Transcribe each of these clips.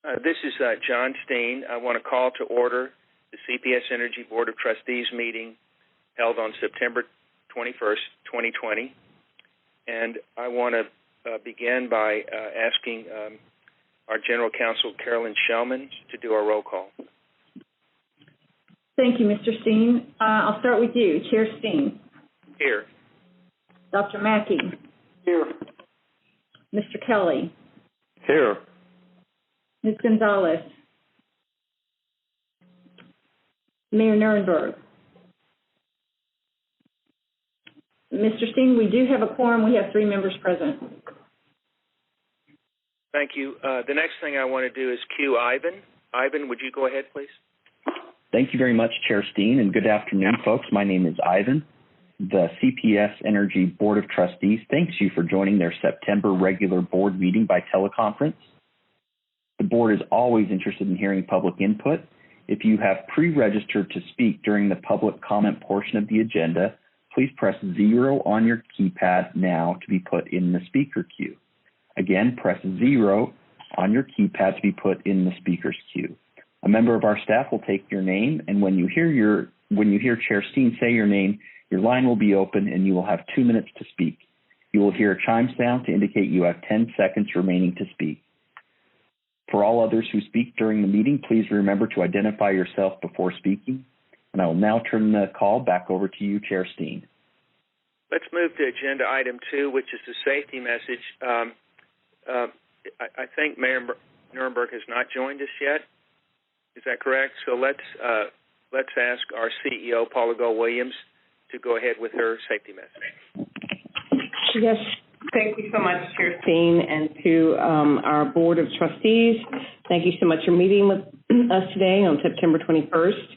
This is John Steen. I want to call to order the CPS Energy Board of Trustees meeting held on September 21st, 2020. And I want to begin by asking our General Counsel, Carolyn Shellman, to do our roll call. Thank you, Mr. Steen. I'll start with you. Chair Steen. Here. Dr. Mackey. Here. Mr. Kelly. Here. Ms. Gonzalez. Mayor Nirenberg. Mr. Steen, we do have a quorum. We have 3 members present. Thank you. The next thing I want to do is cue Ivan. Ivan, would you go ahead, please? Thank you very much, Chair Steen, and good afternoon, folks. My name is Ivan. The CPS Energy Board of Trustees thanks you for joining their September regular board meeting by teleconference. The board is always interested in hearing public input. If you have pre-registered to speak during the public comment portion of the agenda, please press 0 on your keypad now to be put in the speaker queue. Again, press 0 on your keypad to be put in the speaker's queue. A member of our staff will take your name, and when you hear Chair Steen say your name, your line will be open and you will have 2 minutes to speak. You will hear a chime sound to indicate you have 10 seconds remaining to speak. For all others who speak during the meeting, please remember to identify yourself before speaking. And I will now turn the call back over to you, Chair Steen. Let's move to agenda item 2, which is the safety message. I think Mayor Nirenberg has not joined us yet. Is that correct? So let's ask our CEO, Paula Gold-Williams, to go ahead with her safety message. Yes. Thank you so much, Chair Steen, and to our Board of Trustees. Thank you so much for meeting with us today on September 21st.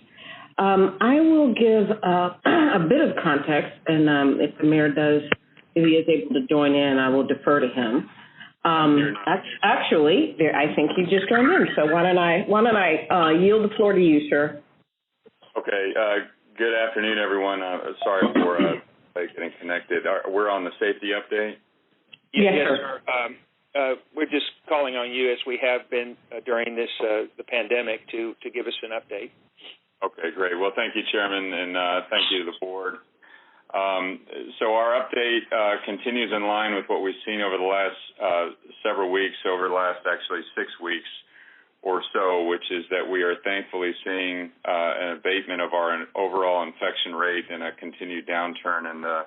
I will give a bit of context, and if the mayor if he is able to join in, I will defer to him. Actually, I think he just joined in, so why don't I yield the floor to you, sir? Okay. Good afternoon, everyone. Sorry for getting connected. We're on the safety update. Yes, sir. We're just calling on you, as we have been during this the pandemic, to give us an update. Okay, great. Well, thank you, Chairman, and thank you to the board. So our update continues in line with what we've seen over the last several weeks, over the last actually 6 weeks or so, which is that we are thankfully seeing an abatement of our overall infection rate and a continued downturn in the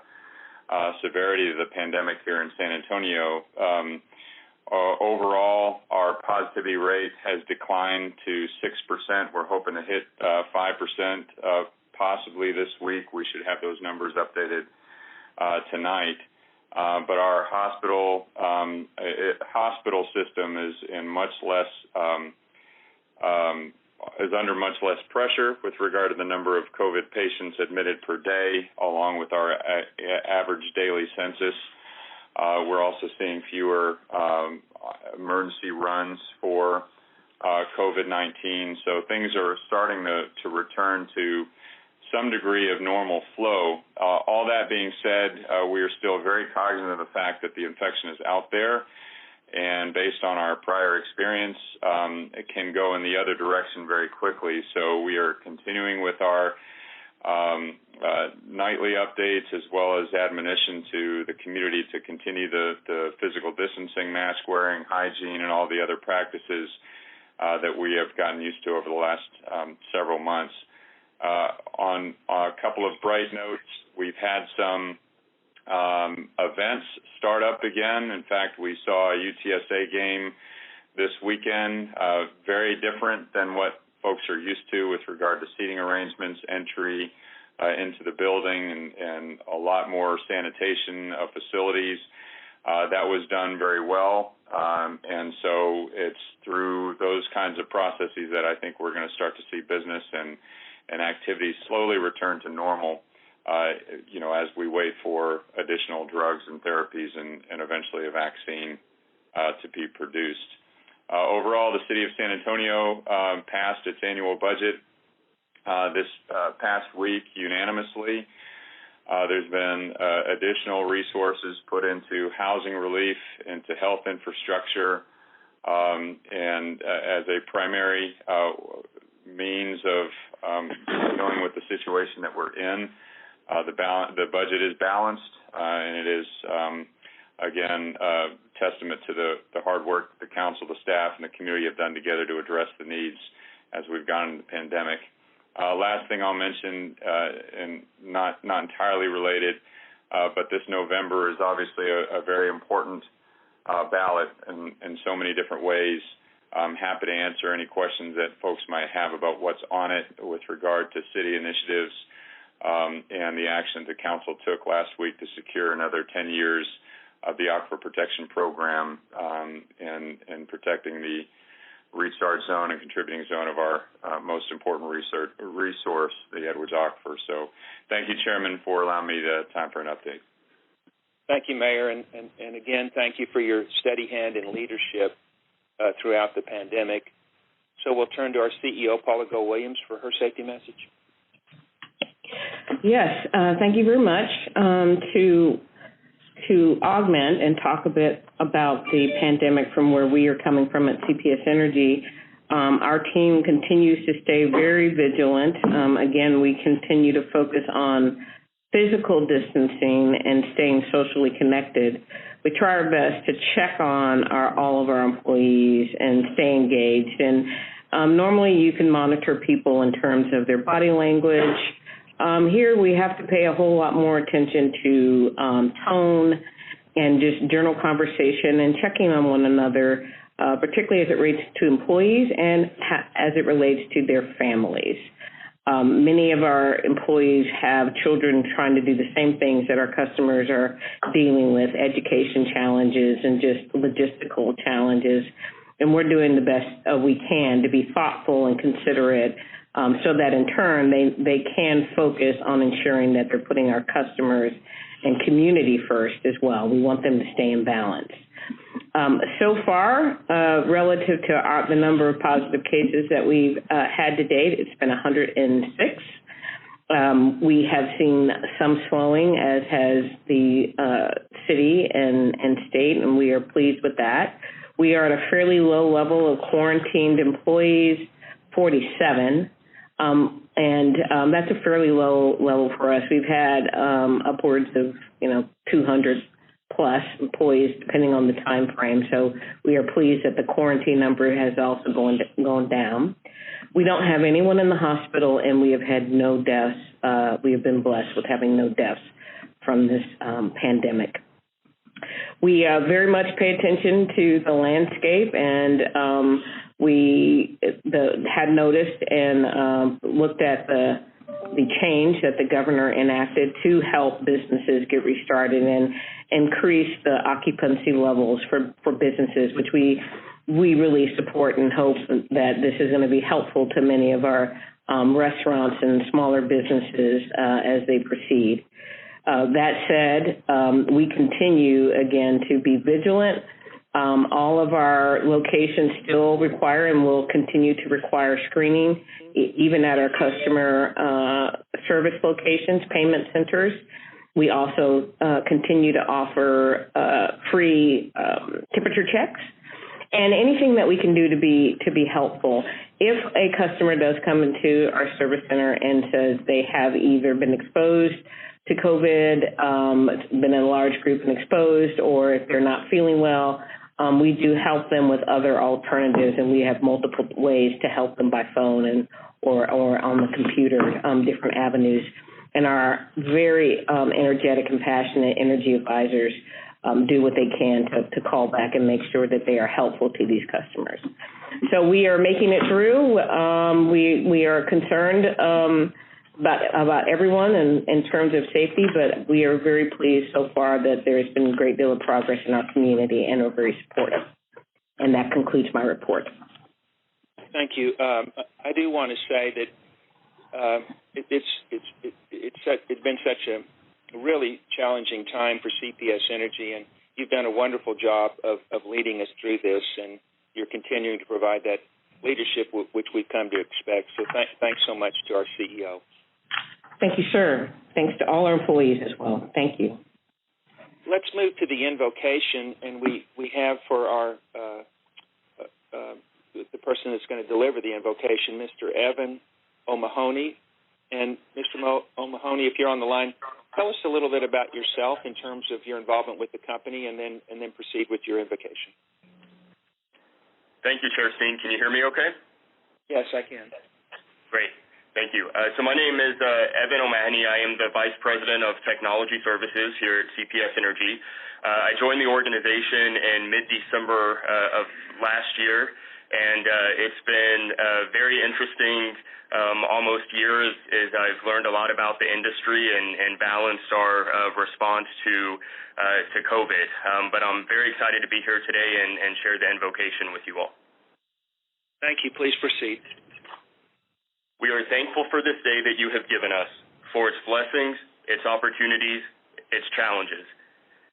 severity of the pandemic here in San Antonio. Overall, our positivity rate has declined to 6%. We're hoping to hit 5% possibly this week. We should have those numbers updated tonight. But our hospital system is in much less is under much less pressure with regard to the number of COVID patients admitted per day, along with our average daily census. We're also seeing fewer emergency runs for COVID-19, so things are starting to return to some degree of normal flow. All that being said, we are still very cognizant of the fact that the infection is out there, and based on our prior experience, it can go in the other direction very quickly. So we are continuing with our nightly updates, as well as admonition to the community to continue the physical distancing, mask wearing, hygiene, and all the other practices that we have gotten used to over the last several months. On a couple of bright notes, we've had some events start up again. In fact, we saw a UTSA game this weekend, very different than what folks are used to with regard to seating arrangements, entry into the building, and a lot more sanitation of facilities. That was done very well, and so it's through those kinds of processes that I think we're going to start to see business and activities slowly return to normal, as we wait for additional drugs and therapies and eventually a vaccine to be produced. Overall, the City of San Antonio passed its annual budget this past week unanimously. There's been additional resources put into housing relief, into health infrastructure, and as a primary means of dealing with the situation that we're in, the budget is balanced, and it is, again, testament to the hard work the council, the staff, and the community have done together to address the needs as we've gone into the pandemic. Last thing I'll mention, and not entirely related, but this November is obviously a very important ballot in so many different ways. I'm happy to answer any questions that folks might have about what's on it with regard to city initiatives and the action the council took last week to secure another 10 years of the Aquifer Protection Program and protecting the recharge zone and contributing zone of our most important resource, the Edwards Aquifer. So thank you, Chairman, for allowing me the time for an update. Thank you, Mayor, and again, thank you for your steady hand and leadership throughout the pandemic. So we'll turn to our CEO, Paula Goh-Williams, for her safety message. Yes, thank you very much. To augment and talk a bit about the pandemic from where we are coming from at CPS Energy, our team continues to stay very vigilant. Again, we continue to focus on physical distancing and staying socially connected. We try our best to check on all of our employees and stay engaged. And normally you can monitor people in terms of their body language. Here we have to pay a whole lot more attention to tone and just general conversation and checking on one another, particularly as it relates to employees and as it relates to their families. Many of our employees have children trying to do the same things that our customers are dealing with, education challenges and just logistical challenges. And we're doing the best we can to be thoughtful and considerate so that in turn they can focus on ensuring that they're putting our customers and community first as well. We want them to stay in balance. So far, relative to the number of positive cases that we've had to date, it's been 106. We have seen some slowing, as has the city and state, and we are pleased with that. We are at a fairly low level of quarantined employees, 47, and that's a fairly low level for us. We've had upwards of 200 plus employees, depending on the time frame. So we are pleased that the quarantine number has also gone down. We don't have anyone in the hospital, and we have had no deaths. We have been blessed with having no deaths from this pandemic. We very much pay attention to the landscape, and we had noticed and looked at the change that the governor enacted to help businesses get restarted and increase the occupancy levels for businesses, which we really support and hope that this is going to be helpful to many of our restaurants and smaller businesses as they proceed. That said, we continue, again, to be vigilant. All of our locations still require and will continue to require screening, even at our customer service locations, payment centers. We also continue to offer free temperature checks and anything that we can do to be helpful. If a customer does come into our service center and says they have either been exposed to COVID, been in a large group and exposed, or if they're not feeling well, we do help them with other alternatives, and we have multiple ways to help them by phone or on the computer, different avenues. And our very energetic and passionate energy advisors do what they can to call back and make sure that they are helpful to these customers. So we are making it through. We are concerned about everyone in terms of safety, but we are very pleased so far that there has been a great deal of progress in our community, and we're very supportive. And that concludes my report. Thank you. I do want to say that it's been such a really challenging time for CPS Energy, and you've done a wonderful job of leading us through this, and you're continuing to provide that leadership which we've come to expect. So thanks so much to our CEO. Thank you, sir. Thanks to all our employees as well. Thank you. Let's move to the invocation, and we have for our the person that's going to deliver the invocation, Mr. Evan O'Mahony. And Mr. O'Mahony, if you're on the line, tell us a little bit about yourself in terms of your involvement with the company, and then proceed with your invocation. Thank you, Chair Steen. Can you hear me okay? Yes, I can. Great. Thank you. So my name is Evan O'Mahony. I am the Vice President of Technology Services here at CPS Energy. I joined the organization in mid-December of last year, and it's been very interesting almost year as I've learned a lot about the industry and balanced our response to COVID. But I'm very excited to be here today and share the invocation with you all. Thank you. Please proceed. We are thankful for this day that you have given us, for its blessings, its opportunities, its challenges.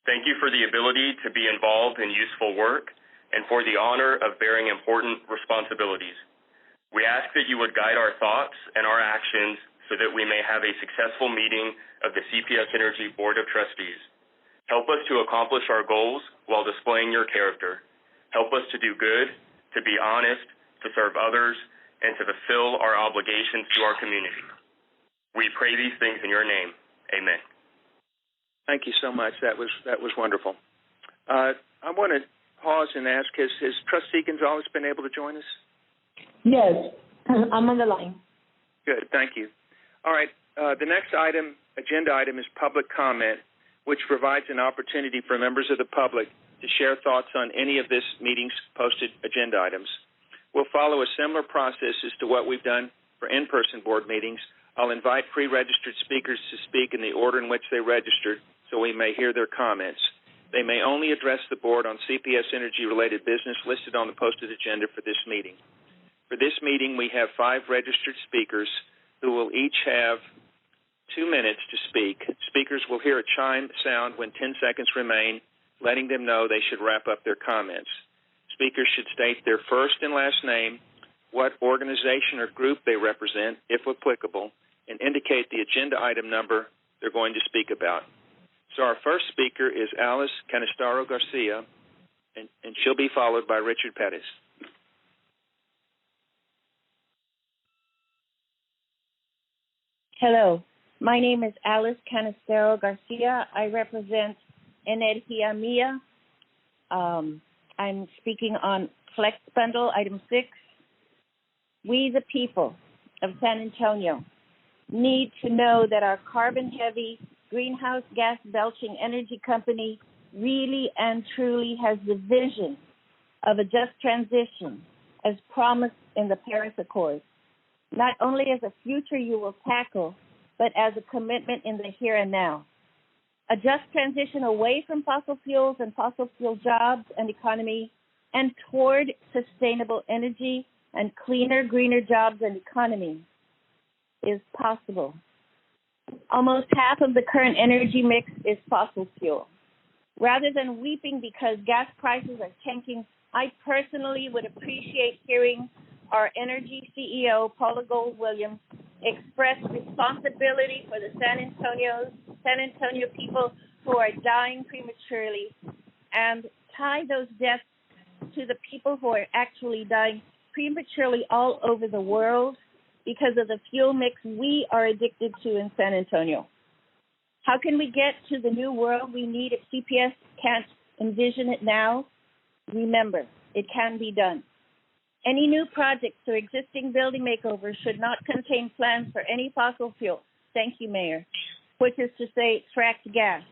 Thank you for the ability to be involved in useful work and for the honor of bearing important responsibilities. We ask that you would guide our thoughts and our actions so that we may have a successful meeting of the CPS Energy Board of Trustees. Help us to accomplish our goals while displaying your character. Help us to do good, to be honest, to serve others, and to fulfill our obligations to our community. We pray these things in your name. Amen. Thank you so much. That was wonderful. I want to pause and ask, has Trustee Gonzalez been able to join us? Yes, I'm on the line. Good, thank you. All right, the next agenda item is public comment, which provides an opportunity for members of the public to share thoughts on any of this meeting's posted agenda items. We'll follow a similar process as to what we've done for in-person board meetings. I'll invite pre-registered speakers to speak in the order in which they registered so we may hear their comments. They may only address the board on CPS Energy-related business listed on the posted agenda for this meeting. For this meeting, we have 5 registered speakers who will each have 2 minutes to speak. Speakers will hear a chime sound when 10 seconds remain, letting them know they should wrap up their comments. Speakers should state their first and last name, what organization or group they represent, if applicable, and indicate the agenda item number they're going to speak about. So our first speaker is Alice Canistaro Garcia, and she'll be followed by Richard Pettis. Hello, my name is Alice Canistaro Garcia. I represent Energía Mía. I'm speaking on Flex Bundle, Item 6. We, the people of San Antonio, need to know that our carbon-heavy, greenhouse gas-belching energy company really and truly has the vision of a just transition as promised in the Paris Accords, not only as a future you will tackle, but as a commitment in the here and now. A just transition away from fossil fuels and fossil fuel jobs and economy and toward sustainable energy and cleaner, greener jobs and economy is possible. Almost half of the current energy mix is fossil fuel. Rather than weeping because gas prices are tanking, I personally would appreciate hearing our energy CEO, Paula Gold-Williams, express responsibility for the San Antonio people who are dying prematurely and tie those deaths to the people who are actually dying prematurely all over the world because of the fuel mix we are addicted to in San Antonio. How can we get to the new world we need if CPS can't envision it now? Remember, it can be done. Any new projects or existing building makeovers should not contain plans for any fossil fuel. Thank you, Mayor. Which is to say, fracked gas.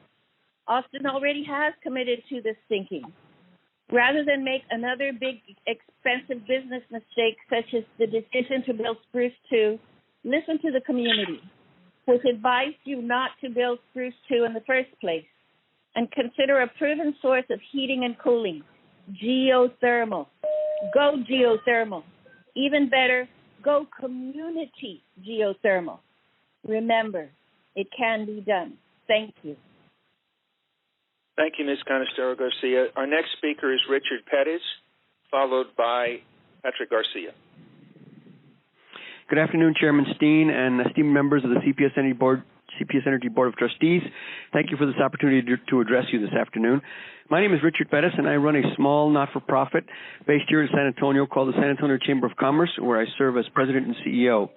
Austin already has committed to this thinking. Rather than make another big, expensive business mistake, such as the decision to build Spruce 2, listen to the community, which advised you not to build Spruce 2 in the first place, and consider a proven source of heating and cooling, geothermal. Go geothermal. Even better, go community geothermal. Remember, it can be done. Thank you. Thank you, Ms. Canistero Garcia. Our next speaker is Richard Pettis, followed by Patrick Garcia. Good afternoon, Chairman Steen and esteemed members of the CPS Energy Board CPS Energy Board of Trustees. Thank you for this opportunity to address you this afternoon. My name is Richard Pettis, and I run a small not-for-profit based here in San Antonio called the San Antonio Chamber of Commerce, where I serve as president and CEO.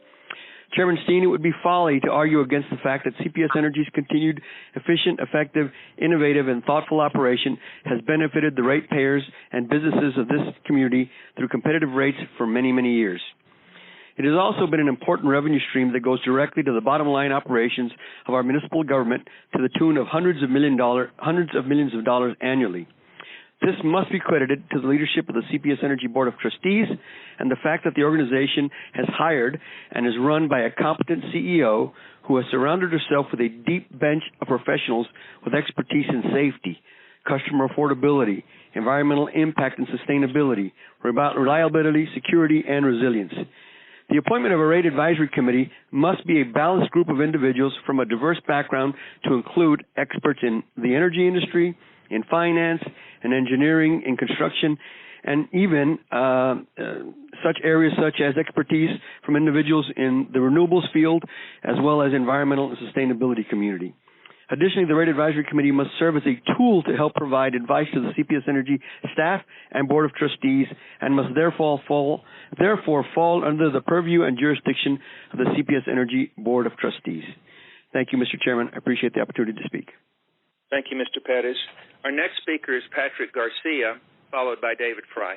Chairman Steen, it would be folly to argue against the fact that CPS Energy's continued efficient, effective, innovative, and thoughtful operation has benefited the ratepayers and businesses of this community through competitive rates for many, many years. It has also been an important revenue stream that goes directly to the bottom line operations of our municipal government to the tune of hundreds of millions of dollars annually. This must be credited to the leadership of the CPS Energy Board of Trustees and the fact that the organization has hired and is run by a competent CEO who has surrounded herself with a deep bench of professionals with expertise in safety, customer affordability, environmental impact and sustainability, reliability, security, and resilience. The appointment of a rate advisory committee must be a balanced group of individuals from a diverse background to include experts in the energy industry, in finance, in engineering, in construction, and even such areas such as expertise from individuals in the renewables field as well as environmental and sustainability community. Additionally, the Rate Advisory Committee must serve as a tool to help provide advice to the CPS Energy staff and Board of Trustees and must therefore fall under the purview and jurisdiction of the CPS Energy Board of Trustees. Thank you, Mr. Chairman. I appreciate the opportunity to speak. Thank you, Mr. Pettis. Our next speaker is Patrick Garcia, followed by David Fry.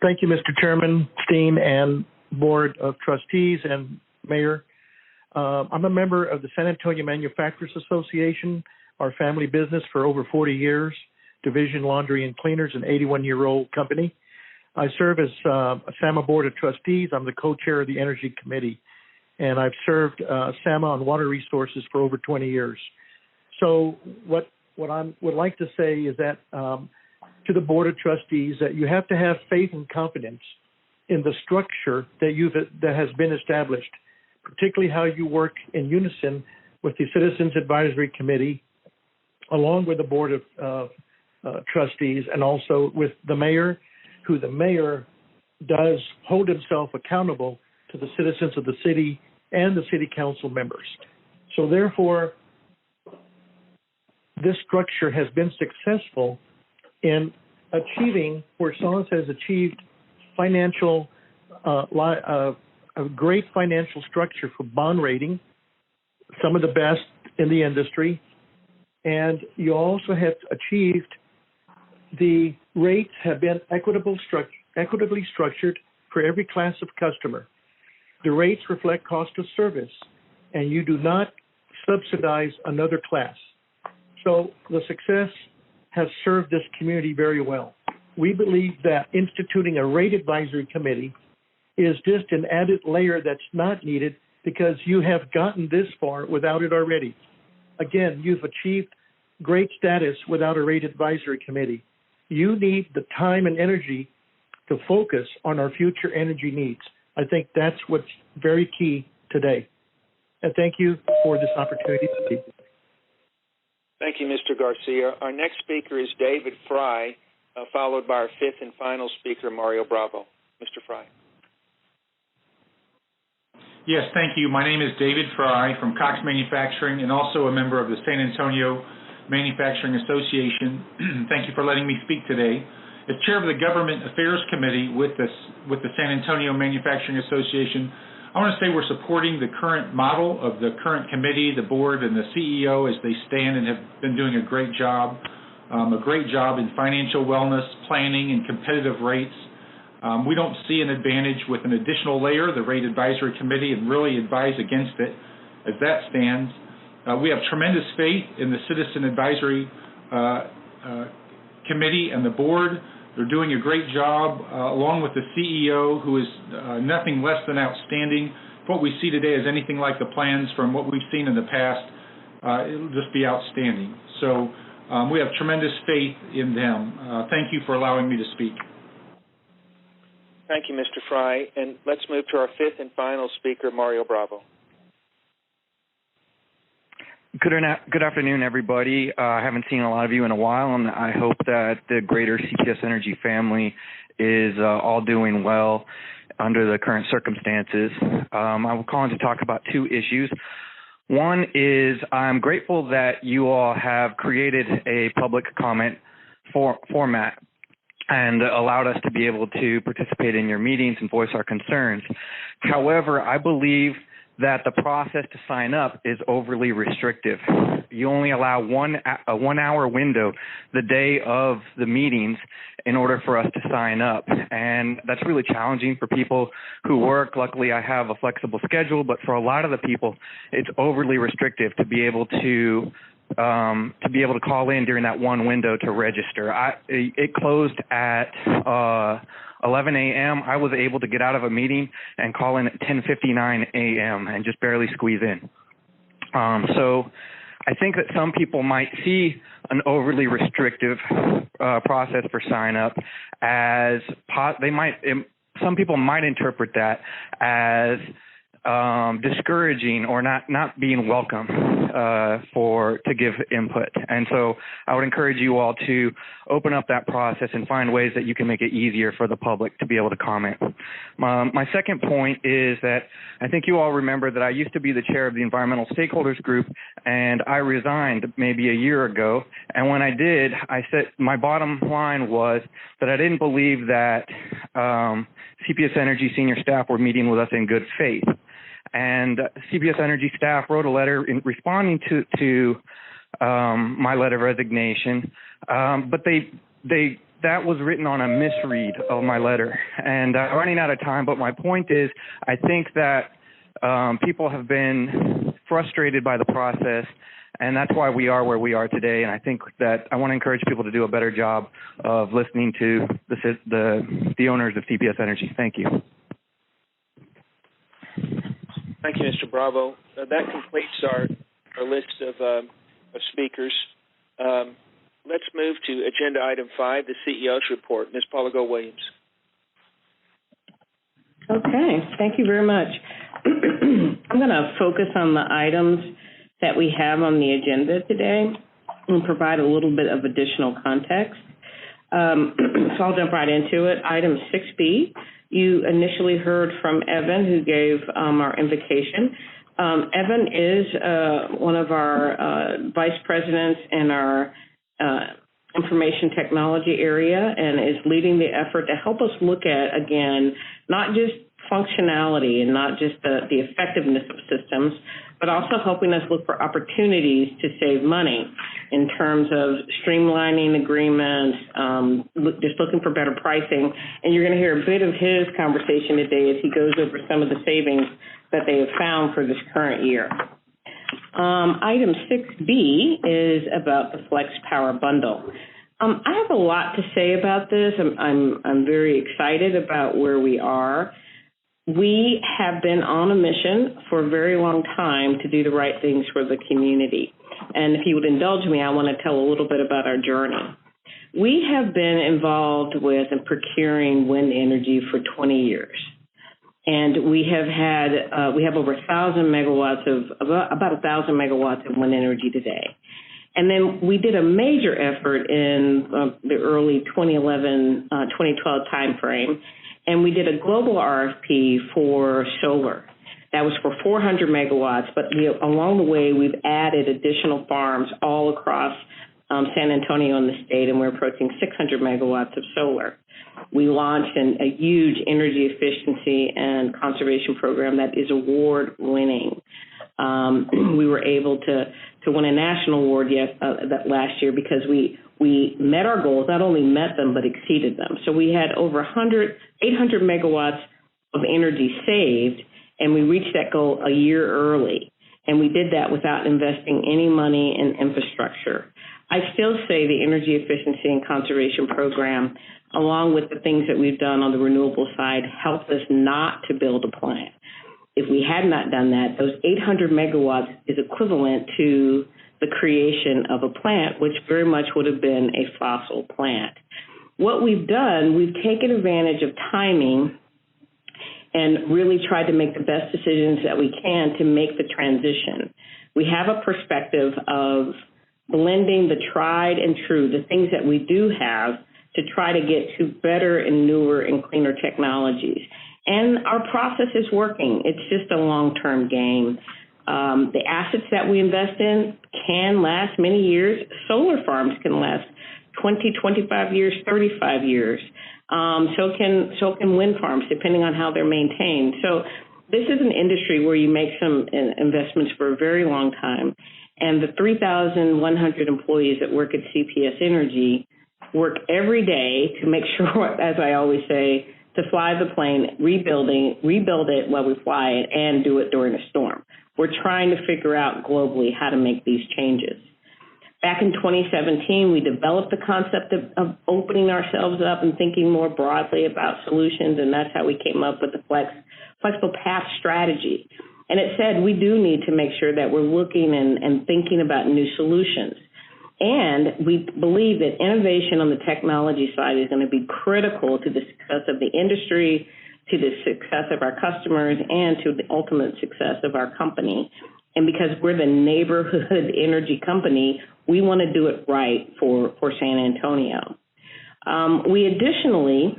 Thank you, Mr. Chairman, Steen, and Board of Trustees and Mayor. I'm a member of the San Antonio Manufacturers Association, our family business for over 40 years, Division Laundry and Cleaners, an 81-year-old company. I serve as a SAMA Board of Trustees. I'm the co-chair of the Energy Committee, and I've served SAMA on water resources for over 20 years. So what I would like to say is that to the Board of Trustees that you have to have faith and confidence in the structure that has been established, particularly how you work in unison with the Citizens Advisory Committee, along with the Board of Trustees, and also with the mayor, who the mayor does hold himself accountable to the citizens of the city and the city council members. So therefore, this structure has been successful in achieving, where SONS has achieved financial, a great financial structure for bond rating, some of the best in the industry, and you also have achieved the rates have been equitably structured for every class of customer. The rates reflect cost of service, and you do not subsidize another class. So the success has served this community very well. We believe that instituting a rate advisory committee is just an added layer that's not needed because you have gotten this far without it already. Again, you've achieved great status without a rate advisory committee. You need the time and energy to focus on our future energy needs. I think that's what's very key today. And thank you for this opportunity to speak. Thank you, Mr. Garcia. Our next speaker is David Fry, followed by our fifth and final speaker, Mario Bravo. Mr. Fry. Yes, thank you. My name is David Fry from Cox Manufacturing and also a member of the San Antonio Manufacturing Association. Thank you for letting me speak today. As chair of the Government Affairs Committee with the San Antonio Manufacturing Association, I want to say we're supporting the current model of the current committee, the board, and the CEO as they stand and have been doing a great job in financial wellness, planning, and competitive rates. We don't see an advantage with an additional layer, the Rate Advisory Committee, and really advise against it as that stands. We have tremendous faith in the Citizen Advisory Committee and the board. They're doing a great job, along with the CEO, who is nothing less than outstanding. What we see today is anything like the plans from what we've seen in the past. It'll just be outstanding. So we have tremendous faith in them. Thank you for allowing me to speak. Thank you, Mr. Fry. And let's move to our fifth and final speaker, Mario Bravo. Good afternoon, everybody. I haven't seen a lot of you in a while, and I hope that the greater CPS Energy family is all doing well. under the current circumstances. I'm calling to talk about two issues. One is I'm grateful that you all have created a public comment format and allowed us to be able to participate in your meetings and voice our concerns. However, I believe that the process to sign up is overly restrictive. You only allow a 1 hour window the day of the meetings in order for us to sign up. And that's really challenging for people who work. Luckily, I have a flexible schedule, but for a lot of the people, it's overly restrictive to be able to call in during that one window to register. It closed at 11 a.m. I was able to get out of a meeting and call in at 10:59 a.m. and just barely squeeze in. So I think that some people might see an overly restrictive process for sign up as some people might interpret that as discouraging or not being welcome to give input. And so I would encourage you all to open up that process and find ways that you can make it easier for the public to be able to comment. My second point is that I think you all remember that I used to be the chair of the Environmental Stakeholders Group, and I resigned maybe a year ago. And when I did, I said my bottom line was that I didn't believe that CPS Energy senior staff were meeting with us in good faith. And CPS Energy staff wrote a letter in responding to my letter of resignation, but that was written on a misread of my letter. And I'm running out of time, but my point is I think that people have been frustrated by the process, and that's why we are where we are today. And I think that I want to encourage people to do a better job of listening to the owners of CPS Energy. Thank you. Thank you, Mr. Bravo. That completes our list of speakers. Let's move to agenda item 5, the CEO's report. Ms. Paula Go-Williams. Okay, thank you very much. I'm going to focus on the items that we have on the agenda today and provide a little bit of additional context. So I'll jump right into it. Item 6B. You initially heard from Evan, who gave our invocation. Evan is one of our vice presidents in our information technology area and is leading the effort to help us look at, again, not just functionality and not just the effectiveness of systems, but also helping us look for opportunities to save money in terms of streamlining agreements, just looking for better pricing. And you're going to hear a bit of his conversation today as he goes over some of the savings that they have found for this current year. Item 6B is about the Flex Power Bundle. I have a lot to say about this. I'm very excited about where we are. We have been on a mission for a very long time to do the right things for the community. And if you would indulge me, I want to tell a little bit about our journey. We have been involved with and procuring wind energy for 20 years. And we have over 1,000 megawatts about 1,000 megawatts of wind energy today. And then we did a major effort in the early 2011, 2012 timeframe, and we did a global RFP for solar. That was for 400 megawatts, but along the way, we've added additional farms all across San Antonio and the state, and we're approaching 600 megawatts of solar. We launched a huge energy efficiency and conservation program that is award-winning. We were able to win a national award that last year because we met our goals, not only met them, but exceeded them. So we had over 800 megawatts of energy saved, and we reached that goal a year early. And we did that without investing any money in infrastructure. I still say the energy efficiency and conservation program, along with the things that we've done on the renewable side, helped us not to build a plant. If we had not done that, those 800 megawatts is equivalent to the creation of a plant, which very much would have been a fossil plant. What we've done, we've taken advantage of timing and really tried to make the best decisions that we can to make the transition. We have a perspective of blending the tried and true, the things that we do have, to try to get to better and newer and cleaner technologies. And our process is working. It's just a long-term game. The assets that we invest in can last many years. Solar farms can last 20, 25 years, 35 years. So can wind farms, depending on how they're maintained. So this is an industry where you make some investments for a very long time. And the 3,100 employees that work at CPS Energy work every day to make sure, as I always say, to fly the plane, rebuild it while we fly it, and do it during a storm. We're trying to figure out globally how to make these changes. Back in 2017, we developed the concept of opening ourselves up and thinking more broadly about solutions, and that's how we came up with the flexible path strategy. And it said we do need to make sure that we're looking and thinking about new solutions. And we believe that innovation on the technology side is going to be critical to the success of the industry, to the success of our customers, and to the ultimate success of our company. And because we're the neighborhood energy company, we want to do it right for San Antonio. We additionally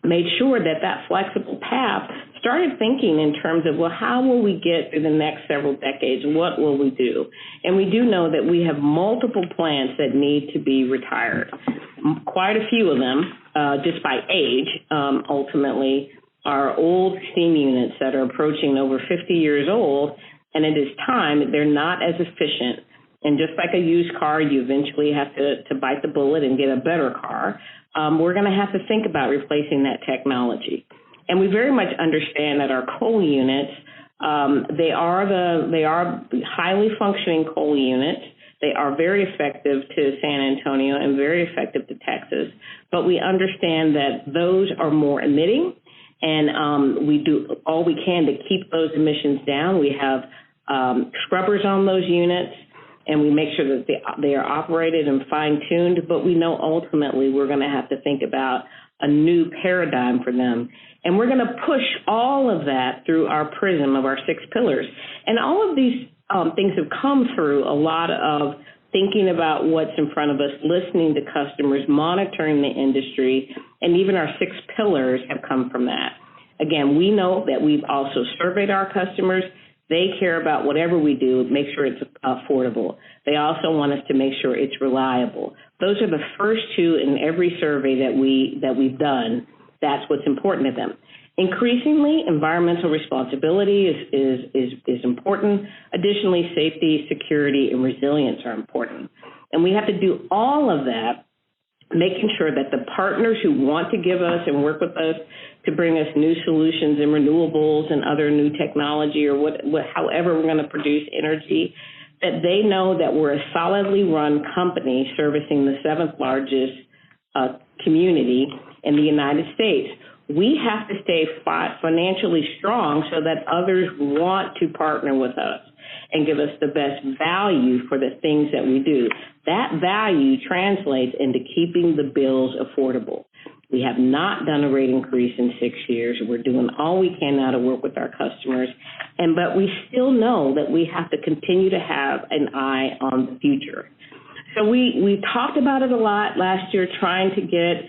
made sure that flexible path started thinking in terms of, well, how will we get through the next several decades? What will we do? And we do know that we have multiple plants that need to be retired. Quite a few of them, just by age, ultimately, are old steam units that are approaching over 50 years old, and it is time. They're not as efficient. And just like a used car, you eventually have to bite the bullet and get a better car. We're going to have to think about replacing that technology. And we very much understand that our coal units, they are highly functioning coal units. They are very effective to San Antonio and very effective to Texas. But we understand that those are more emitting, and we do all we can to keep those emissions down. We have scrubbers on those units, and we make sure that they are operated and fine-tuned, but we know ultimately we're going to have to think about a new paradigm for them. And we're going to push all of that through our prism of our 6 pillars. And all of these things have come through a lot of thinking about what's in front of us, listening to customers, monitoring the industry, and even our 6 pillars have come from that. Again, we know that we've also surveyed our customers. They care about whatever we do, make sure it's affordable. They also want us to make sure it's reliable. Those are the first 2 in every survey that we've done. That's what's important to them. Increasingly, environmental responsibility is important. Additionally, safety, security, and resilience are important. And we have to do all of that, making sure that the partners who want to give us and work with us to bring us new solutions in renewables and other new technology or however we're going to produce energy, that they know that we're a solidly run company servicing the 7th largest community in the United States. We have to stay financially strong so that others want to partner with us and give us the best value for the things that we do. That value translates into keeping the bills affordable. We have not done a rate increase in 6 years. We're doing all we can now to work with our customers, but we still know that we have to continue to have an eye on the future. So we talked about it a lot last year, trying to get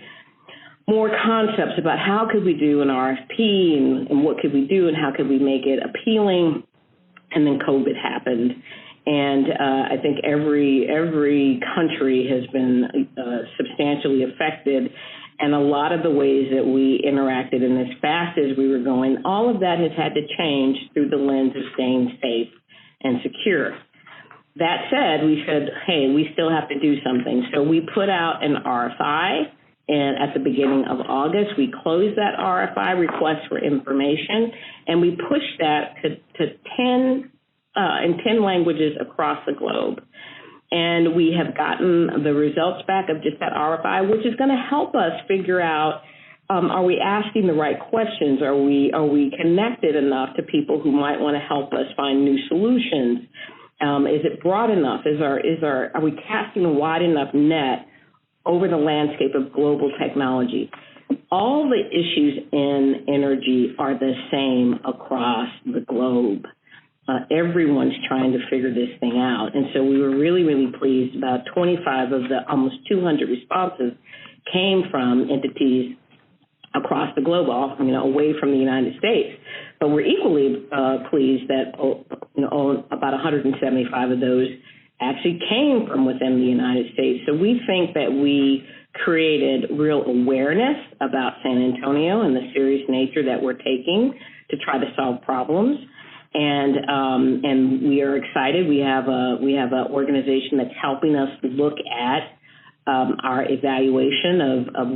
more concepts about how could we do an RFP and what could we do and how could we make it appealing. And then COVID happened. And I think every country has been substantially affected. And a lot of the ways that we interacted and as fast as we were going, all of that has had to change through the lens of staying safe and secure. That said, we said, hey, we still have to do something. So we put out an RFI, and at the beginning of August, we closed that RFI, request for information, and we pushed that to 10 languages across the globe. And we have gotten the results back of just that RFI, which is going to help us figure out, are we asking the right questions? Are we connected enough to people who might want to help us find new solutions? Is it broad enough? Are we casting a wide enough net over the landscape of global technology? All the issues in energy are the same across the globe. Everyone's trying to figure this thing out. And so we were really, really pleased. About 25 of the almost 200 responses came from entities across the globe, away from the United States. But we're equally pleased that about 175 of those actually came from within the United States. So we think that we created real awareness about San Antonio and the serious nature that we're taking to try to solve problems. And we are excited. We have an organization that's helping us look at our evaluation of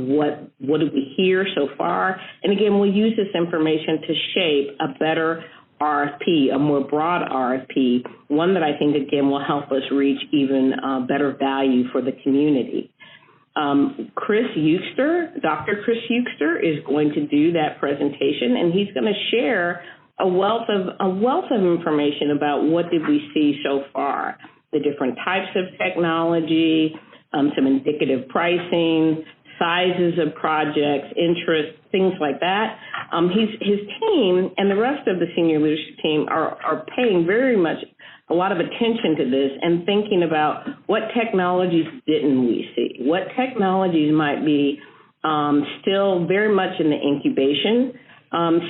what did we hear so far. And again, we'll use this information to shape a better RFP, a more broad RFP, one that I think, again, will help us reach even better value for the community. Chris Euster, Dr. Chris Euster, is going to do that presentation, and he's going to share a wealth of information about what did we see so far, the different types of technology, some indicative pricing, sizes of projects, interest, things like that. His team and the rest of the senior leadership team are paying very much a lot of attention to this and thinking about what technologies didn't we see, what technologies might be still very much in the incubation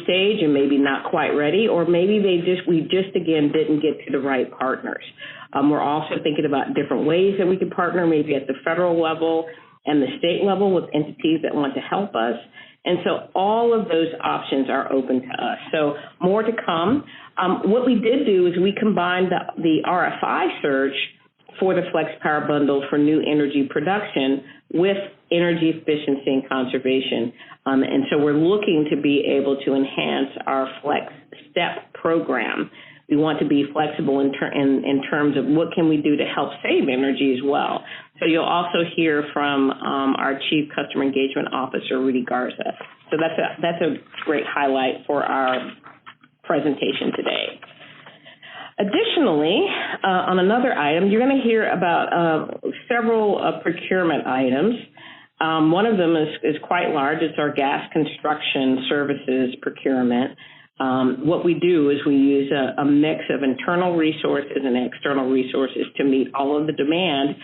stage and maybe not quite ready, or maybe we just again didn't get to the right partners. We're also thinking about different ways that we could partner, maybe at the federal level and the state level with entities that want to help us. And so all of those options are open to us. So more to come. What we did do is we combined the RFI search for the Flex Power Bundle for new energy production with energy efficiency and conservation. And so we're looking to be able to enhance our Flex STEP program. We want to be flexible in terms of what can we do to help save energy as well. So you'll also hear from our Chief Customer Engagement Officer, Rudy Garza. So that's a great highlight for our presentation today. Additionally, on another item, you're going to hear about several procurement items. One of them is quite large. It's our gas construction services procurement. What we do is we use a mix of internal resources and external resources to meet all of the demand,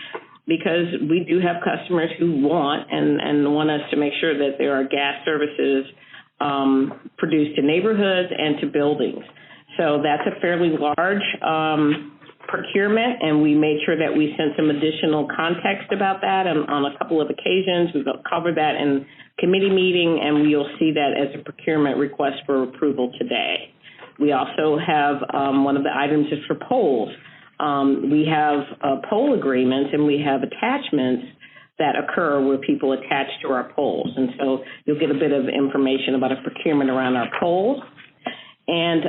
because we do have customers who want us to make sure that there are gas services produced to neighborhoods and to buildings. So that's a fairly large procurement, and we made sure that we sent some additional context about that on a couple of occasions. We've covered that in committee meeting, and you'll see that as a procurement request for approval today. We also have one of the items is for polls. We have poll agreements, and we have attachments that occur where people attach to our polls. And so you'll get a bit of information about a procurement around our polls. And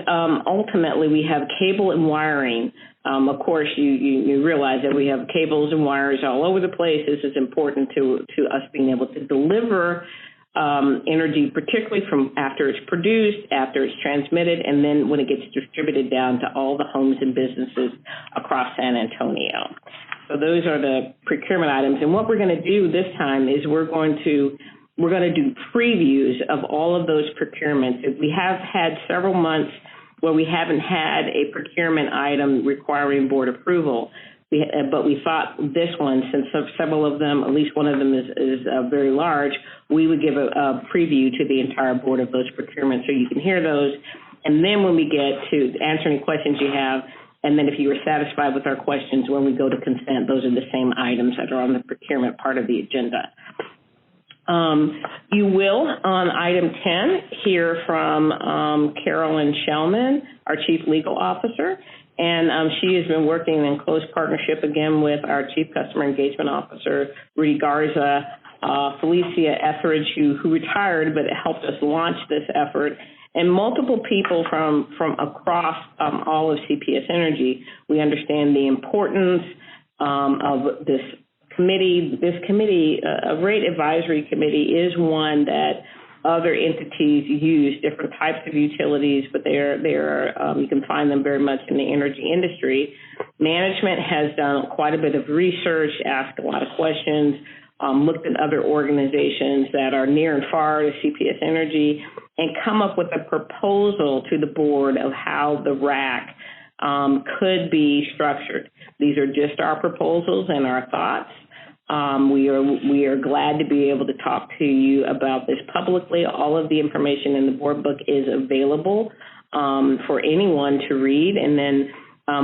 ultimately, we have cable and wiring. Of course, you realize that we have cables and wires all over the place. This is important to us being able to deliver energy, particularly from after it's produced, after it's transmitted, and then when it gets distributed down to all the homes and businesses across San Antonio. So those are the procurement items. And what we're going to do this time is we're going to do previews of all of those procurements. We have had several months where we haven't had a procurement item requiring board approval, but we thought this one, since several of them, at least one of them is very large, we would give a preview to the entire board of those procurements so you can hear those. And then when we get to answer any questions you have, and then if you are satisfied with our questions, when we go to consent, those are the same items that are on the procurement part of the agenda. You will, on item 10, hear from Carolyn Shellman, our Chief Legal Officer, and she has been working in close partnership again with our Chief Customer Engagement Officer, Rudy Garza, Felicia Etheridge, who retired but helped us launch this effort, and multiple people from across all of CPS Energy. We understand the importance of this committee. This committee, a rate advisory committee, is one that other entities use, different types of utilities, but they are you can find them very much in the energy industry. Management has done quite a bit of research, asked a lot of questions, looked at other organizations that are near and far to CPS Energy, and come up with a proposal to the board of how the RAC could be structured. These are just our proposals and our thoughts. We are glad to be able to talk to you about this publicly. All of the information in the board book is available for anyone to read, and then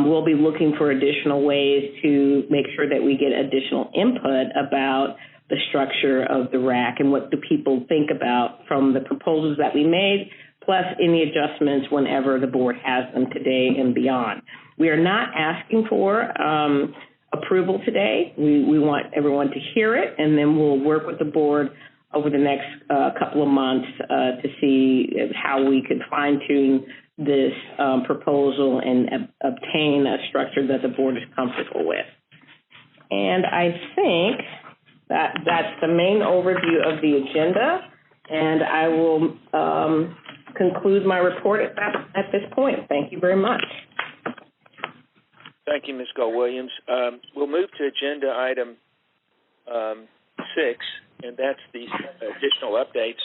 we'll be looking for additional ways to make sure that we get additional input about the structure of the RAC and what do people think about from the proposals that we made, plus any adjustments whenever the board has them today and beyond. We are not asking for approval today. We want everyone to hear it, and then we'll work with the board over the next couple of months to see how we could fine-tune this proposal and obtain a structure that the board is comfortable with. And I think that's the main overview of the agenda, and I will conclude my report at this point. Thank you very much. Thank you, Ms. Gull-Williams. We'll move to agenda item 6, and that's the additional updates.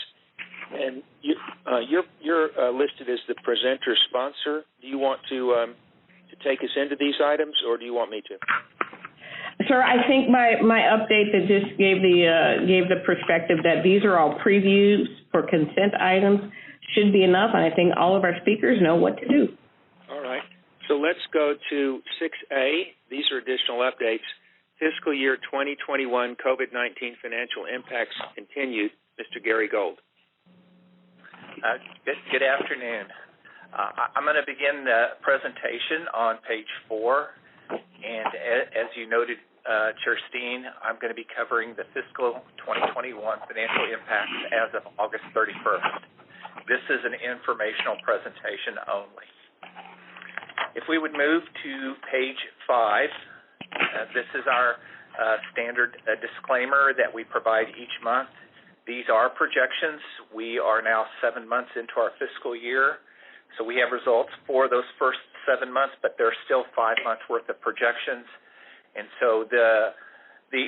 And you're listed as the presenter sponsor. Do you want to take us into these items, or do you want me to? Sir, I think my update that just gave the perspective that these are all previews for consent items should be enough, and I think all of our speakers know what to do. All right. So let's go to 6A. These are additional updates. Fiscal year 2021 COVID-19 financial impacts continued. Mr. Gary Gold. Good afternoon. I'm going to begin the presentation on page 4. And as you noted, Chair Steen, I'm going to be covering the fiscal 2021 financial impacts as of August 31st. This is an informational presentation only. If we would move to page 5, this is our standard disclaimer that we provide each month. These are projections. We are now 7 months into our fiscal year, so we have results for those first 7 months, but there's still 5 months worth of projections. And so the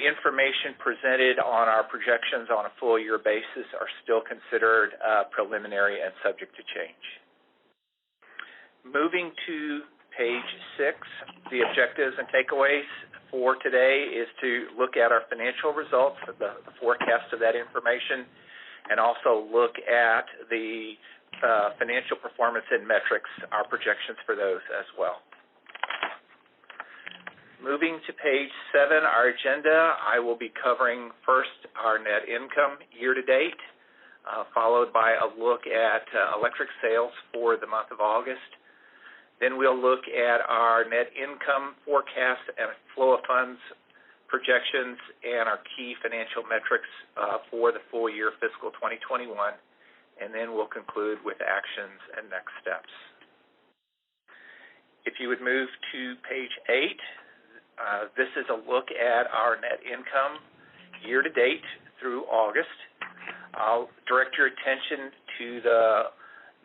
information presented on our projections on a full year basis are still considered preliminary and subject to change. Moving to page 6, the objectives and takeaways for today is to look at our financial results, the forecast of that information, and also look at the financial performance and metrics, our projections for those as well. Moving to page 7, our agenda, I will be covering first our net income year-to-date, followed by a look at electric sales for the month of August. Then we'll look at our net income forecast and flow of funds projections and our key financial metrics for the full year fiscal 2021. And then we'll conclude with actions and next steps. If you would move to page 8, this is a look at our net income year-to-date through August. I'll direct your attention to the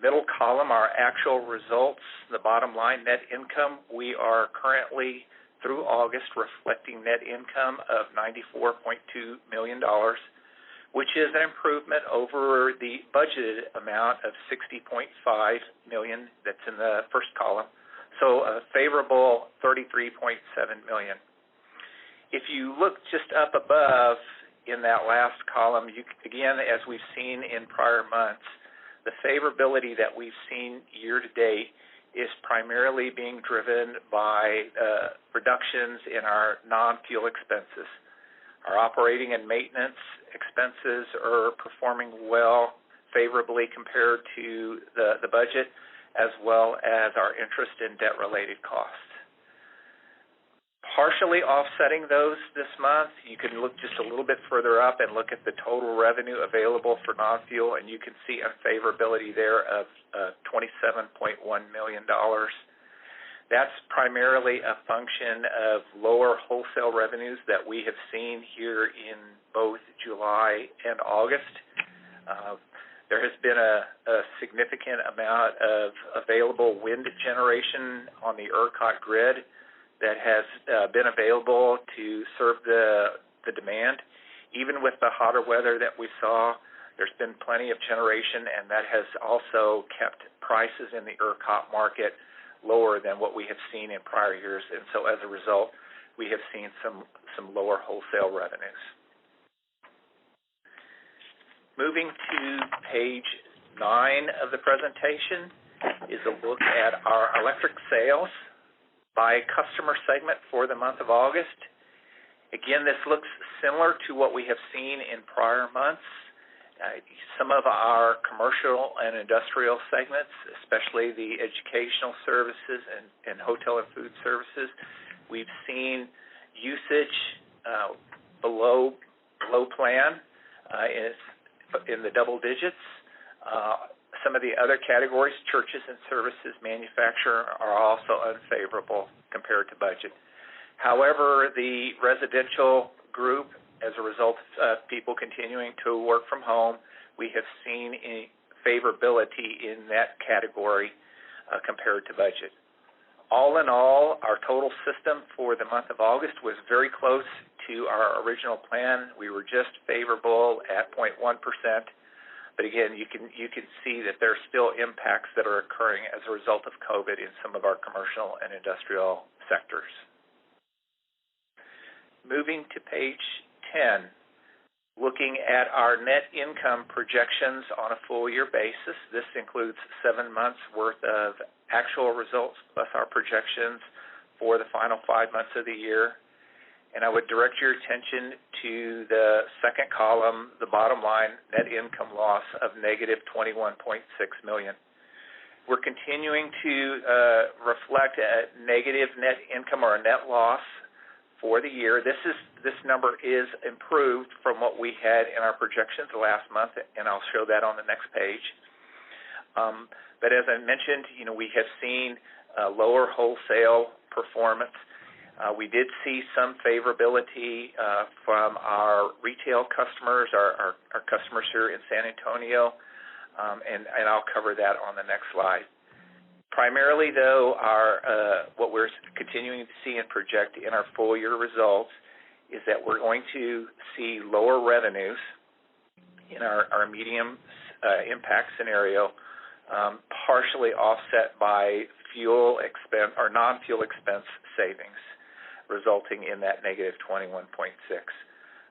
middle column, our actual results, the bottom line, net income. We are currently, through August, reflecting net income of $94.2 million, which is an improvement over the budgeted amount of $60.5 million that's in the first column. So a favorable $33.7 million. If you look just up above in that last column, again, as we've seen in prior months, the favorability that we've seen year-to-date is primarily being driven by reductions in our non-fuel expenses. Our operating and maintenance expenses are performing well, favorably compared to the budget, as well as our interest and debt-related costs. Partially offsetting those this month, you can look just a little bit further up and look at the total revenue available for non-fuel, and you can see unfavorability there of $27.1 million. That's primarily a function of lower wholesale revenues that we have seen here in both July and August. There has been a significant amount of available wind generation on the ERCOT grid that has been available to serve the demand. Even with the hotter weather that we saw, there's been plenty of generation, and that has also kept prices in the ERCOT market lower than what we have seen in prior years. And so as a result, we have seen some lower wholesale revenues. Moving to page 9 of the presentation is a look at our electric sales by customer segment for the month of August. Again, this looks similar to what we have seen in prior months. Some of our commercial and industrial segments, especially the educational services and hotel and food services, we've seen usage below plan in the double digits. Some of the other categories, churches and services, manufacturing, are also unfavorable compared to budget. However, the residential group, as a result of people continuing to work from home, we have seen a favorability in that category compared to budget. All in all, our total system for the month of August was very close to our original plan. We were just favorable at 0.1%. But again, you can see that there are still impacts that are occurring as a result of COVID in some of our commercial and industrial sectors. Moving to page 10, looking at our net income projections on a full year basis. This includes 7 months worth of actual results plus our projections for the final 5 months of the year. And I would direct your attention to the second column, the bottom line, net income loss of negative $21.6 million. We're continuing to reflect a negative net income or a net loss for the year. This number is improved from what we had in our projections last month, and I'll show that on the next page. But as I mentioned, we have seen lower wholesale performance. We did see some favorability from our retail customers, our customers here in San Antonio, and I'll cover that on the next slide. Primarily, though, what we're continuing to see and project in our full year results is that we're going to see lower revenues in our medium impact scenario, partially offset by fuel expense or non-fuel expense savings, resulting in that negative 21.6.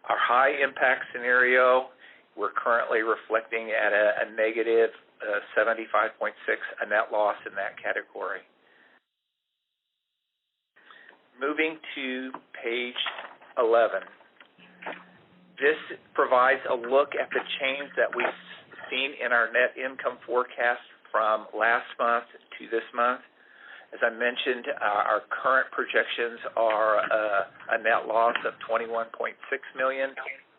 Our high impact scenario, we're currently reflecting at a negative 75.6, a net loss in that category. Moving to page 11. This provides a look at the change that we've seen in our net income forecast from last month to this month. As I mentioned, our current projections are a net loss of $21.6 million.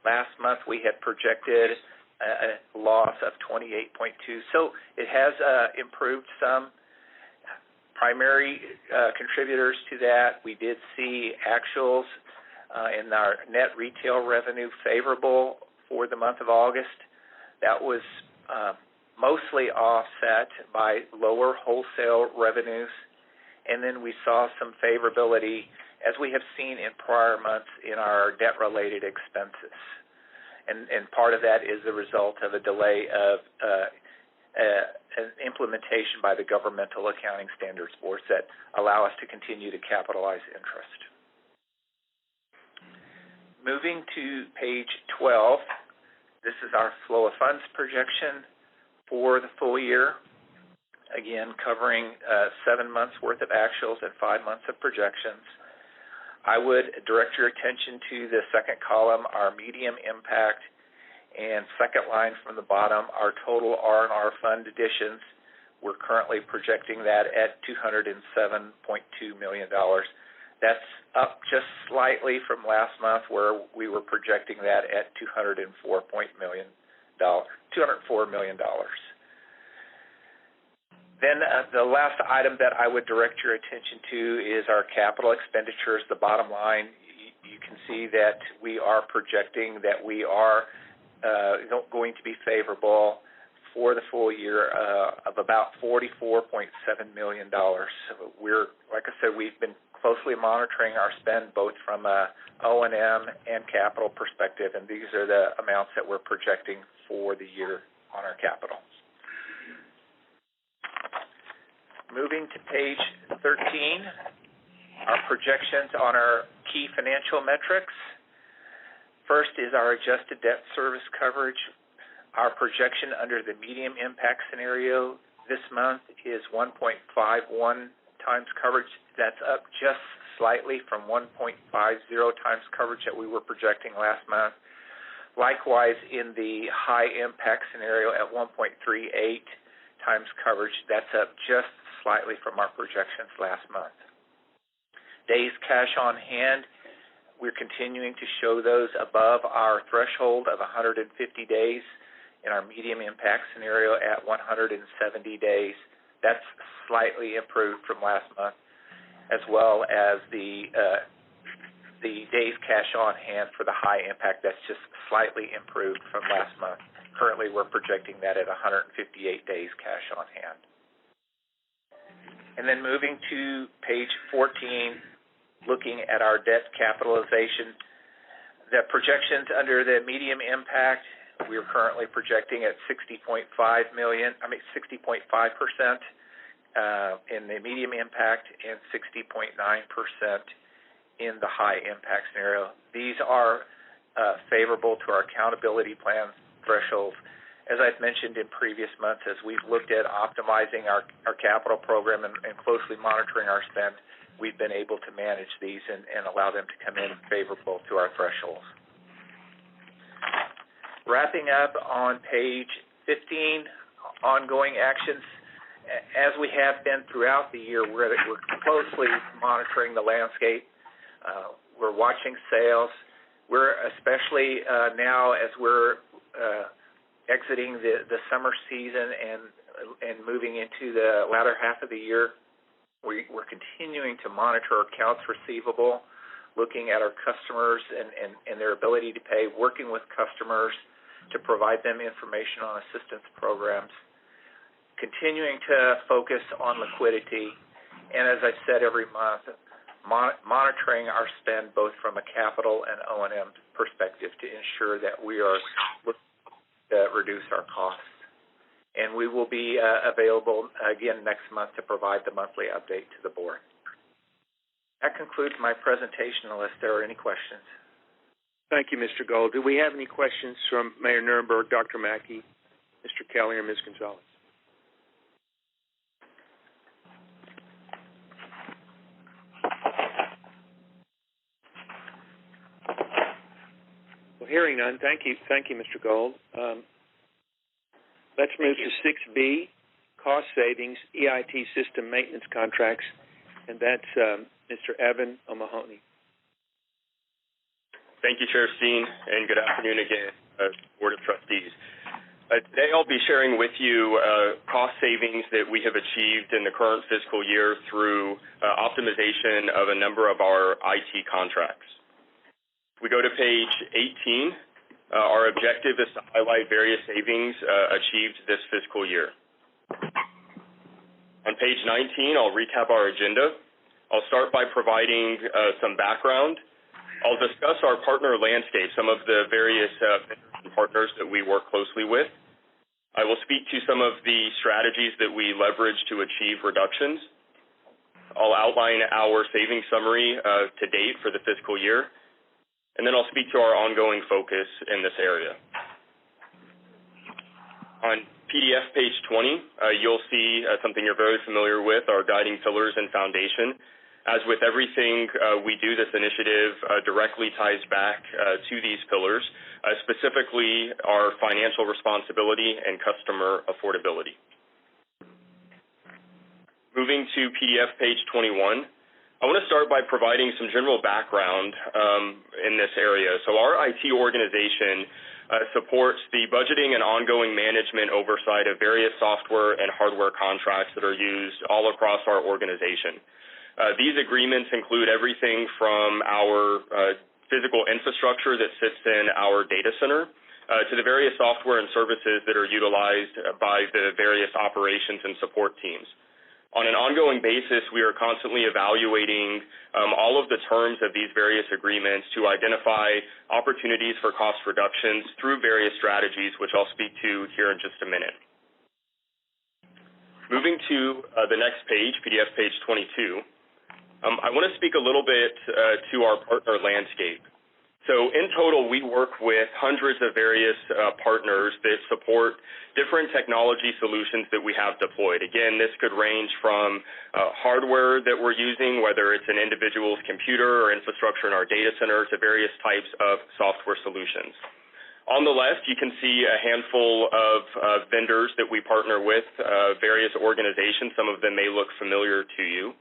Last month, we had projected a loss of $28.2. So it has improved some. Primary contributors to that, we did see actuals in our net retail revenue favorable for the month of August. That was mostly offset by lower wholesale revenues. And then we saw some favorability, as we have seen in prior months, in our debt-related expenses. And part of that is the result of a delay of an implementation by the Governmental Accounting Standards Board that allow us to continue to capitalize interest. Moving to page 12, this is our flow of funds projection for the full year. Again, covering 7 months worth of actuals and 5 months of projections. I would direct your attention to the second column, our medium impact, and second line from the bottom, our total R&R fund additions. We're currently projecting that at $207.2 million. That's up just slightly from last month, where we were projecting that at $204 million. Then the last item that I would direct your attention to is our capital expenditures, the bottom line. You can see that we are projecting that we are going to be favorable for the full year of about $44.7 million. So like I said, we've been closely monitoring our spend both from a O&M and capital perspective, and these are the amounts that we're projecting for the year on our capital. Moving to page 13, our projections on our key financial metrics. First is our adjusted debt service coverage. Our projection under the medium impact scenario this month is 1.51 times coverage. That's up just slightly from 1.50 times coverage that we were projecting last month. Likewise, in the high impact scenario at 1.38 times coverage, that's up just slightly from our projections last month. Days cash on hand, we're continuing to show those above our threshold of 150 days in our medium impact scenario at 170 days. That's slightly improved from last month, as well as the days cash on hand for the high impact. That's just slightly improved from last month. Currently, we're projecting that at 158 days cash on hand. And then moving to page 14, looking at our debt capitalization, the projections under the medium impact, we are currently projecting at 60.5%, in the medium impact and 60.9% in the high impact scenario. These are favorable to our accountability plan thresholds. As I've mentioned in previous months, as we've looked at optimizing our capital program and closely monitoring our spend, we've been able to manage these and allow them to come in favorable to our thresholds. Wrapping up on page 15, ongoing actions. As we have been throughout the year, we're closely monitoring the landscape. We're watching sales. We're especially now, as we're exiting the summer season and moving into the latter half of the year, we're continuing to monitor accounts receivable, looking at our customers and their ability to pay, working with customers to provide them information on assistance programs, continuing to focus on liquidity, and as I said every month, monitoring our spend both from a capital and O&M perspective to ensure that we are looking to reduce our costs. And we will be available again next month to provide the monthly update to the board. That concludes my presentation unless there are any questions. Thank you, Mr. Gold. Do we have any questions from Mayor Nuremberg, Dr. Mackey, Mr. Kelly, or Ms. Gonzalez? Well, hearing none, thank you, Mr. Gold. Let's move to 6B, cost savings, EIT system maintenance contracts, and that's Mr. Evan O'Mahony. Thank you, Chair Steen, and good afternoon again, Board of Trustees. Today I'll be sharing with you cost savings that we have achieved in the current fiscal year through optimization of a number of our IT contracts. We go to page 18. Our objective is to highlight various savings achieved this fiscal year. On page 19, I'll recap our agenda. I'll start by providing some background. I'll discuss our partner landscape, some of the various partners that we work closely with. I will speak to some of the strategies that we leverage to achieve reductions. I'll outline our savings summary to date for the fiscal year. And then I'll speak to our ongoing focus in this area. On PDF page 20, you'll see something you're very familiar with, our guiding pillars and foundation. As with everything we do, this initiative directly ties back to these pillars, specifically our financial responsibility and customer affordability. Moving to PDF page 21, I want to start by providing some general background in this area. So our IT organization supports the budgeting and ongoing management oversight of various software and hardware contracts that are used all across our organization. These agreements include everything from our physical infrastructure that sits in our data center to the various software and services that are utilized by the various operations and support teams. On an ongoing basis, we are constantly evaluating all of the terms of these various agreements to identify opportunities for cost reductions through various strategies, which I'll speak to here in just a minute. Moving to the next page, PDF page 22, I want to speak a little bit to our partner landscape. So in total, we work with hundreds of various partners that support different technology solutions that we have deployed. Again, this could range from hardware that we're using, whether it's an individual's computer or infrastructure in our data center, to various types of software solutions. On the left, you can see a handful of vendors that we partner with, various organizations. Some of them may look familiar to you.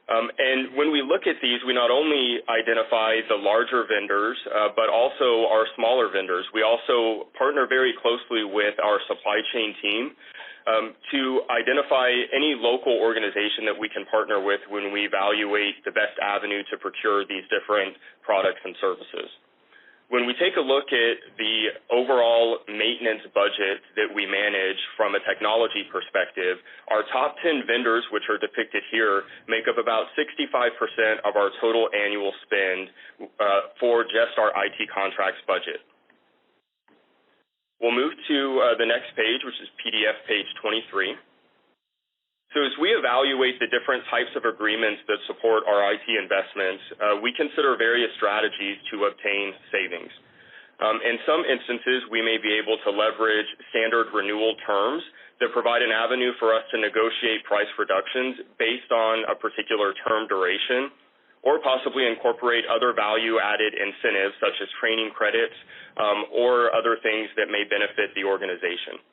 And when we look at these, we not only identify the larger vendors, but also our smaller vendors. We also partner very closely with our supply chain team to identify any local organization that we can partner with when we evaluate the best avenue to procure these different products and services. When we take a look at the overall maintenance budget that we manage from a technology perspective, our top 10 vendors, which are depicted here, make up about 65% of our total annual spend for just our IT contracts budget. We'll move to the next page, which is PDF page 23. So as we evaluate the different types of agreements that support our IT investments, we consider various strategies to obtain savings. In some instances, we may be able to leverage standard renewal terms that provide an avenue for us to negotiate price reductions based on a particular term duration, or possibly incorporate other value-added incentives such as training credits or other things that may benefit the organization.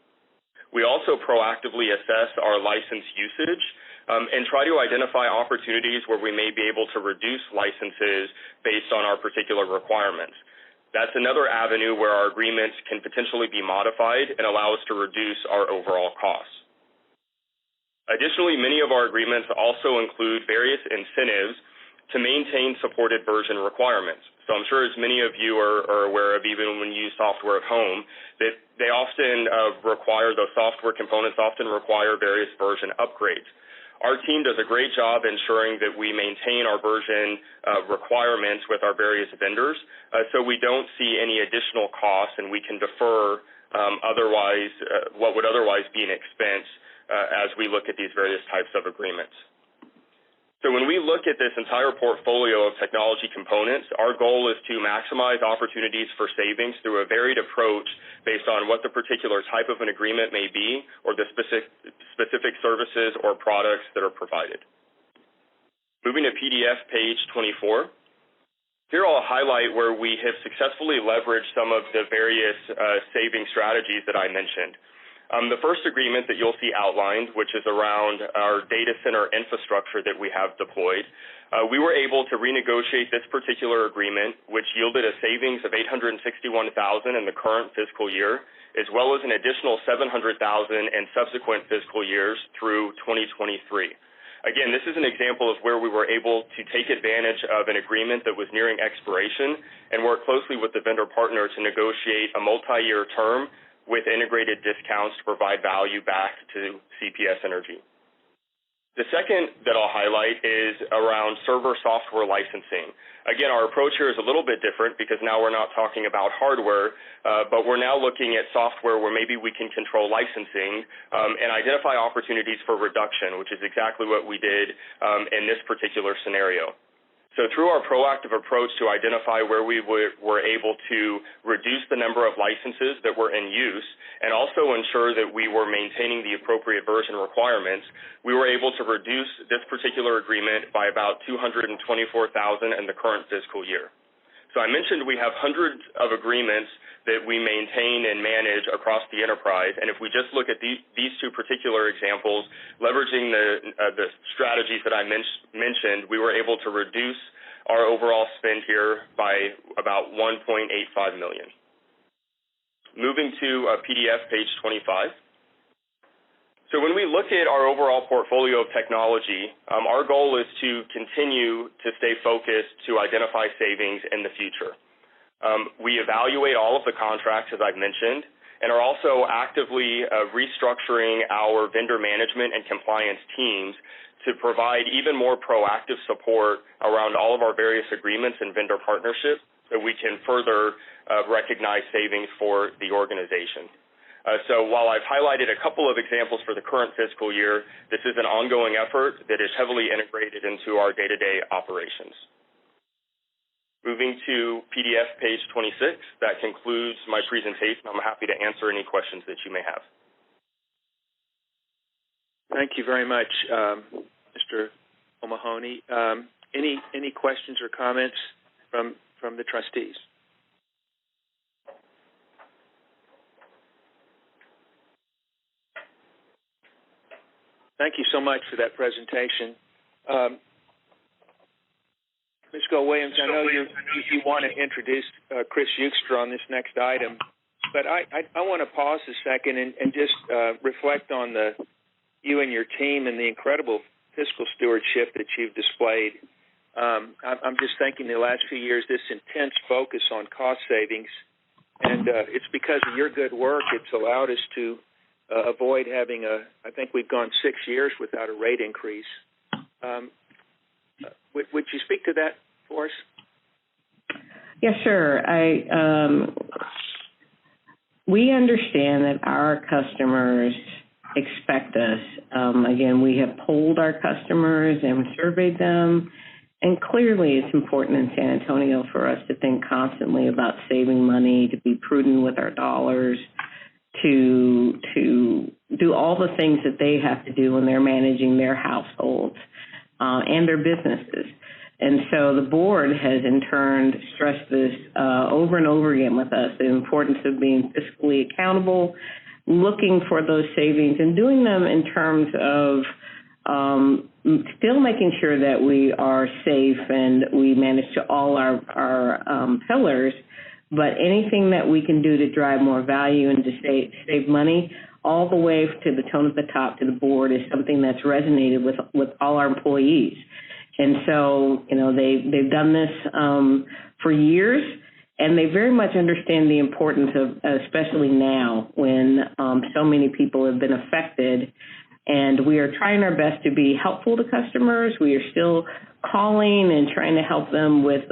We also proactively assess our license usage and try to identify opportunities where we may be able to reduce licenses based on our particular requirements. That's another avenue where our agreements can potentially be modified and allow us to reduce our overall costs. Additionally, many of our agreements also include various incentives to maintain supported version requirements. So I'm sure as many of you are aware of, even when you use software at home, that they often require, those software components often require various version upgrades. Our team does a great job ensuring that we maintain our version requirements with our various vendors, so we don't see any additional costs and we can defer what would otherwise be an expense as we look at these various types of agreements. So when we look at this entire portfolio of technology components, our goal is to maximize opportunities for savings through a varied approach based on what the particular type of an agreement may be or the specific services or products that are provided. Moving to PDF page 24. Here I'll highlight where we have successfully leveraged some of the various saving strategies that I mentioned. The first agreement that you'll see outlined, which is around our data center infrastructure that we have deployed, we were able to renegotiate this particular agreement, which yielded a savings of $861,000 in the current fiscal year, as well as an additional $700,000 in subsequent fiscal years through 2023. Again, this is an example of where we were able to take advantage of an agreement that was nearing expiration and work closely with the vendor partner to negotiate a multi-year term with integrated discounts to provide value back to CPS Energy. The second that I'll highlight is around server software licensing. Again, our approach here is a little bit different because now we're not talking about hardware, but we're now looking at software where maybe we can control licensing and identify opportunities for reduction, which is exactly what we did in this particular scenario. So through our proactive approach to identify where we were able to reduce the number of licenses that were in use and also ensure that we were maintaining the appropriate version requirements, we were able to reduce this particular agreement by about $224,000 in the current fiscal year. So I mentioned we have hundreds of agreements that we maintain and manage across the enterprise, and if we just look at these two particular examples, leveraging the strategies that I mentioned, we were able to reduce our overall spend here by about $1.85 million. Moving to PDF page 25. So when we look at our overall portfolio of technology, our goal is to continue to stay focused to identify savings in the future. We evaluate all of the contracts, as I've mentioned, and are also actively restructuring our vendor management and compliance teams to provide even more proactive support around all of our various agreements and vendor partnerships so we can further recognize savings for the organization. So while I've highlighted a couple of examples for the current fiscal year, this is an ongoing effort that is heavily integrated into our day-to-day operations. Moving to PDF page 26, that concludes my presentation. I'm happy to answer any questions that you may have. Thank you very much, Mr. O'Mahony. Any questions or comments from the trustees? Thank you so much for that presentation. Ms. Gold-Williams, I know you want to introduce Chris Eukstra on this next item, but I want to pause a second and just reflect on you and your team and the incredible fiscal stewardship that you've displayed. I'm just thinking the last few years, this intense focus on cost savings, and it's because of your good work, it's allowed us to avoid having I think we've gone 6 years without a rate increase. Would you speak to that for us? Yes, sure. We understand that our customers expect us. Again, we have polled our customers and surveyed them, and clearly it's important in San Antonio for us to think constantly about saving money, to be prudent with our dollars, to do all the things that they have to do when they're managing their households and their businesses. And so the board has in turn stressed this over and over again with us, the importance of being fiscally accountable, looking for those savings and doing them in terms of still making sure that we are safe and we manage to all our pillars, but anything that we can do to drive more value and to save money, all the way to the tone at the top to the board, is something that's resonated with all our employees. And so, they've done this for years, and they very much understand the importance of, especially now when so many people have been affected. And we are trying our best to be helpful to customers. We are still calling and trying to help them with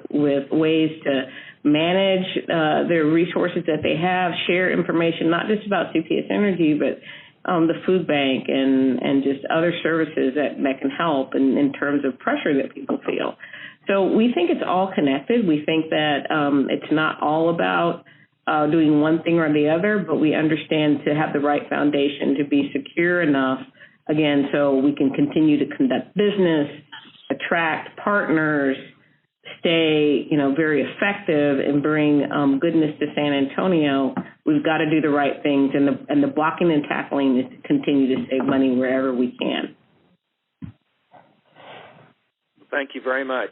ways to manage their resources that they have, share information, not just about CPS Energy, but the food bank and just other services that can help in terms of pressure that people feel. So we think it's all connected. We think that it's not all about doing one thing or the other, but we understand to have the right foundation to be secure enough, again, so we can continue to conduct business, attract partners, stay, very effective and bring goodness to San Antonio. We've got to do the right things, and the blocking and tackling is to continue to save money wherever we can. Thank you very much.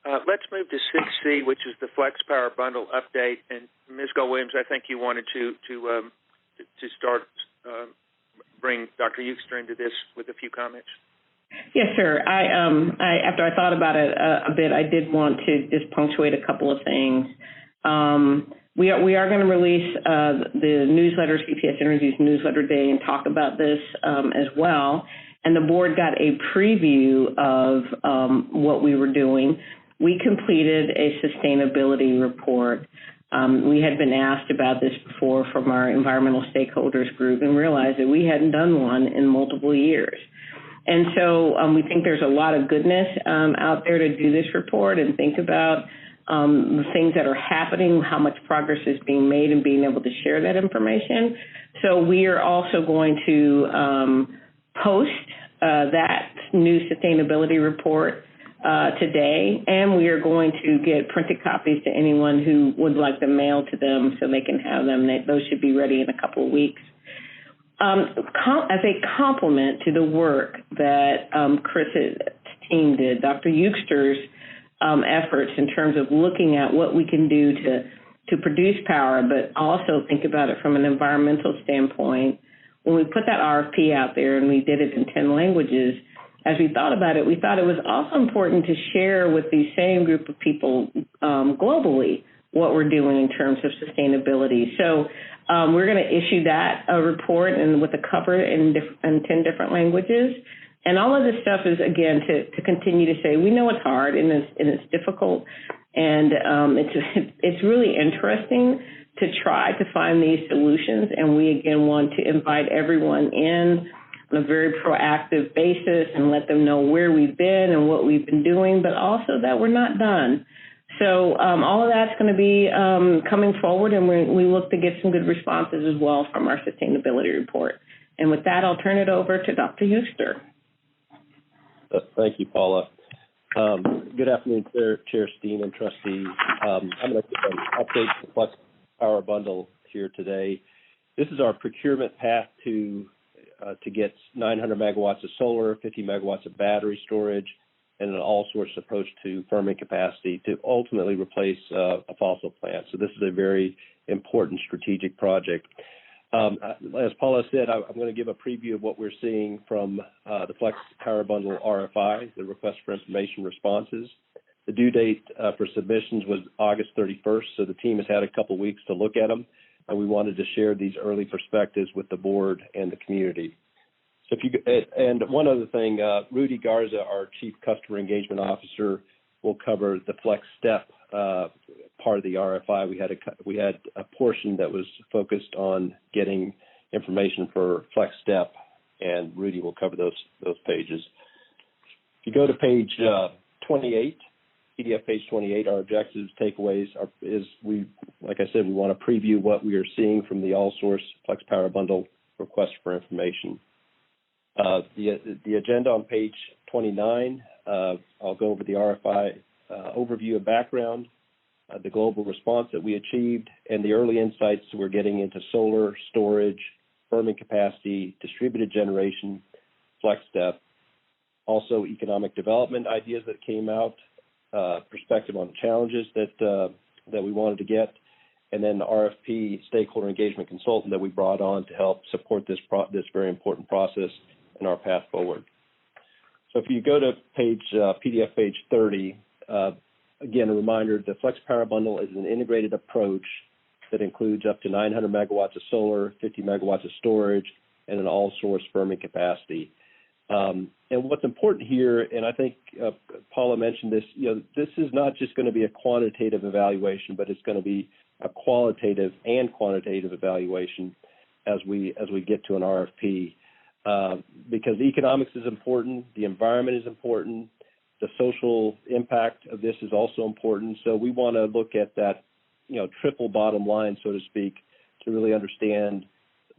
Let's move to 6C, which is the Flex Power Bundle update. And Ms. Gold-Williams, I think you wanted to start, bring Dr. Eukstra into this with a few comments. Yes, sir. After I thought about it a bit, I did want to just punctuate a couple of things. We are going to release the newsletter, CPS Energy's newsletter day, and talk about this as well. And the board got a preview of what we were doing. We completed a sustainability report. We had been asked about this before from our environmental stakeholders group and realized that we hadn't done one in multiple years. And so we think there's a lot of goodness out there to do this report and think about the things that are happening, how much progress is being made, and being able to share that information. So we are also going to post that new sustainability report today, and we are going to get printed copies to anyone who would like them mailed to them so they can have them. Those should be ready in a couple of weeks. As a complement to the work that Chris's team did, Dr. Eukstra's efforts in terms of looking at what we can do to produce power, but also think about it from an environmental standpoint. When we put that RFP out there and we did it in 10 languages, as we thought about it, we thought it was also important to share with the same group of people globally what we're doing in terms of sustainability. So we're going to issue that report and with a cover in 10 different languages. And all of this stuff is, again, to continue to say, we know it's hard and it's difficult, and it's really interesting to try to find these solutions. And we, again, want to invite everyone in on a very proactive basis and let them know where we've been and what we've been doing, but also that we're not done. So all of that's going to be coming forward, and we look to get some good responses as well from our sustainability report. And with that, I'll turn it over to Dr. Euster. Thank you, Paula. Good afternoon, Chair Steen and trustees. I'm going to give an update to the Flex Power Bundle here today. This is our procurement path to get 900 megawatts of solar, 50 megawatts of battery storage, and an all-source approach to firming capacity to ultimately replace a fossil plant. So this is a very important strategic project. As Paula said, I'm going to give a preview of what we're seeing from the Flex Power Bundle RFI, the request for information responses. The due date for submissions was August 31st, so the team has had a couple weeks to look at them, and we wanted to share these early perspectives with the board and the community. So and one other thing, Rudy Garza, our Chief Customer Engagement Officer, will cover the Flex Step part of the RFI. We had a portion that was focused on getting information for Flex Step, and Rudy will cover those pages. If you go to page 28, PDF page 28, our objectives, takeaways like I said, we want to preview what we are seeing from the all-source Flex Power Bundle request for information. The agenda on page 29, I'll go over the RFI overview and background, the global response that we achieved, and the early insights we're getting into solar, storage, firming capacity, distributed generation, Flex Step, also economic development ideas that came out, perspective on challenges that we wanted to get, and then the RFP stakeholder engagement consultant that we brought on to help support this very important process and our path forward. So if you go to PDF page 30, again, a reminder, the Flex Power Bundle is an integrated approach that includes up to 900 megawatts of solar, 50 megawatts of storage, and an all-source firming capacity. And what's important here, and I think Paula mentioned this, this is not just going to be a quantitative evaluation, but it's going to be a qualitative and quantitative evaluation as we get to an RFP. Because economics is important, the environment is important, the social impact of this is also important. So we want to look at that, triple bottom line, so to speak, to really understand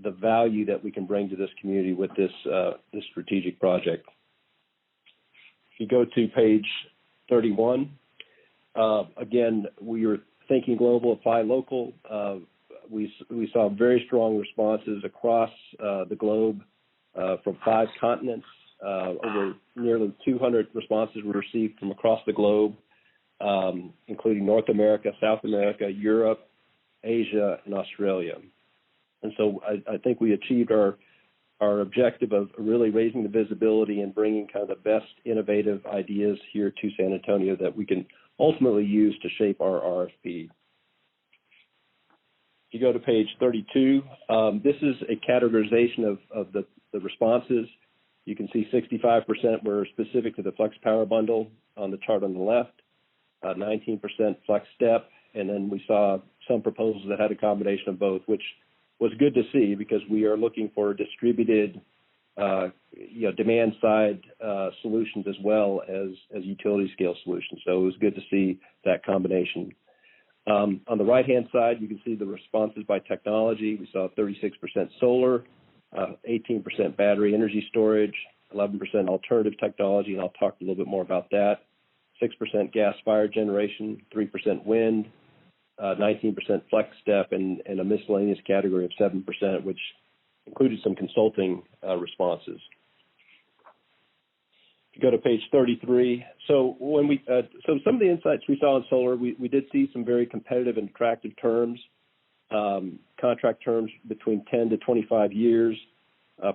the value that we can bring to this community with this strategic project. If you go to page 31, again, we are thinking global, apply local. We saw very strong responses across the globe. From 5 continents, over nearly 200 responses were received from across the globe, including North America, South America, Europe, Asia, and Australia. And so I think we achieved our objective of really raising the visibility and bringing kind of the best innovative ideas here to San Antonio that we can ultimately use to shape our RFP. If you go to page 32, this is a categorization of the responses. You can see 65% were specific to the Flex Power Bundle on the chart on the left, 19% Flex Step, and then we saw some proposals that had a combination of both, which was good to see because we are looking for distributed demand side solutions as well as utility scale solutions. So it was good to see that combination. On the right-hand side, you can see the responses by technology. We saw 36% solar, 18% battery energy storage, 11% alternative technology, and I'll talk a little bit more about that, 6% gas-fired generation, 3% wind, 19% Flex Step, and a miscellaneous category of 7%, which included some consulting responses. If you go to page 33, so some of the insights we saw in solar, we did see some very competitive and attractive terms, contract terms between 10 to 25 years,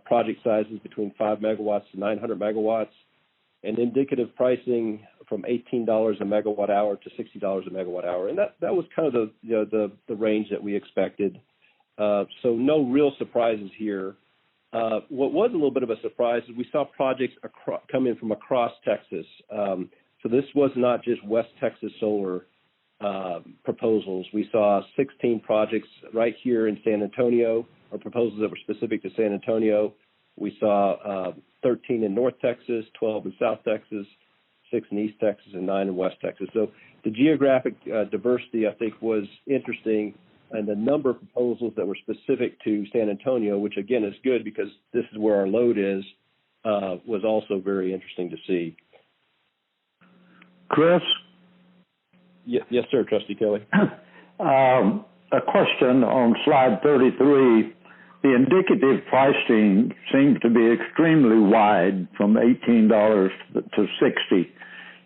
project sizes between 5 megawatts to 900 megawatts, and indicative pricing from $18 a megawatt hour to $60 a megawatt hour, and that was kind of the range that we expected. So no real surprises here. What was a little bit of a surprise is we saw projects come in from across Texas. So this was not just West Texas solar. proposals. We saw 16 projects right here in San Antonio, or proposals that were specific to San Antonio. We saw 13 in North Texas, 12 in South Texas, 6 in East Texas, and 9 in West Texas. So the geographic diversity, I think, was interesting, and the number of proposals that were specific to San Antonio, which again is good because this is where our load is, was also very interesting to see. Chris? Yes, sir, Trustee Kelly. A question on slide 33. The indicative pricing seems to be extremely wide, from $18 to $60.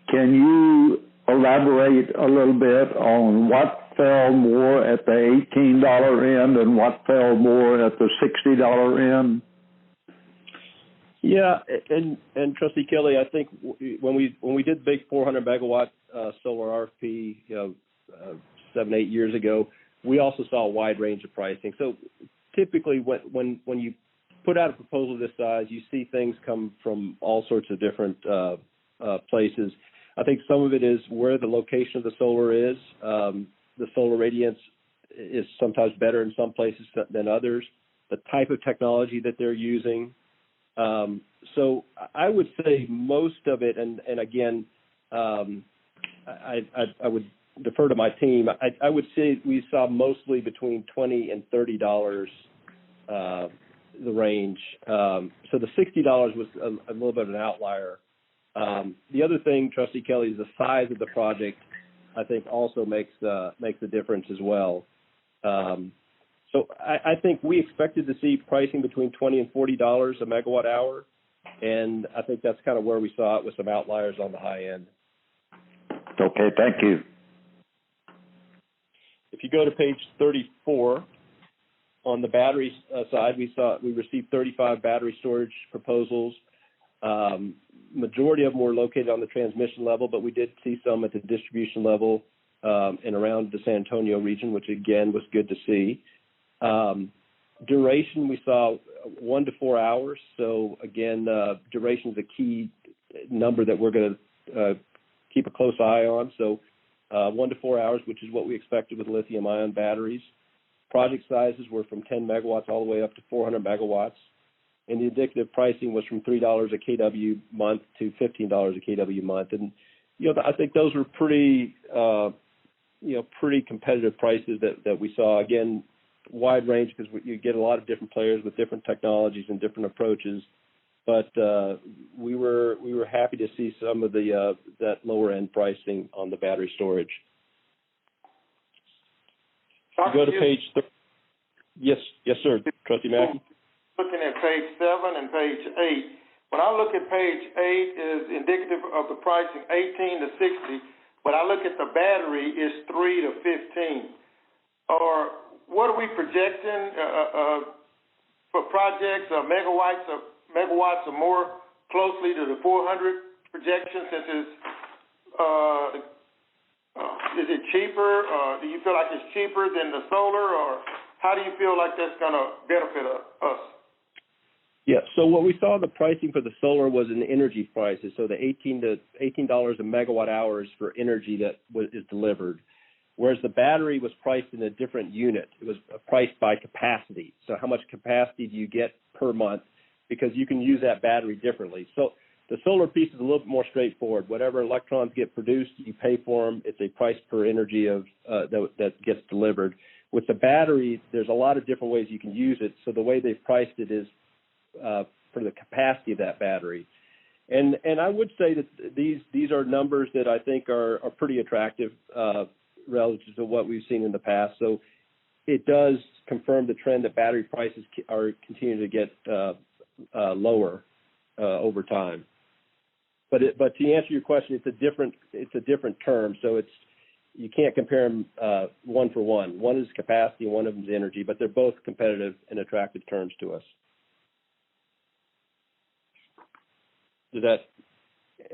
Can you elaborate a little bit on what fell more at the $18 end and what fell more at the $60 end? Yeah, and Trustee Kelly, I think when we did the big 400 megawatt solar RFP, 7-8 years ago, we also saw a wide range of pricing. So typically, when you put out a proposal of this size, you see things come from all sorts of different places. I think some of it is where the location of the solar is. The solar radiance is sometimes better in some places than others. The type of technology that they're using. So I would say most of it, and again, I would defer to my team. I would say we saw mostly between $20 and $30 the range. So the $60 was a little bit of an outlier. The other thing, Trustee Kelly, is the size of the project. I think also makes a difference as well. So I think we expected to see pricing between $20 and $40 a megawatt hour, and I think that's kind of where we saw it with some outliers on the high end. Okay, thank you. If you go to page 34, on the battery side, we received 35 battery storage proposals. Majority of them were located on the transmission level, but we did see some at the distribution level and around the San Antonio region, which again was good to see. Duration, we saw 1 to 4 hours. So again, duration is a key number that we're going to keep a close eye on. So 1 to 4 hours, which is what we expected with lithium-ion batteries. Project sizes were from 10 megawatts all the way up to 400 megawatts. And the indicative pricing was from $3 a kW month to $15 a kW month. And, I think those were pretty competitive prices that we saw. Again, wide range because you get a lot of different players with different technologies and different approaches. But we were happy to see some of that lower end pricing on the battery storage. Go to page. Yes, sir, Trustee Mackey. Looking at page 7 and page 8. When I look at page 8 is indicative of the pricing 18 to 60. When I look at the battery, it's 3 to 15. Or what are we projecting for projects or megawatts or more closely to the 400 projection? Since it's is it cheaper? Do you feel like it's cheaper than the solar, or how do you feel like that's going to benefit us? Yeah, so what we saw the pricing for the solar was in energy prices, so the $18 a megawatt hours for energy that is delivered, whereas the battery was priced in a different unit. It was priced by capacity. So how much capacity do you get per month? Because you can use that battery differently. So the solar piece is a little bit more straightforward. Whatever electrons get produced, you pay for them. It's a price per energy of that gets delivered. With the battery, there's a lot of different ways you can use it. So the way they've priced it is for the capacity of that battery. And I would say that these are numbers that I think are pretty attractive relative to what we've seen in the past. So it does confirm the trend that battery prices are continuing to get lower over time. But to answer your question, it's a different term. So you can't compare them one for one. One is capacity and one of them is energy, but they're both competitive and attractive terms to us. Does that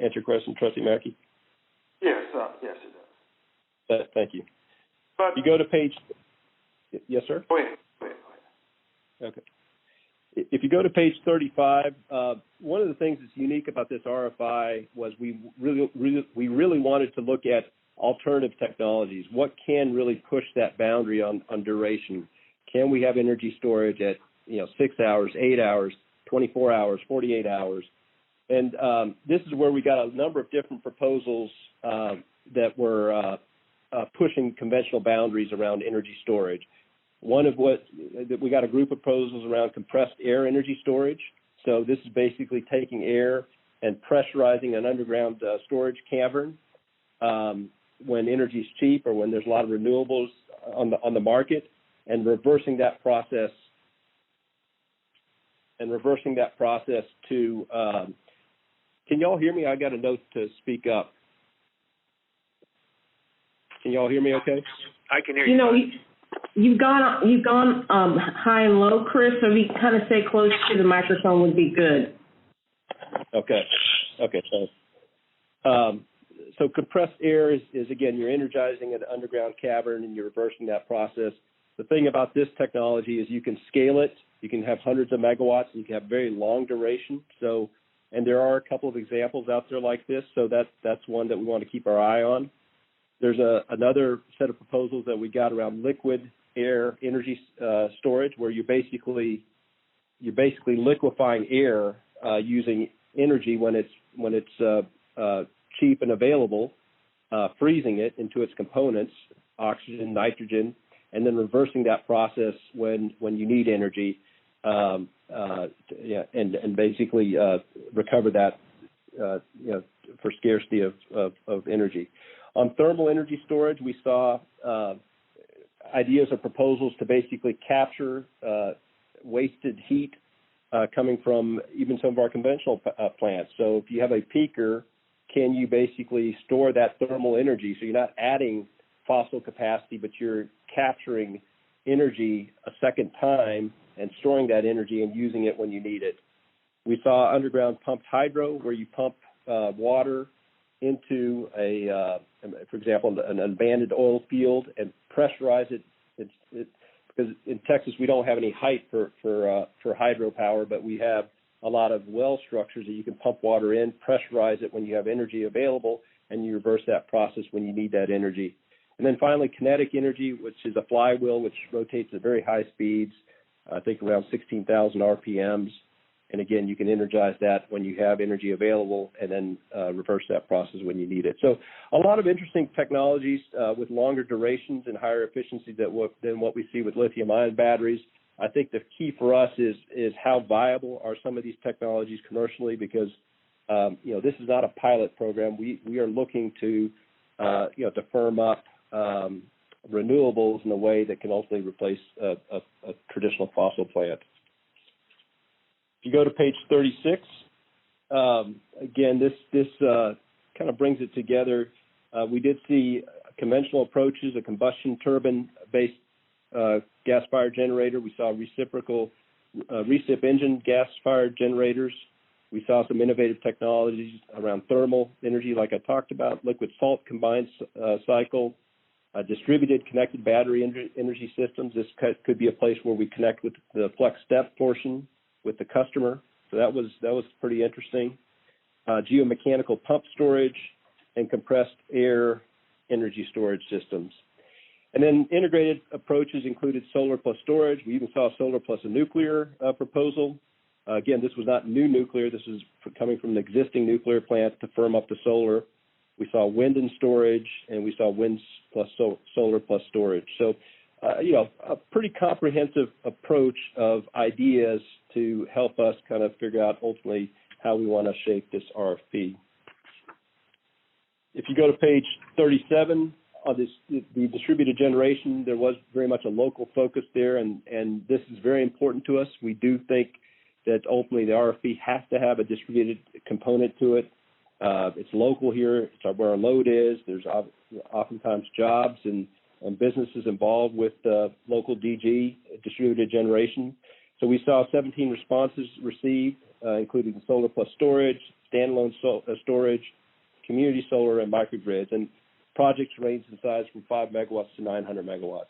answer your question, Trustee Mackey? Yes, it does. Thank you. But you go to page. Yes, sir. Go ahead. Okay. If you go to page 35, one of the things that's unique about this RFI was we really wanted to look at alternative technologies. What can really push that boundary on duration? Can we have energy storage at 6 hours, 8 hours, 24 hours, 48 hours? And this is where we got a number of different proposals that were pushing conventional boundaries around energy storage. One of we got a group of proposals around compressed air energy storage. So this is basically taking air and pressurizing an underground storage cavern when energy is cheap or when there's a lot of renewables on the market, and reversing that process to. Can y'all hear me? I got a note to speak up. Can y'all hear me? Okay. I can hear you. You've gone high and low, Chris. So if you kind of stay close to the microphone would be good. Okay. Thanks. So compressed air is again, you're energizing an underground cavern and you're reversing that process. The thing about this technology is you can scale it. You can have hundreds of megawatts. And you can have very long duration. So, and there are a couple of examples out there like this. So that's one that we want to keep our eye on. There's another set of proposals that we got around liquid air energy storage, where you're basically liquefying air using energy when it's cheap and available, freezing it into its components, oxygen, nitrogen, and then reversing that process when you need energy, and basically recover that for scarcity of energy. On thermal energy storage, we saw ideas or proposals to basically capture wasted heat coming from even some of our conventional plants. So if you have a peaker, can you basically store that thermal energy? So you're not adding fossil capacity, but you're capturing energy a second time and storing that energy and using it when you need it. We saw underground pumped hydro, where you pump water into for example, an abandoned oil field and pressurize it. Because in Texas we don't have any height for hydropower, but we have a lot of well structures that you can pump water in, pressurize it when you have energy available, and you reverse that process when you need that energy. And then finally, kinetic energy, which is a flywheel which rotates at very high speeds, I think around 16,000 RPMs. And again, you can energize that when you have energy available, and then reverse that process when you need it. So a lot of interesting technologies with longer durations and higher efficiency than what we see with lithium-ion batteries. I think the key for us is how viable are some of these technologies commercially, because this is not a pilot program. We are looking to to firm up renewables in a way that can ultimately replace a traditional fossil plant. If you go to page 36, again, this kind of brings it together. We did see conventional approaches, a combustion turbine-based gas-fired generator. We saw reciprocal recip engine gas-fired generators. We saw some innovative technologies around thermal energy, like I talked about, liquid salt combined cycle, distributed connected battery energy systems. This could be a place where we connect with the flex step portion with the customer. So that was pretty interesting. Geomechanical pump storage and compressed air energy storage systems. And then integrated approaches included solar plus storage. We even saw solar plus a nuclear proposal. Again, this was not new nuclear. This is coming from an existing nuclear plant to firm up the solar. We saw wind and storage, and we saw wind plus solar plus storage. So, a pretty comprehensive approach of ideas to help us kind of figure out ultimately how we want to shape this RFP. If you go to page 37, on the distributed generation, there was very much a local focus there, and this is very important to us. We do think that ultimately the RFP has to have a distributed component to it. It's local here. It's where our load is. There's oftentimes jobs and businesses involved with local DG, distributed generation. So we saw 17 responses received, including solar plus storage, standalone storage, community solar, and microgrids. And projects range in size from 5 megawatts to 900 megawatts.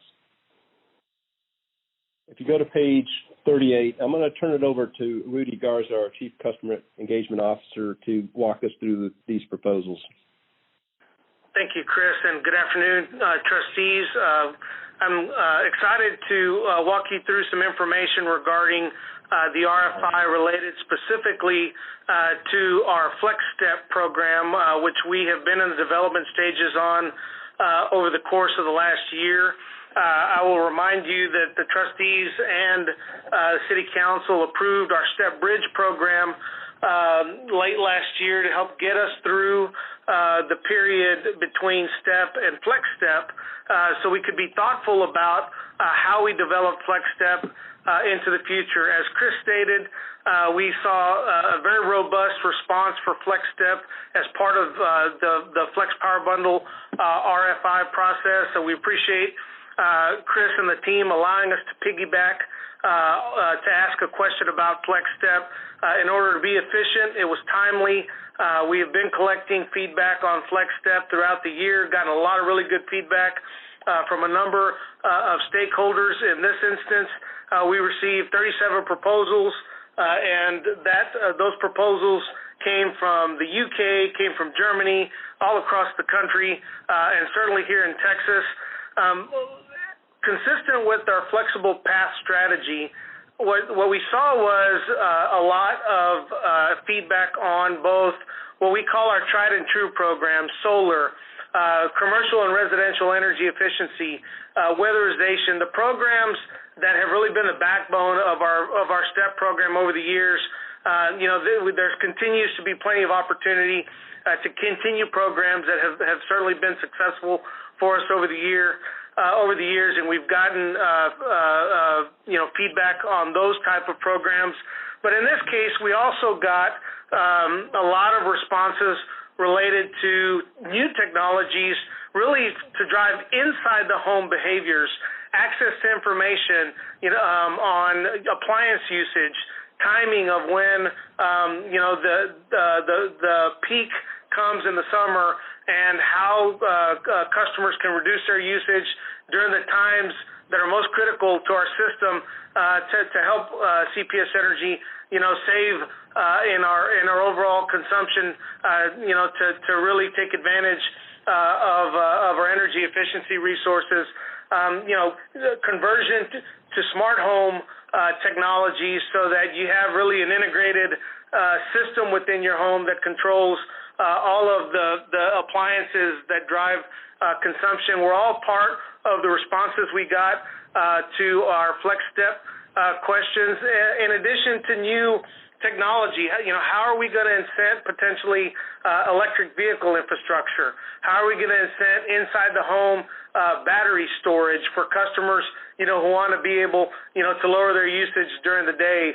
If you go to page 38, I'm going to turn it over to Rudy Garza, our Chief Customer Engagement Officer, to walk us through these proposals. Thank you, Chris, and good afternoon, trustees. I'm excited to walk you through some information regarding the RFI related specifically to our Flex Step program, which we have been in the development stages on over the course of the last year. I will remind you that the trustees and City Council approved our Step Bridge program late last year to help get us through the period between Step and Flex Step so we could be thoughtful about how we develop Flex Step into the future. As Chris stated, we saw a very robust response for Flex Step as part of the Flex Power Bundle RFI process, so we appreciate Chris and the team allowing us to piggyback to ask a question about Flex Step. In order to be efficient, it was timely. We have been collecting feedback on Flex Step throughout the year, gotten a lot of really good feedback from a number of stakeholders. In this instance, we received 37 proposals, and those proposals came from the UK, came from Germany, all across the country, and certainly here in Texas. Consistent with our flexible path strategy, what we saw was a lot of feedback on both what we call our tried and true programs, solar, commercial and residential energy efficiency, weatherization, the programs that have really been the backbone of our STEP program over the years. There continues to be plenty of opportunity to continue programs that have certainly been successful for us over the years, and we've gotten feedback on those type of programs. But in this case, we also got a lot of responses related to new technologies, really to drive inside the home behaviors, access to information on appliance usage, timing of when the peak comes in the summer, and how customers can reduce their usage during the times that are most critical to our system to help CPS Energy, save in our overall consumption, to really take advantage of our energy efficiency resources. Conversion to smart home technologies so that you have really an integrated system within your home that controls all of the appliances that drive consumption. We're all part of the responses we got to our Flex Step questions. In addition to new technology, how are we going to incent potentially electric vehicle infrastructure? How are we going to incent inside the home battery storage for customers, who want to be able, to lower their usage during the day,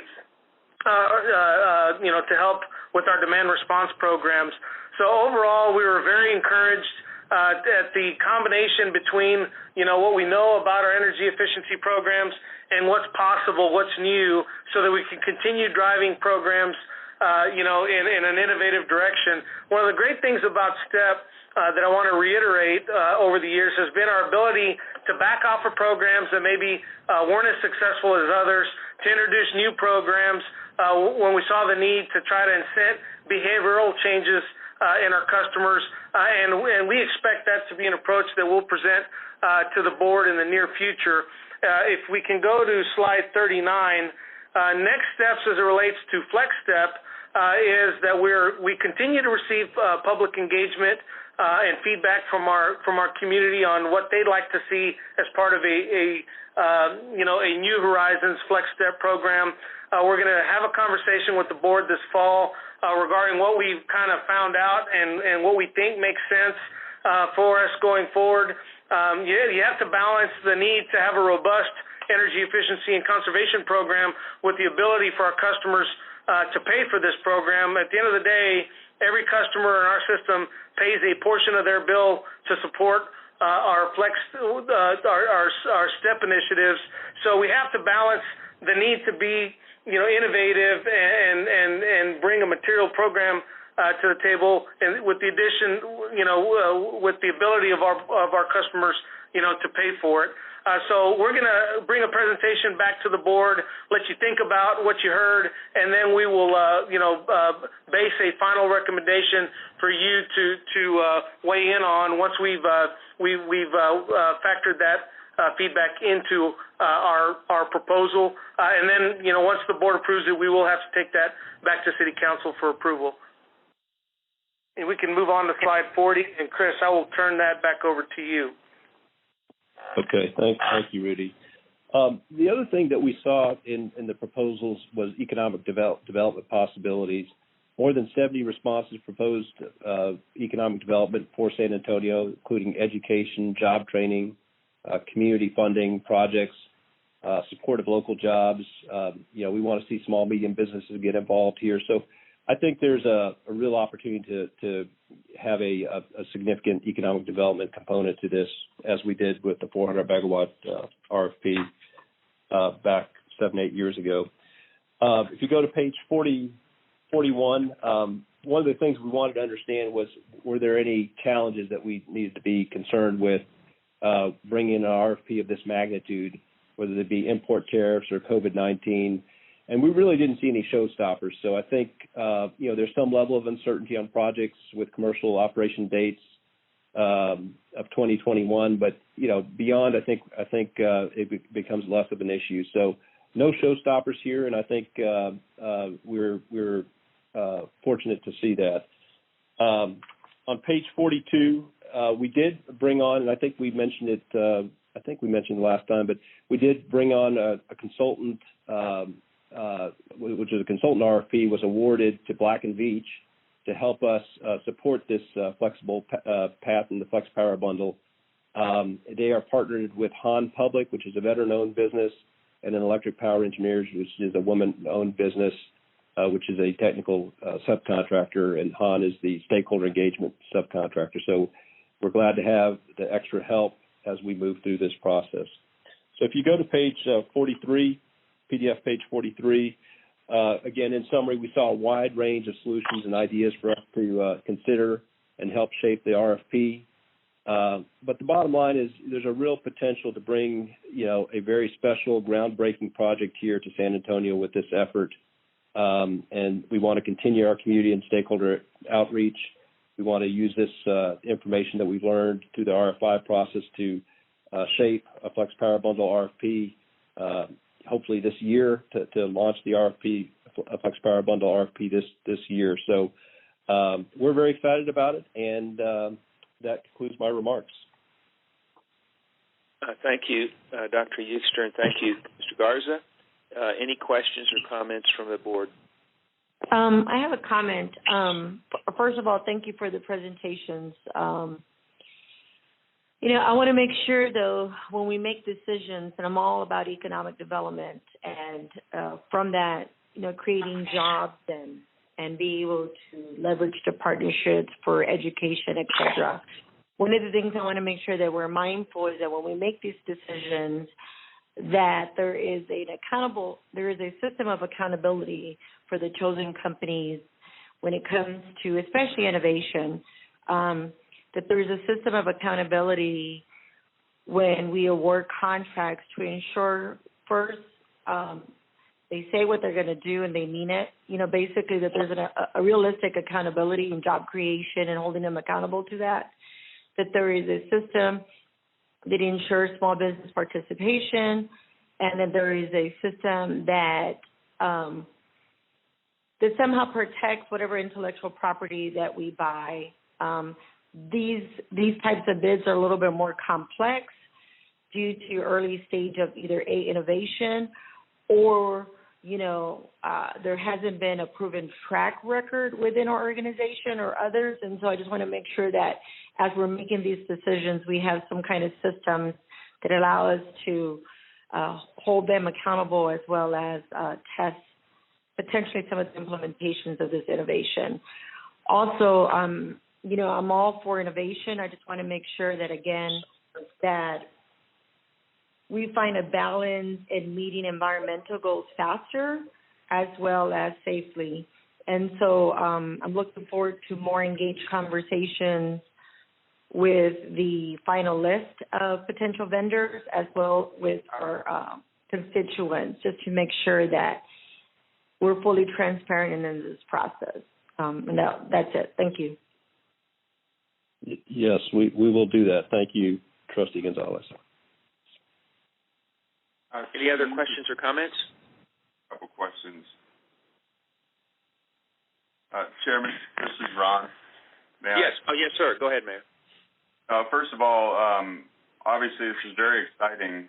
to help with our demand response programs. So overall, we were very encouraged at the combination between, what we know about our energy efficiency programs and what's possible, what's new, so that we can continue driving programs, in an innovative direction. One of the great things about STEP that I want to reiterate over the years has been our ability to back off of programs that maybe weren't as successful as others, to introduce new programs when we saw the need to try to incent behavioral changes in our customers, and we expect that to be an approach that we'll present to the board in the near future. If we can go to slide 39, next steps as it relates to Flex Step is that we continue to receive public engagement and feedback from our community on what they'd like to see as part of a New Horizons Flex Step program. We're going to have a conversation with the board this fall regarding what we've kind of found out and what we think makes sense for us going forward. You have to balance the need to have a robust energy efficiency and conservation program with the ability for our customers to pay for this program. At the end of the day, every customer in our system pays a portion of their bill to support our STEP initiatives. So we have to balance the need to be innovative and bring a material program to the table, and with the addition, with the ability of our customers, to pay for it. So we're going to bring a presentation back to the board, let you think about what you heard, and then we will, base a final recommendation for you to weigh in on once we've factored that feedback into our proposal. And then, once the board approves it, we will have to take that back to City Council for approval. And we can move on to slide 40. And Chris, I will turn that back over to you. Okay, thank you, Rudy. The other thing that we saw in the proposals was economic development possibilities. More than 70 responses proposed economic development for San Antonio, including education, job training, community funding projects, support of local jobs. We want to see small, medium businesses get involved here. So I think there's a real opportunity to have a significant economic development component to this, as we did with the 400 megawatt RFP back 7-8 years ago. If you go to page 41, one of the things we wanted to understand was, were there any challenges that we needed to be concerned with bringing in an RFP of this magnitude, whether they be import tariffs or COVID-19. And we really didn't see any showstoppers. So I think, there's some level of uncertainty on projects with commercial operation dates of 2021. But, beyond, I think it becomes less of an issue. So no showstoppers here. And I think we're fortunate to see that. On page 42, we did bring on, and I think we mentioned it, last time, but we did bring on a consultant, which is a consultant RFP, was awarded to Black & Veatch to help us support this flexible path in the Flex Power Bundle. They are partnered with Han Public, which is a veteran-owned business, and then Electric Power Engineers, which is a woman-owned business, which is a technical subcontractor, and Han is the stakeholder engagement subcontractor. So we're glad to have the extra help as we move through this process. So if you go to page 43, PDF page 43, again, in summary, we saw a wide range of solutions and ideas for us to consider and help shape the RFP. But the bottom line is there's a real potential to bring, a very special, groundbreaking project here to San Antonio with this effort. And we want to continue our community and stakeholder outreach. We want to use this information that we've learned through the RFI process to shape a Flex Power Bundle RFP, hopefully this year, to launch the RFP, a Flex Power Bundle RFP this year. So we're very excited about it, and that concludes my remarks. Thank you, Dr. Eugster, and thank you, Mr. Garza. Any questions or comments from the board? I have a comment. First of all, thank you for the presentations. I want to make sure, though, when we make decisions, and I'm all about economic development, and from that, creating jobs and be able to leverage the partnerships for education, et cetera. One of the things I want to make sure that we're mindful is that when we make these decisions, that there is a system of accountability for the chosen companies when it comes to, especially innovation, that there is a system of accountability when we award contracts to ensure, first, they say what they're going to do and they mean it. Basically that there's a realistic accountability in job creation and holding them accountable to that. That there is a system that ensures small business participation, and that there is a system that somehow protects whatever intellectual property that we buy. These types of bids are a little bit more complex due to early stage of either innovation or there hasn't been a proven track record within our organization or others. And so I just want to make sure that as we're making these decisions, we have some kind of systems that allow us to hold them accountable, as well as test potentially some of the implementations of this innovation. Also, I'm all for innovation. I just want to make sure that, again, that we find a balance in meeting environmental goals faster as well as safely. And so I'm looking forward to more engaged conversations with the final list of potential vendors as well with our constituents, just to make sure that we're fully transparent in this process. And that's it. Thank you. Yes, we will do that. Thank you, Trustee Gonzalez. Any other questions or comments? A couple questions. Chairman, this is Ron. Yes. Oh, yes, sir. Go ahead, Mayor. First of all, obviously this is very exciting.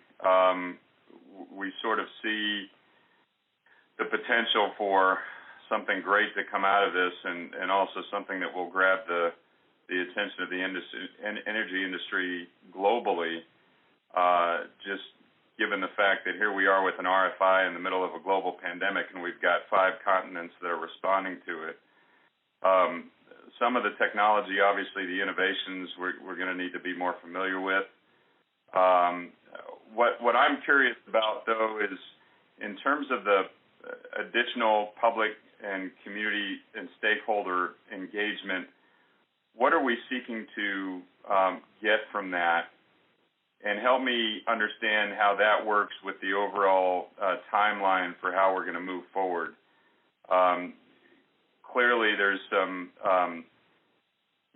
We sort of see the potential for something great to come out of this, and also something that will grab the attention of the energy industry globally, just given the fact that here we are with an RFI in the middle of a global pandemic, and we've got 5 continents that are responding to it. Some of the technology, obviously the innovations, we're going to need to be more familiar with. What I'm curious about, though, is in terms of the additional public and community and stakeholder engagement, what are we seeking to get from that? And help me understand how that works with the overall timeline for how we're going to move forward. Clearly, there's some,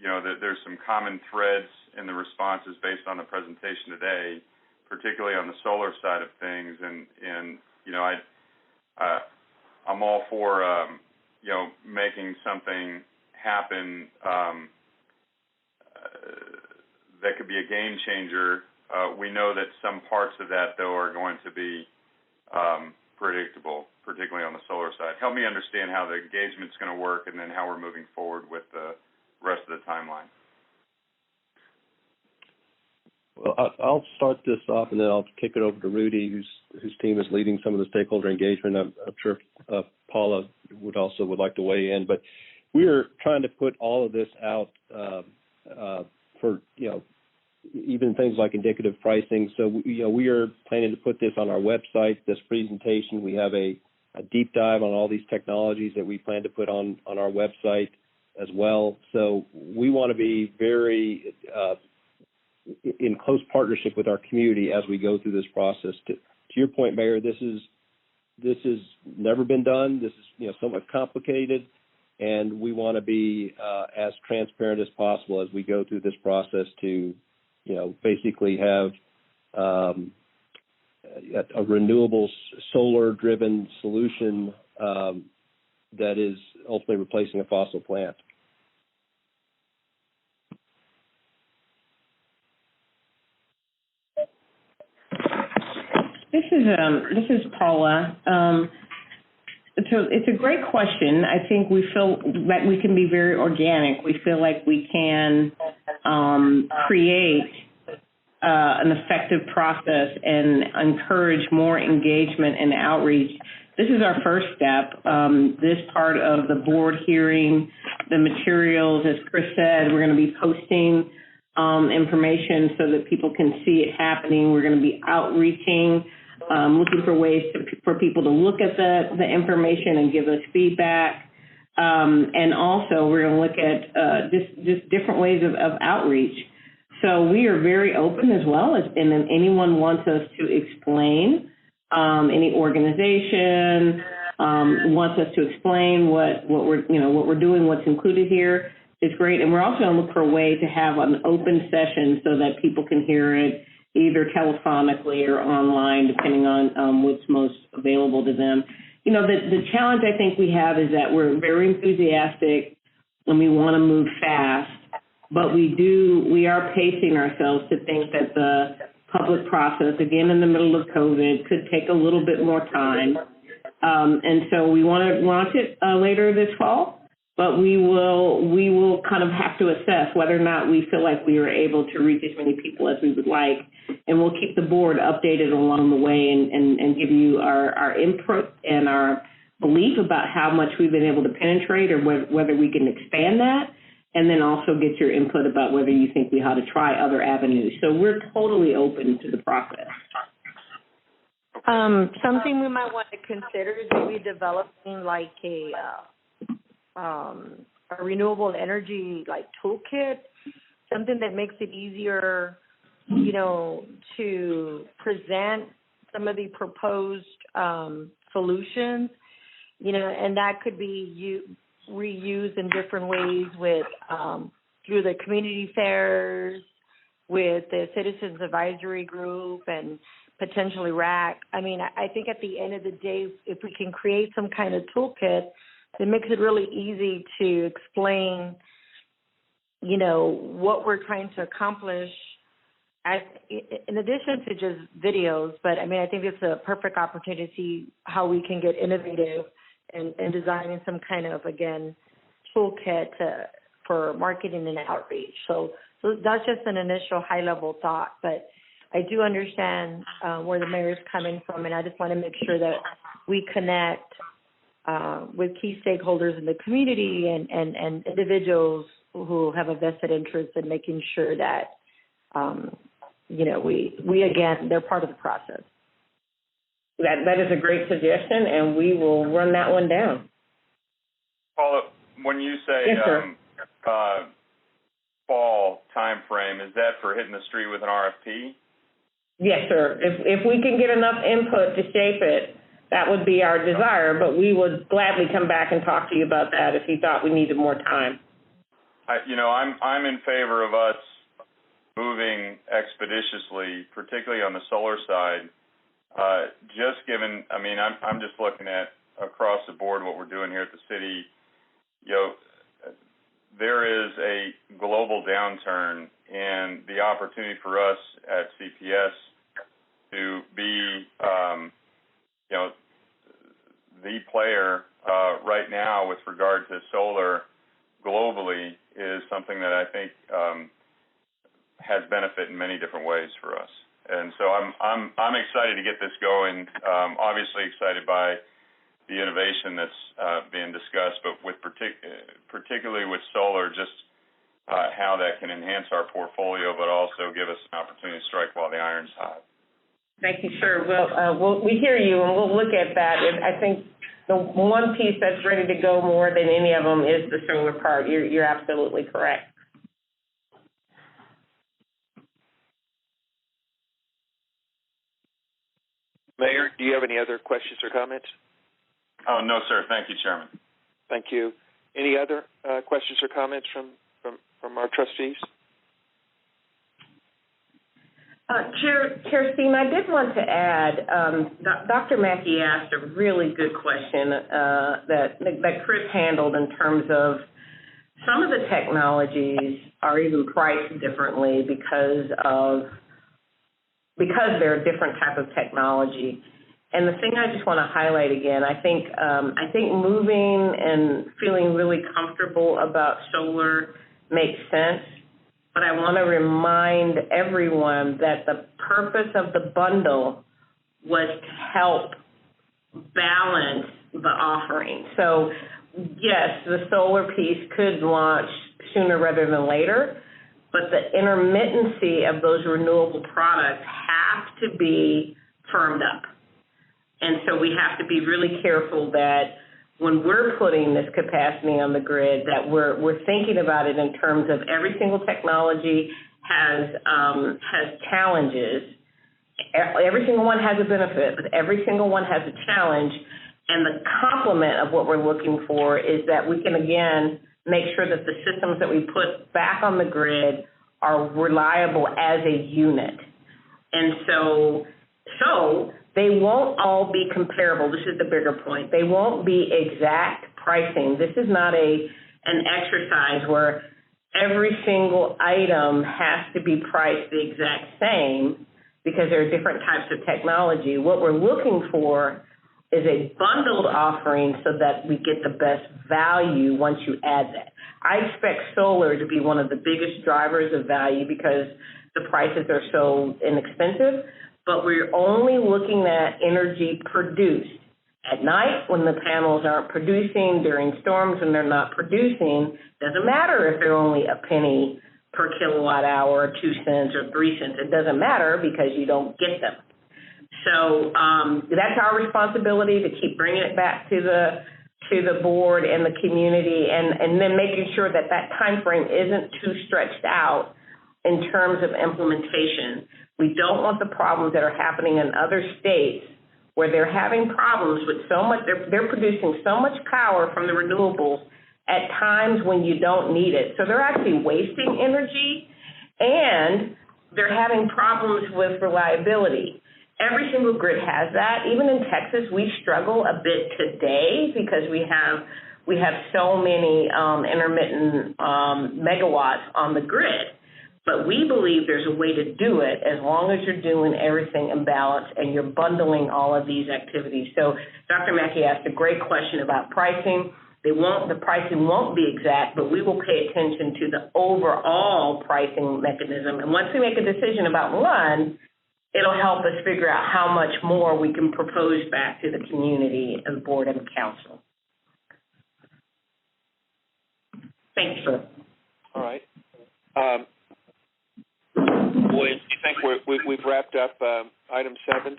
there's some common threads in the responses based on the presentation today, particularly on the solar side of things. And I'm all for, making something happen that could be a game changer. We know that some parts of that, though, are going to be predictable, particularly on the solar side. Help me understand how the engagement's going to work and then how we're moving forward with the rest of the timeline. Well, I'll start this off, and then I'll kick it over to Rudy, whose team is leading some of the stakeholder engagement. I'm sure Paula would like to weigh in. But we are trying to put all of this out for, even things like indicative pricing. So, we are planning to put this on our website, this presentation. We have a deep dive on all these technologies that we plan to put on our website as well. So we want to be very in close partnership with our community as we go through this process. To your point, Mayor, this is never been done. This is, somewhat complicated, and we want to be as transparent as possible as we go through this process to basically have a renewable solar-driven solution that is ultimately replacing a fossil plant. This is Paula. It's a great question. I think we feel that we can be very organic. We feel like we can create an effective process and encourage more engagement and outreach. This is our first step. This part of the board hearing, the materials, as Chris said, we're going to be posting information so that people can see it happening. We're going to be outreaching, looking for ways for people to look at the information and give us feedback. And also, we're going to look at just different ways of outreach. So we are very open as well, and if anyone wants us to explain, any organization wants us to explain what we're doing, what's included here, is great. And we're also going to look for a way to have an open session so that people can hear it either telephonically or online, depending on what's most available to them. The challenge I think we have is that we're very enthusiastic and we want to move fast, but we are pacing ourselves to think that the public process, again in the middle of COVID, could take a little bit more time. And so we want to launch it later this fall, but we will kind of have to assess whether or not we feel like we are able to reach as many people as we would like. And we'll keep the board updated along the way and give you our input and our belief about how much we've been able to penetrate or whether we can expand that. And then also get your input about whether you think we ought to try other avenues. So we're totally open to the process. Something we might want to consider is maybe developing like a renewable energy like toolkit something that makes it easier, to present some of the proposed solutions, and that could be reused in different ways with through the community fairs, with the Citizens Advisory Group, and potentially RAC. I mean, I think at the end of the day, if we can create some kind of toolkit that makes it really easy to explain, what we're trying to accomplish, in addition to just videos. But, I think it's a perfect opportunity to see how we can get innovative and designing some kind of, again, toolkit for marketing and outreach. So that's just an initial high-level thought. But I do understand where the mayor is coming from, and I just want to make sure that we connect with key stakeholders in the community and individuals who have a vested interest in making sure that, we again, they're part of the process. That is a great suggestion, and we will run that one down. Paula, when you say yes, fall time frame, is that for hitting the street with an RFP? Yes, sir. If we can get enough input to shape it, that would be our desire, but we would gladly come back and talk to you about that if you thought we needed more time. I'm in favor of us moving expeditiously, particularly on the solar side. Just given, I'm just looking at across the board what we're doing here at the city. There is a global downturn, and the opportunity for us at CPS to be, the player right now with regard to solar globally is something that I think has benefit in many different ways for us. And so I'm excited to get this going. Obviously excited by the innovation that's being discussed, but with particularly with solar, just how that can enhance our portfolio, but also give us an opportunity to strike while the iron's hot. Thank you, sir. Well, we hear you, and we'll look at that. And I think the one piece that's ready to go more than any of them is the solar part. You're absolutely correct. Mayor, do you have any other questions or comments? Oh, no, sir. Thank you, Chairman. Thank you. Any other questions or comments from our trustees? Chair Steen, I did want to add, Dr. Mackey asked a really good question that Chris handled in terms of some of the technologies are even priced differently because they're a different type of technology. And the thing I just want to highlight again, I think moving and feeling really comfortable about solar makes sense. But I want to remind everyone that the purpose of the bundle was to help balance the offering. So, yes, the solar piece could launch sooner rather than later, but the intermittency of those renewable products have to be firmed up. And so we have to be really careful that when we're putting this capacity on the grid, that we're thinking about it in terms of every single technology has challenges. Every single one has a benefit, but every single one has a challenge. And the complement of what we're looking for is that we can, again, make sure that the systems that we put back on the grid are reliable as a unit. And so they won't all be comparable. This is the bigger point. They won't be exact pricing. This is not an exercise where every single item has to be priced the exact same because there are different types of technology. What we're looking for is a bundled offering so that we get the best value once you add that. I expect solar to be one of the biggest drivers of value because the prices are so inexpensive, but we're only looking at energy produced. At night, when the panels aren't producing, during storms when they're not producing, doesn't matter if they're only a penny per kilowatt hour, 2 cents or 3 cents. It doesn't matter because you don't get them. So that's our responsibility to keep bringing it back to the board and the community, and then making sure that time frame isn't too stretched out in terms of implementation. We don't want the problems that are happening in other states where they're having problems with so much, they're producing so much power from the renewables at times when you don't need it. So they're actually wasting energy, and they're having problems with reliability. Every single grid has that. Even in Texas, we struggle a bit today because we have so many intermittent megawatts on the grid. But we believe there's a way to do it as long as you're doing everything in balance and you're bundling all of these activities. So Dr. Mackey asked a great question about pricing. The pricing won't be exact, but we will pay attention to the overall pricing mechanism. And once we make a decision about one, it'll help us figure out how much more we can propose back to the community and board and council. Thanks, sir. All right. Williams, do you think we've wrapped up item 7?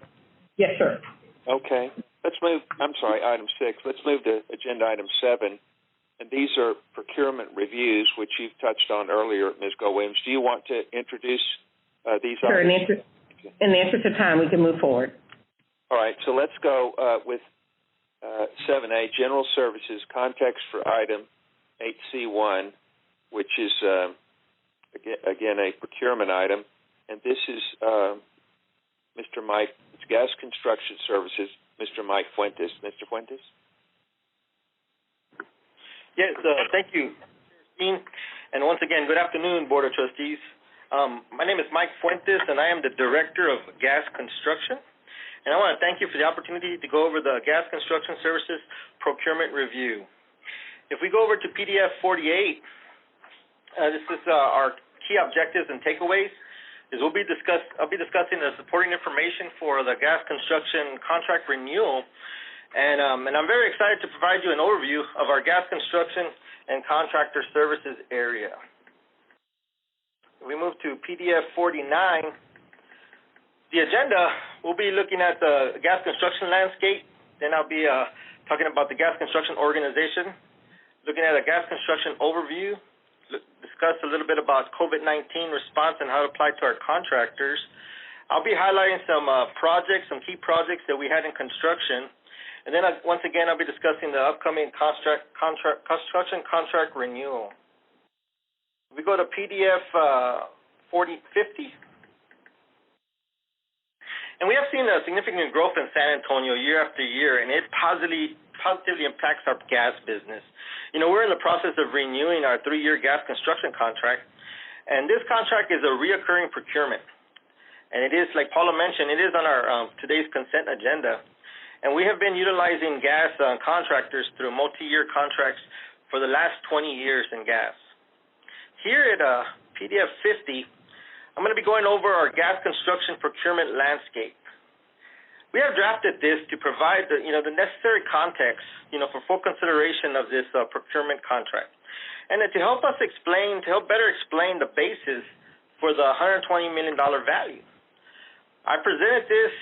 Yes, sir. Okay. Let's move, I'm sorry, item 6. Let's move to agenda item 7. And these are procurement reviews, which you've touched on earlier, Ms. Go-Williams. Do you want to introduce these sure, items? In the interest of time, we can move forward. All right. So let's go with 7A, General Services, context for item 8C1, which is, again, a procurement item. And this is Mr. Mike, it's Gas Construction Services, Mr. Mike Fuentes. Mr. Fuentes? Yes, thank you, Dean. And once again, good afternoon, Board of Trustees. My name is Mike Fuentes, and I am the Director of Gas Construction. And I want to thank you for the opportunity to go over the Gas Construction Services Procurement Review. If we go over to PDF 48, this is our key objectives and takeaways. I'll be discussing the supporting information for the gas construction contract renewal, and I'm very excited to provide you an overview of our gas construction and contractor services area. If we move to PDF 49, the agenda, we'll be looking at the gas construction landscape. Then I'll be talking about the gas construction organization, looking at a gas construction overview, discuss a little bit about COVID-19 response and how it applied to our contractors. I'll be highlighting some projects, some key projects that we had in construction. And then once again, I'll be discussing the upcoming construction contract renewal. We go to PDF 4050. And we have seen a significant growth in San Antonio year after year, and it positively impacts our gas business. You know, we're in the process of renewing our 3-year gas construction contract, and this contract is a reoccurring procurement. And it is, like Paula mentioned, it is on our today's consent agenda. And we have been utilizing gas contractors through multi-year contracts for the last 20 years in gas. Here at PDF 50, I'm going to be going over our gas construction procurement landscape. We have drafted this to provide the necessary context, for full consideration of this procurement contract, and to help us better explain the basis for the $120 million value. I presented this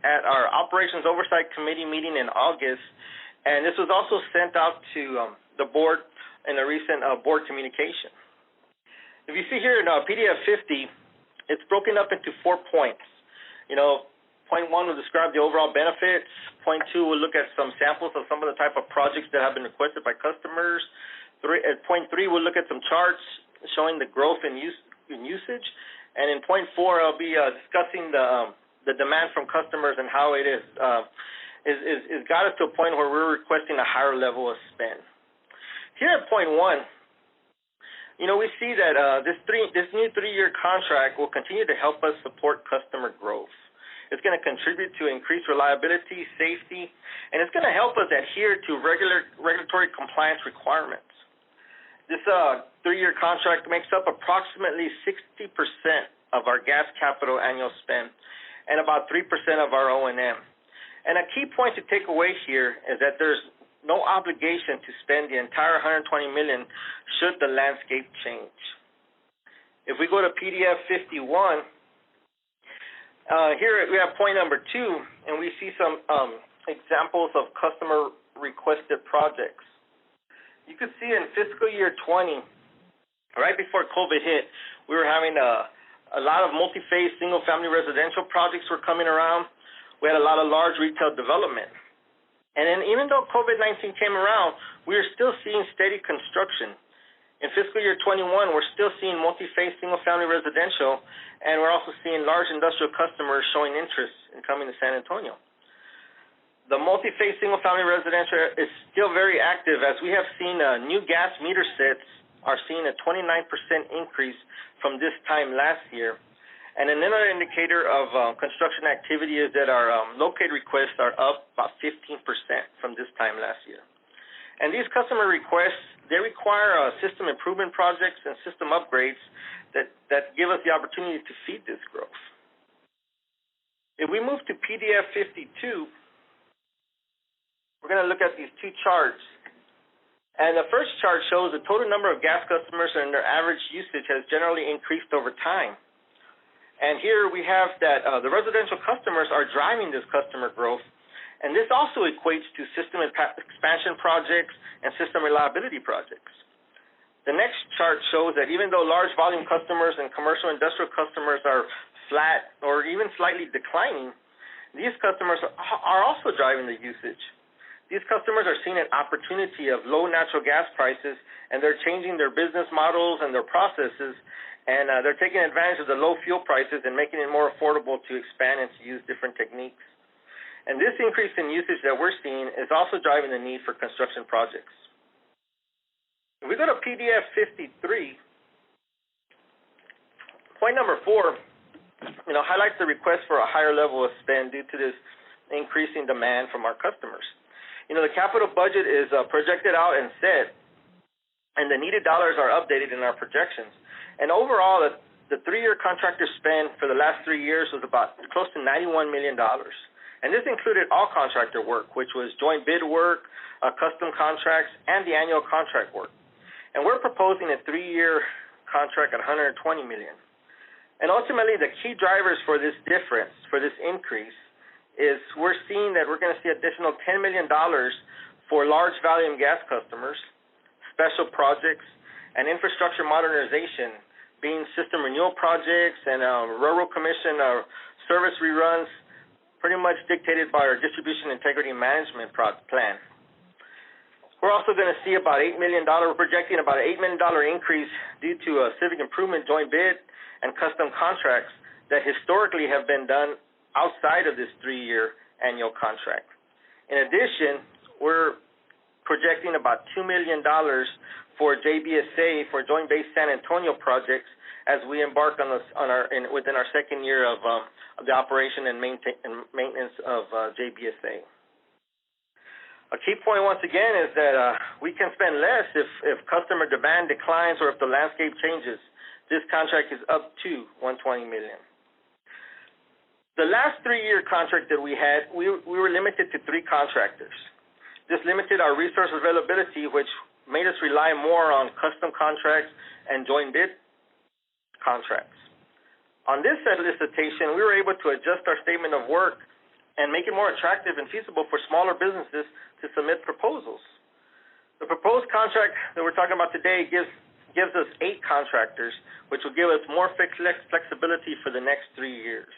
at our Operations Oversight Committee meeting in August, and this was also sent out to the board in a recent board communication. If you see here in PDF 50, it's broken up into 4 points. Point 1 will describe the overall benefits. Point 2 will look at some samples of some of the type of projects that have been requested by customers. Point 3 will look at some charts showing the growth in usage. And in point 4, I'll be discussing the demand from customers and how it is got us to a point where we're requesting a higher level of spend. Here at point 1, we see that this new 3-year contract will continue to help us support customer growth. It's going to contribute to increased reliability, safety, and it's going to help us adhere to regulatory compliance requirements. This 3-year contract makes up approximately 60% of our gas capital annual spend and about 3% of our O&M. And a key point to take away here is that there's no obligation to spend the entire $120 million should the landscape change. If we go to PDF 51, here we have point number 2, and we see some examples of customer-requested projects. You could see in fiscal year 20, right before COVID hit, we were having a A lot of multi-phase, single-family residential projects were coming around. We had a lot of large retail development. And then even though COVID-19 came around, we are still seeing steady construction. In fiscal year 21, we're still seeing multi-phase, single-family residential, and we're also seeing large industrial customers showing interest in coming to San Antonio. The multi-phase, single-family residential is still very active, as we have seen new gas meter sets are seeing a 29% increase from this time last year. And another indicator of construction activity is that our locate requests are up about 15% from this time last year. And these customer requests, they require system improvement projects and system upgrades that give us the opportunity to feed this growth. If we move to PDF 52, we're going to look at these two charts. And the first chart shows the total number of gas customers and their average usage has generally increased over time. And here we have that the residential customers are driving this customer growth, and this also equates to system expansion projects and system reliability projects. The next chart shows that even though large volume customers and commercial industrial customers are flat or even slightly declining, these customers are also driving the usage. These customers are seeing an opportunity of low natural gas prices, and they're changing their business models and their processes, and they're taking advantage of the low fuel prices and making it more affordable to expand and to use different techniques. And this increase in usage that we're seeing is also driving the need for construction projects. If we go to PDF 53, point number 4, highlights the request for a higher level of spend due to this increasing demand from our customers. The capital budget is projected out and set, and the needed dollars are updated in our projections. And overall, the 3-year contractor spend for the last 3 years was about close to $91 million. And this included all contractor work, which was joint bid work, custom contracts, and the annual contract work. And we're proposing a 3-year contract at $120 million. And ultimately, the key drivers for this difference, for this increase, is we're seeing that we're going to see additional $10 million for large volume gas customers, special projects, and infrastructure modernization, being system renewal projects and Railroad Commission service reruns, pretty much dictated by our distribution integrity management plan. We're also going to see about $8 million, we're projecting about an $8 million increase due to a civic improvement joint bid and custom contracts that historically have been done outside of this 3-year annual contract. In addition, we're projecting about $2 million for JBSA, for Joint Base San Antonio projects, as we embark on within our 2nd year of the operation and maintenance of JBSA. A key point, once again, is that we can spend less if customer demand declines or if the landscape changes. This contract is up to $120 million. The last 3-year contract that we had, we were limited to 3 contractors. This limited our resource availability, which made us rely more on custom contracts and joint bid contracts. On this solicitation, we were able to adjust our statement of work and make it more attractive and feasible for smaller businesses to submit proposals. The proposed contract that we're talking about today gives us 8 contractors, which will give us more flexibility for the next 3 years.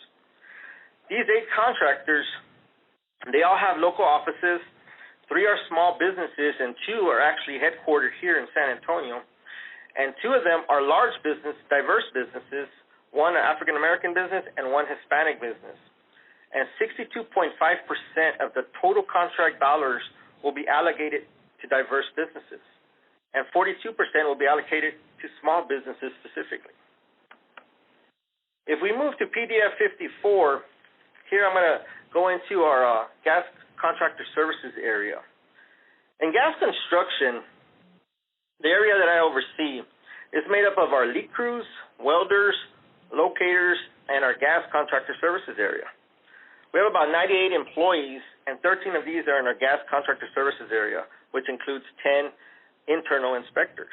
These 8 contractors, they all have local offices. 3 are small businesses, and 2 are actually headquartered here in San Antonio. And 2 of them are large business, diverse businesses, one an African-American business and one Hispanic business. And 62.5% of the total contract dollars will be allocated to diverse businesses, and 42% will be allocated to small businesses specifically. If we move to PDF 54, here I'm going to go into our gas contractor services area. In gas construction, the area that I oversee is made up of our leak crews, welders, locators, and our gas contractor services area. We have about 98 employees, and 13 of these are in our gas contractor services area, which includes 10 internal inspectors.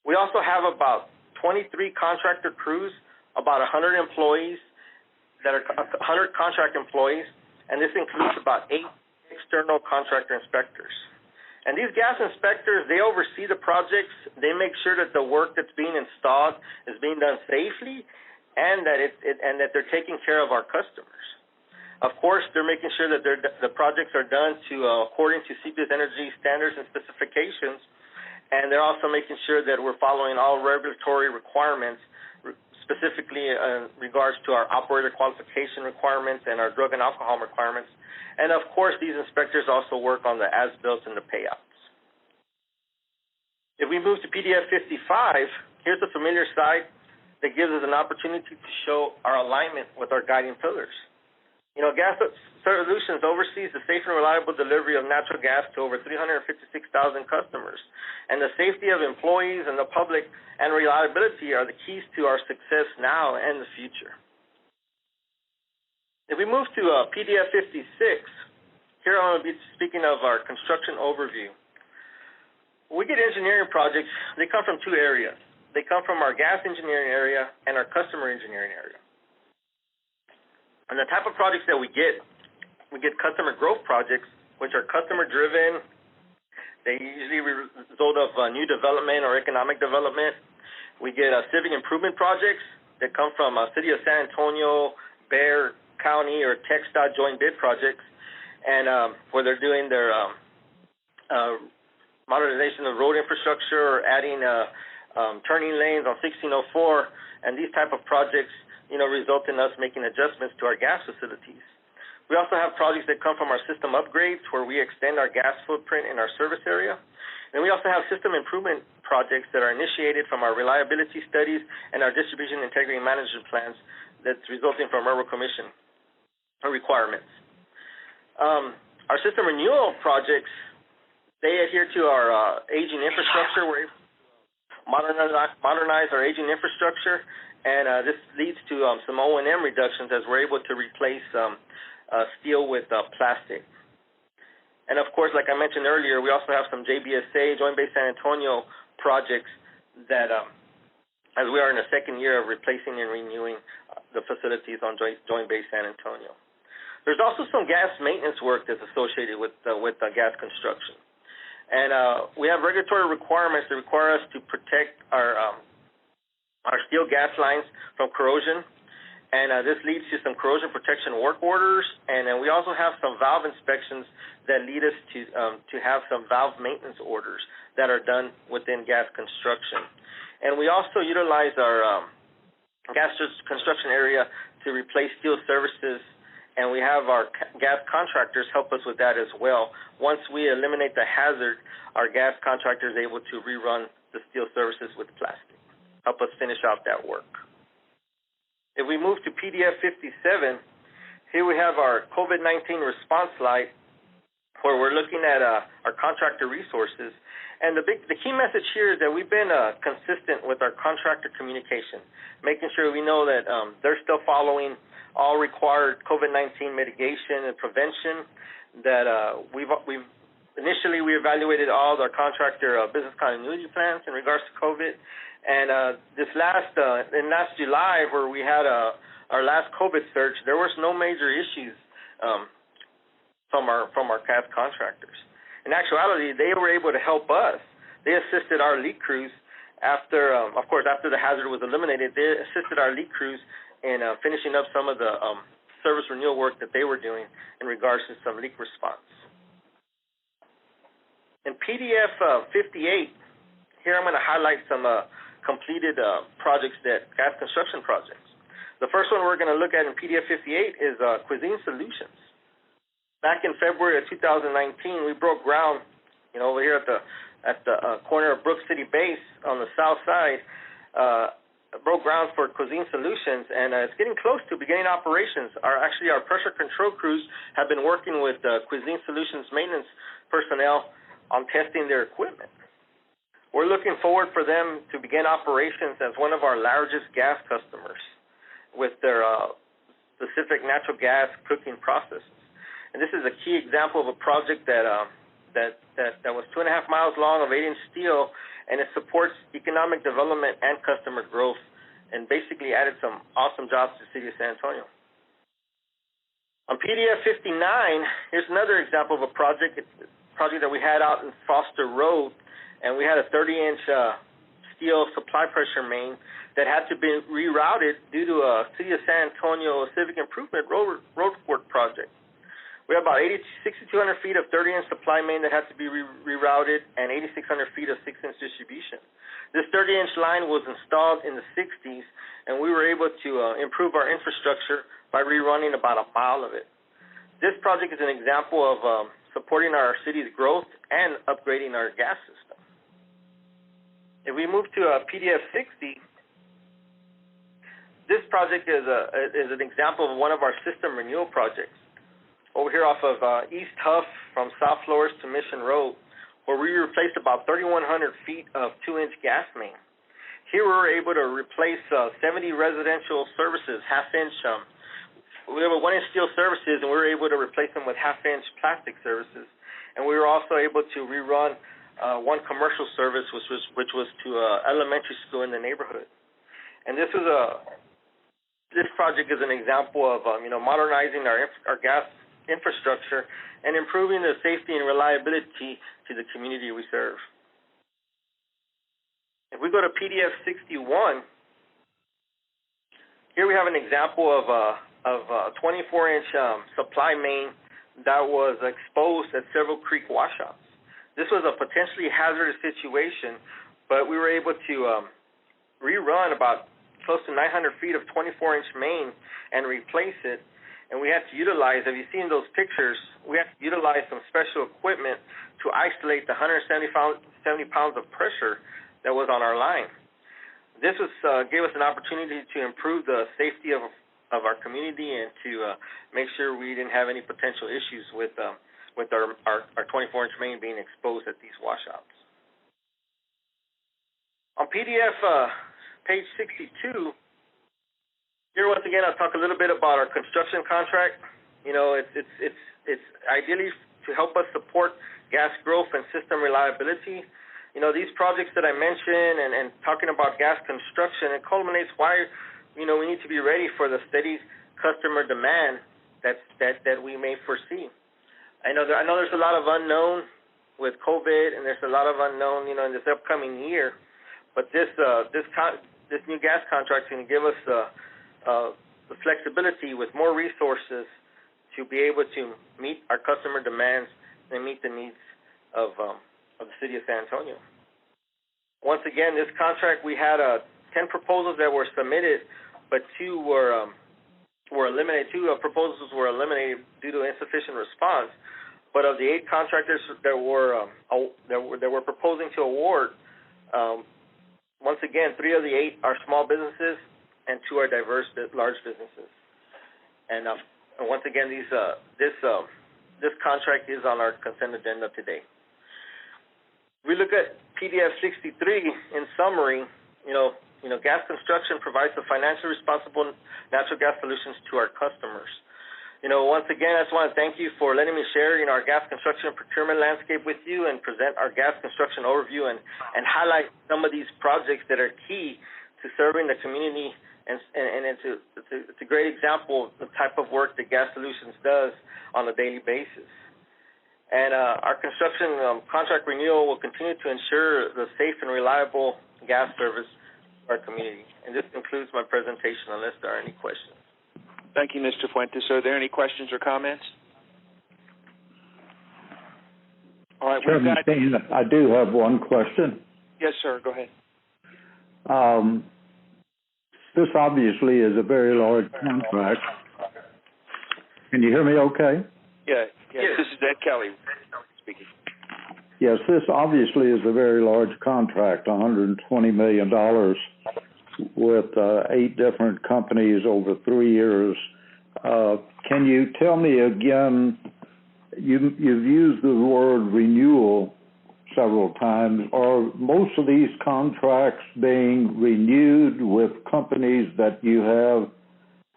We also have about 23 contractor crews, about 100 employees that are 100 contract employees, and this includes about 8 external contractor inspectors. And these gas inspectors, they oversee the projects. They make sure that the work that's being installed is being done safely, and that they're taking care of our customers. Of course, they're making sure that the projects are done according to CPS Energy standards and specifications, and they're also making sure that we're following all regulatory requirements, specifically in regards to our operator qualification requirements and our drug and alcohol requirements. And, of course, these inspectors also work on the as-built and the payouts. If we move to PDF 55, here's a familiar slide that gives us an opportunity to show our alignment with our guiding pillars. You know, Gas Solutions oversees the safe and reliable delivery of natural gas to over 356,000 customers. And the safety of employees and the public and reliability are the keys to our success now and the future. If we move to PDF 56, here I'm going to be speaking of our construction overview. When we get engineering projects, they come from two areas. They come from our gas engineering area and our customer engineering area. And the type of projects that we get customer growth projects, which are customer-driven. They usually result of new development or economic development. We get civic improvement projects that come from City of San Antonio, Bexar County, or TxDOT joint bid projects, and where they're doing their modernization of road infrastructure or adding turning lanes on 1604, and these type of projects, you know, result in us making adjustments to our gas facilities. We also have projects that come from our system upgrades, where we extend our gas footprint in our service area. And we also have system improvement projects that are initiated from our reliability studies and our distribution integrity management plans that's resulting from Railroad Commission requirements. Our system renewal projects, they adhere to our aging infrastructure. We're able to modernize our aging infrastructure, and this leads to some O&M reductions as we're able to replace steel with plastic. And, of course, like I mentioned earlier, we also have some JBSA, Joint Base San Antonio projects that, as we are in the second year of replacing and renewing the facilities on Joint Base San Antonio. There's also some gas maintenance work that's associated with gas construction. And we have regulatory requirements that require us to protect our steel gas lines from corrosion. And this leads to some corrosion protection work orders. And then we also have some valve inspections that lead us to have some valve maintenance orders that are done within gas construction. And we also utilize our gas construction area to replace steel services, and we have our gas contractors help us with that as well. Once we eliminate the hazard, our gas contractor is able to rerun the steel services with plastic, help us finish out that work. If we move to PDF 57, here we have our COVID-19 response slide, where we're looking at our contractor resources. And the key message here is that we've been consistent with our contractor communication, making sure we know that they're still following all required COVID-19 mitigation and prevention. That we've initially we evaluated all our contractor business continuity plans in regards to COVID. And in last July, where we had our last COVID surge, there was no major issues from our gas contractors. In actuality, they were able to help us. They assisted our leak crews after the hazard was eliminated. They assisted our leak crews in finishing up some of the service renewal work that they were doing in regards to some leak response. In PDF 58, here I'm going to highlight some completed projects, gas construction projects. The first one we're going to look at in PDF 58 is Cuisine Solutions. Back in February of 2019, we broke ground, over here at the corner of Brook City Base on the south side. Broke ground for Cuisine Solutions, and it's getting close to beginning operations. Our pressure control crews have been working with Cuisine Solutions maintenance personnel on testing their equipment. We're looking forward for them to begin operations as one of our largest gas customers with their specific natural gas cooking processes. And this is a key example of a project that was 2.5 miles long of 8-inch steel, and it supports economic development and customer growth, and basically added some awesome jobs to the City of San Antonio. On PDF 59, here's another example of a project. project that we had out in Foster Road, and we had a 30-inch steel supply pressure main that had to be rerouted due to a City of San Antonio civic improvement road work project. We have about 6,200 feet of 30-inch supply main that had to be rerouted and 8,600 feet of 6-inch distribution. This 30-inch line was installed in the 60s, and we were able to improve our infrastructure by rerunning about a mile of it. This project is an example of supporting our city's growth and upgrading our gas system. If we move to PDF 60, this project is an example of one of our system renewal projects. Over here off of East Huff from South Flores to Mission Road, where we replaced about 3,100 feet of 2-inch gas main. Here we were able to replace 70 residential services, half-inch. We have a 1-inch steel services, and we were able to replace them with half-inch plastic services. And we were also able to rerun one commercial service, which was to elementary school in the neighborhood. And this project is an example of modernizing our gas infrastructure and improving the safety and reliability to the community we serve. If we go to PDF 61, here we have an example of a 24-inch supply main that was exposed at several creek washouts. This was a potentially hazardous situation, but we were able to rerun about close to 900 feet of 24-inch main and replace it. And we had to utilize, if you've seen those pictures, we had to utilize some special equipment to isolate the 170 pounds of pressure that was on our line. This gave us an opportunity to improve the safety of our community and to make sure we didn't have any potential issues with our 24-inch main being exposed at these washouts. On PDF page 62, here, once again, I'll talk a little bit about our construction contract. It's ideally to help us support gas growth and system reliability. These projects that I mentioned and talking about gas construction, it culminates why, we need to be ready for the steady customer demand that we may foresee. I know there's a lot of unknown with COVID, and there's a lot of unknown, in this upcoming year. But this new gas contract is going to give us the flexibility with more resources to be able to meet our customer demands and meet the needs of the city of San Antonio. Once again, this contract, we had 10 proposals that were submitted, but 2 were eliminated. 2 proposals were eliminated due to insufficient response. But of the 8 contractors that were proposing to award, once again, 3 of the 8 are small businesses, and 2 are diverse, large businesses. And once again, this contract is on our consent agenda today. We look at PDF 63 in summary. Gas construction provides the financially responsible natural gas solutions to our customers. Once again, I just want to thank you for letting me share, our gas construction and procurement landscape with you and present our gas construction overview and highlight some of these projects that are key to serving the community. And it's a great example of the type of work that Gas Solutions does on a daily basis. And our construction contract renewal will continue to ensure the safe and reliable gas service for our community. And this concludes my presentation, unless there are any questions. Thank you, Mr. Fuentes. Are there any questions or comments? All right, Chairman Steen, I do have one question. Yes, sir. Go ahead. This obviously is a very large contract. Can you hear me okay? Yes. This is Ed Kelly speaking. Yes, this obviously is a very large contract, $120 million with 8 different companies over 3 years. Can you tell me again, you've used the word renewal several times. Are most of these contracts being renewed with companies that you have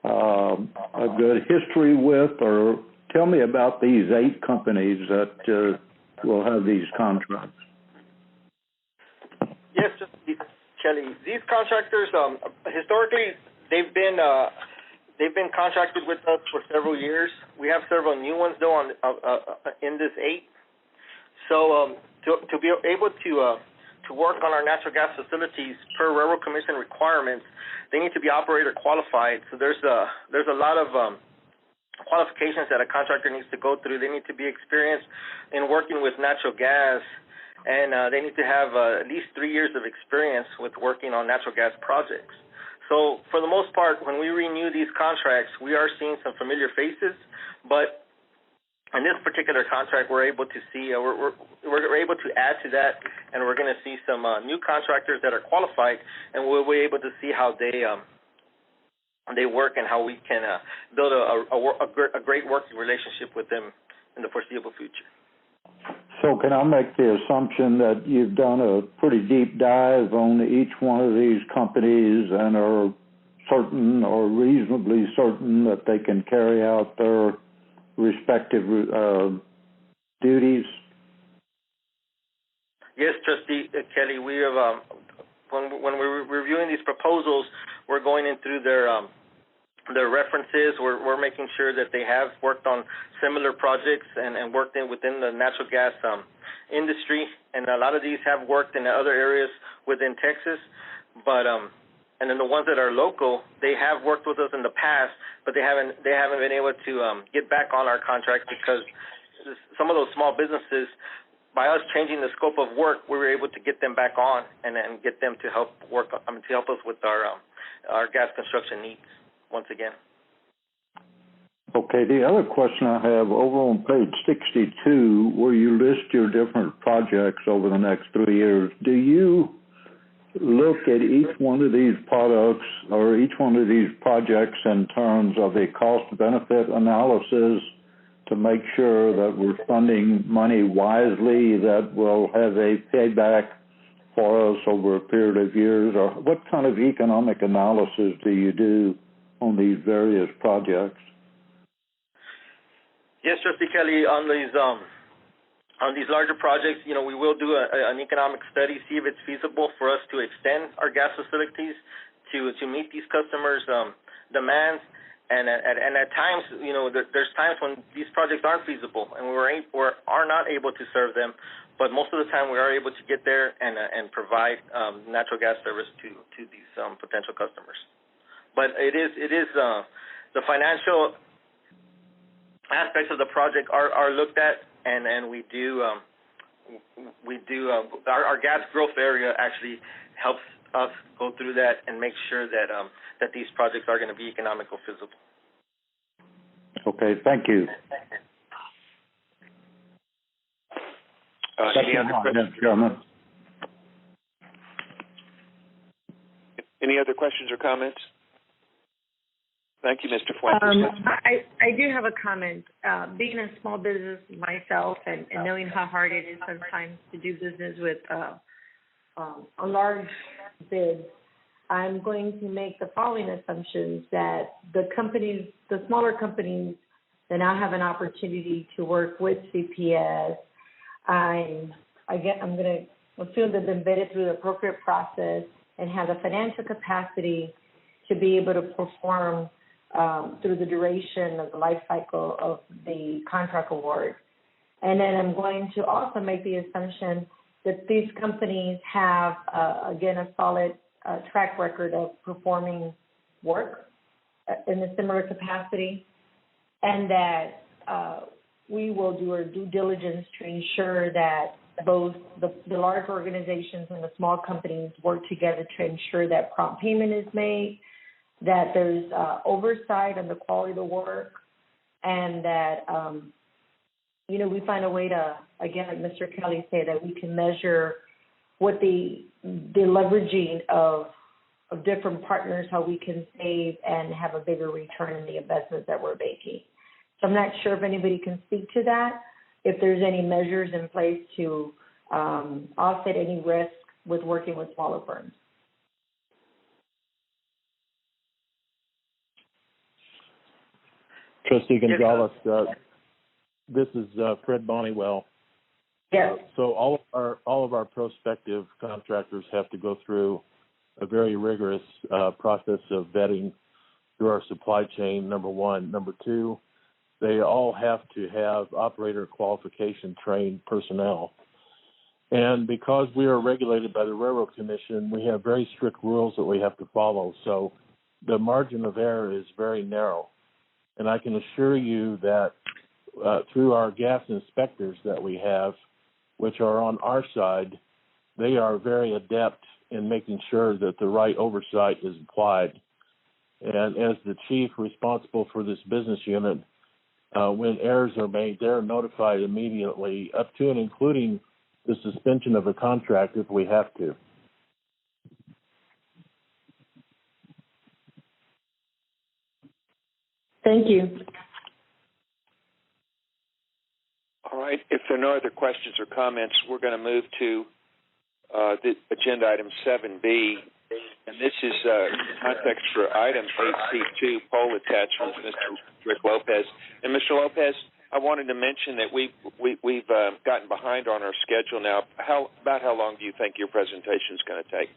a good history with, or tell me about these 8 companies that will have these contracts? Yes, Kelly. These contractors, historically, they've been contracted with us for several years. We have several new ones though in this 8. So to be able to work on our natural gas facilities per Railroad Commission requirements, they need to be operator qualified. So there's a lot of qualifications that a contractor needs to go through. They need to be experienced in working with natural gas, and they need to have at least 3 years of experience with working on natural gas projects. So for the most part, when we renew these contracts, we are seeing some familiar faces, but in this particular contract, we're able to see we're able to add to that, and we're going to see some new contractors that are qualified, and we'll be able to see how they work and how we can build a great working relationship with them in the foreseeable future. So can I make the assumption that you've done a pretty deep dive on each one of these companies and are certain or reasonably certain that they can carry out their respective duties? Yes, Trustee Kelly. We have when we're reviewing these proposals, we're going in through their references. We're making sure that they have worked on similar projects and worked within the natural gas industry. And a lot of these have worked in other areas within Texas, but and then the ones that are local, they have worked with us in the past, but they haven't been able to get back on our contract because some of those small businesses, by us changing the scope of work, we were able to get them back on and get them to help to help us with our gas construction needs once again. Okay, the other question I have, over on page 62, where you list your different projects over the next 3 years, do you look at each one of these products or each one of these projects in terms of a cost-benefit analysis to make sure that we're funding money wisely that will have a payback for us over a period of years? Or what kind of economic analysis do you do on these various projects? Yes, Trustee Kelly, on these larger projects, we will do an economic study, see if it's feasible for us to extend our gas facilities to meet these customers' demands. And at times, there's times when these projects aren't feasible and we are not able to serve them. But most of the time, we are able to get there and provide natural gas service to these potential customers. But it is the financial aspects of the project are looked at, and we do our gas growth area actually helps us go through that and make sure that that these projects are going to be economical feasible. Okay, thank you. Any other questions? Any other questions or comments? Thank you, Mr. Fuentes. I do have a comment. Being a small business myself and knowing how hard it is sometimes to do business with a large bid, I'm going to make the following assumptions: that the smaller companies that now have an opportunity to work with CPS, I'm going to assume that they've vetted through the appropriate process and have the financial capacity to be able to perform through the duration of the life cycle of the contract award. And then I'm going to also make the assumption that these companies have, again, a solid track record of performing work in a similar capacity, and that we will do our due diligence to ensure that both the large organizations and the small companies work together to ensure that prompt payment is made, that there's oversight on the quality of the work, and that, we find a way to, again, like Mr. Kelly said, that we can measure what the leveraging of different partners, how we can save and have a bigger return in the investments that we're making. So I'm not sure if anybody can speak to that, if there's any measures in place to offset any risk with working with smaller firms. Trustee Gonzalez, this is Fred Bonniwell. Yes. So all of our prospective contractors have to go through a very rigorous process of vetting through our supply chain, number one. Number two, they all have to have operator qualification trained personnel. And because we are regulated by the Railroad Commission, we have very strict rules that we have to follow. So the margin of error is very narrow. And I can assure you that through our gas inspectors that we have, which are on our side, they are very adept in making sure that the right oversight is applied. And as the chief responsible for this business unit, when errors are made, they're notified immediately, up to and including the suspension of a contract if we have to. Thank you. All right. If there are no other questions or comments, we're going to move to the agenda item 7B, and this is context for item 8C2, poll attachments, Mr. Rick Lopez. And Mr. Lopez, I wanted to mention that we've gotten behind on our schedule now. About how long do you think your presentation is going to take?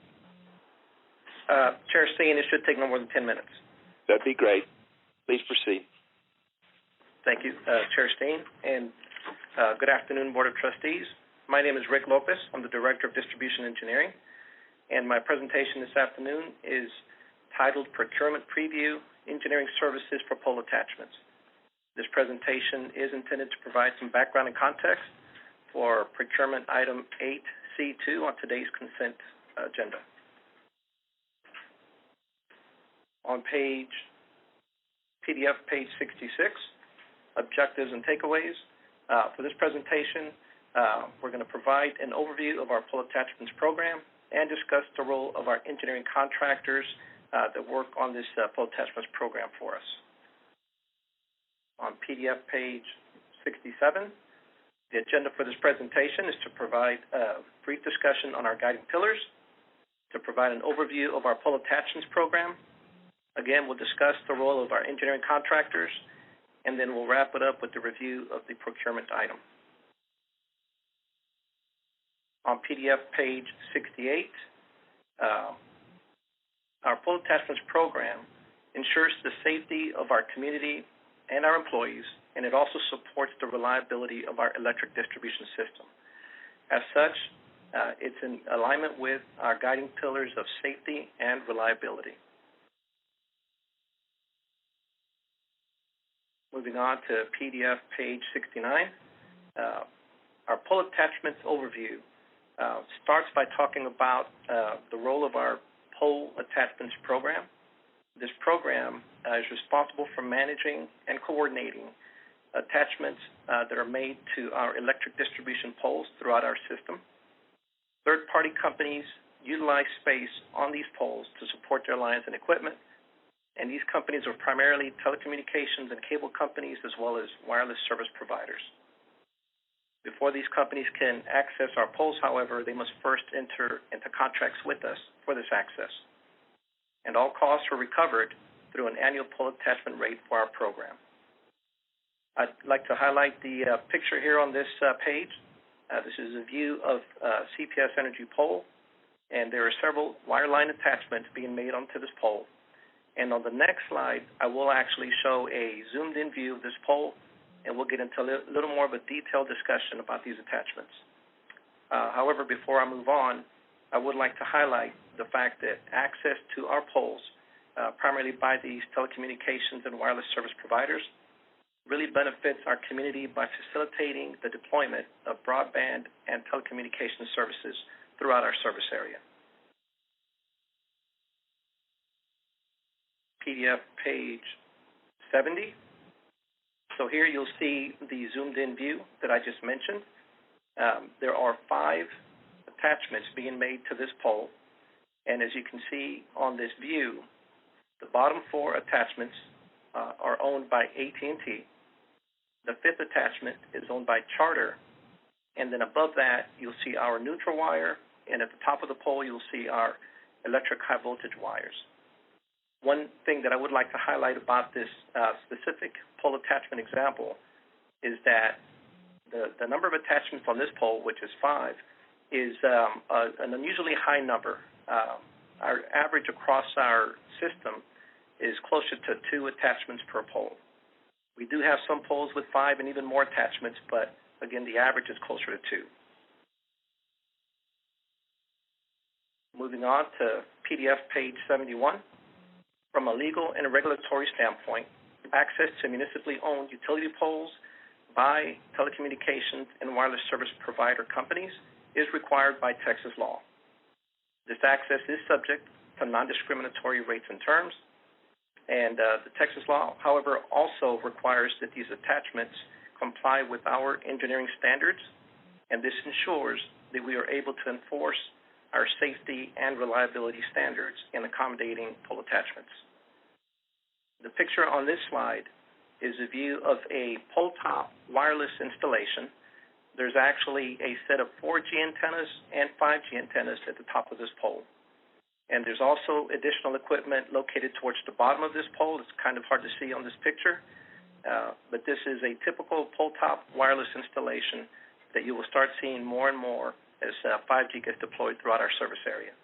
Chair Steen, it should take no more than 10 minutes. That'd be great. Please proceed. Thank you, Chair Steen, and good afternoon, Board of Trustees. My name is Rick Lopez. I'm the Director of Distribution Engineering, and my presentation this afternoon is titled Procurement Preview, Engineering Services for Pole Attachments. This presentation is intended to provide some background and context for procurement item 8C2 on today's consent agenda. On PDF page 66, objectives and takeaways. For this presentation, we're going to provide an overview of our pole attachments program and discuss the role of our engineering contractors that work on this pole attachments program for us. On PDF page 67, the agenda for this presentation is to provide a brief discussion on our guiding pillars, to provide an overview of our pole attachments program. Again, we'll discuss the role of our engineering contractors, and then we'll wrap it up with the review of the procurement item. On PDF page 68, our pole attachments program ensures the safety of our community and our employees, and it also supports the reliability of our electric distribution system. As such, it's in alignment with our guiding pillars of safety and reliability. Moving on to PDF page 69, our pole attachments overview starts by talking about the role of our pole attachments program. This program is responsible for managing and coordinating attachments that are made to our electric distribution poles throughout our system. Third-party companies utilize space on these poles to support their lines and equipment, and these companies are primarily telecommunications and cable companies as well as wireless service providers. Before these companies can access our poles, however, they must first enter into contracts with us for this access. And all costs are recovered through an annual pole attachment rate for our program. I'd like to highlight the picture here on this page. This is a view of CPS Energy pole, and there are several wireline attachments being made onto this pole. And on the next slide, I will actually show a zoomed-in view of this pole, and we'll get into a little more of a detailed discussion about these attachments. However, before I move on, I would like to highlight the fact that access to our poles, primarily by these telecommunications and wireless service providers, really benefits our community by facilitating the deployment of broadband and telecommunications services throughout our service area. PDF page 70. So here you'll see the zoomed-in view that I just mentioned. There are 5 attachments being made to this pole, and as you can see on this view, the bottom 4 attachments are owned by AT&T. The 5th attachment is owned by Charter, and then above that you'll see our neutral wire, and at the top of the pole you'll see our electric high voltage wires. One thing that I would like to highlight about this specific pole attachment example is that the number of attachments on this pole, which is 5, is an unusually high number. Our average across our system is closer to 2 attachments per pole. We do have some poles with 5 and even more attachments, but again, the average is closer to 2. Moving on to PDF page 71. From a legal and a regulatory standpoint, access to municipally owned utility poles by telecommunications and wireless service provider companies is required by Texas law. This access is subject to non-discriminatory rates and terms, and the Texas law, however, also requires that these attachments comply with our engineering standards, and this ensures that we are able to enforce our safety and reliability standards in accommodating pole attachments. The picture on this slide is a view of a pole top wireless installation. There's actually a set of 4G antennas and 5G antennas at the top of this pole. And there's also additional equipment located towards the bottom of this pole. It's kind of hard to see on this picture, but this is a typical pole top wireless installation that you will start seeing more and more as 5G gets deployed throughout our service area.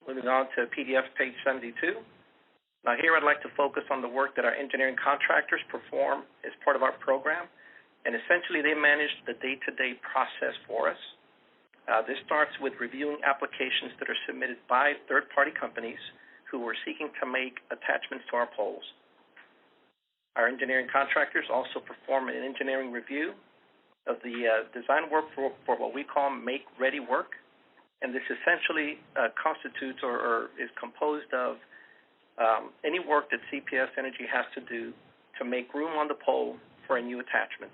Moving on to PDF page 72. Now here I'd like to focus on the work that our engineering contractors perform as part of our program, and essentially they manage the day-to-day process for us. This starts with reviewing applications that are submitted by third-party companies who are seeking to make attachments to our poles. Our engineering contractors also perform an engineering review of the design work for what we call make-ready work, and this essentially constitutes or is composed of any work that CPS Energy has to do to make room on the pole for a new attachment.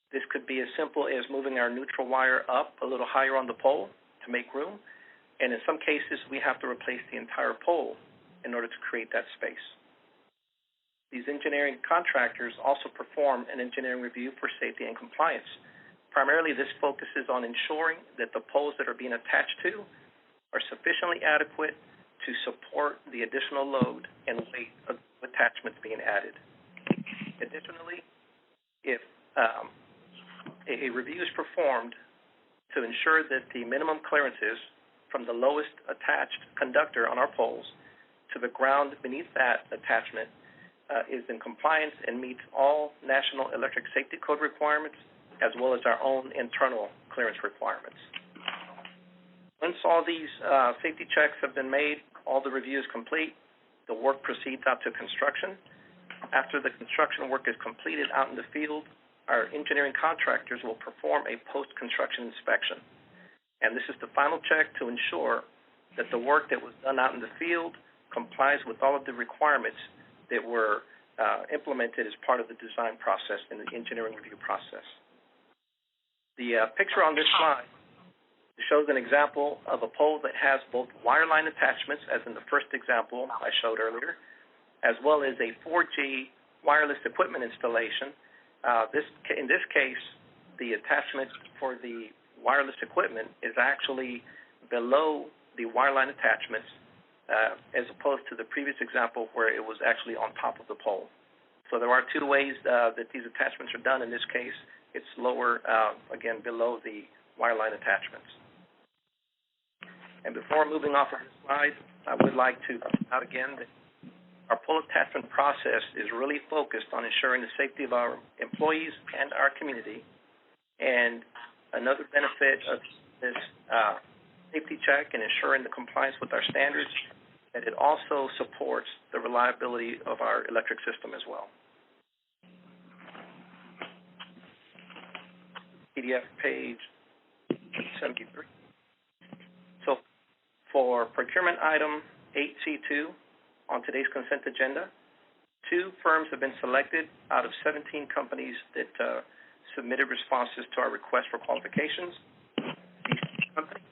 This could be as simple as moving our neutral wire up a little higher on the pole to make room, and in some cases we have to replace the entire pole in order to create that space. These engineering contractors also perform an engineering review for safety and compliance. Primarily, this focuses on ensuring that the poles that are being attached to are sufficiently adequate to support the additional load and weight of attachments being added. Additionally, if a review is performed to ensure that the minimum clearances from the lowest attached conductor on our poles to the ground beneath that attachment is in compliance and meets all National Electric Safety Code requirements, as well as our own internal clearance requirements. Once all these safety checks have been made, all the review is complete, the work proceeds out to construction. After the construction work is completed out in the field, our engineering contractors will perform a post-construction inspection. And this is the final check to ensure that the work that was done out in the field complies with all of the requirements that were implemented as part of the design process and the engineering review process. The picture on this slide shows an example of a pole that has both wireline attachments, as in the first example I showed earlier, as well as a 4G wireless equipment installation. In this case, the attachment for the wireless equipment is actually below the wireline attachments, as opposed to the previous example where it was actually on top of the pole. So there are two ways that these attachments are done. In this case, it's lower, again, below the wireline attachments. And before moving off of this slide, I would like to point out again that our pole attachment process is really focused on ensuring the safety of our employees and our community. And another benefit of this safety check and ensuring the compliance with our standards, that it also supports the reliability of our electric system as well. PDF page 73. So for procurement item 8C2 on today's consent agenda, 2 firms have been selected out of 17 companies that submitted responses to our request for qualifications. These companies,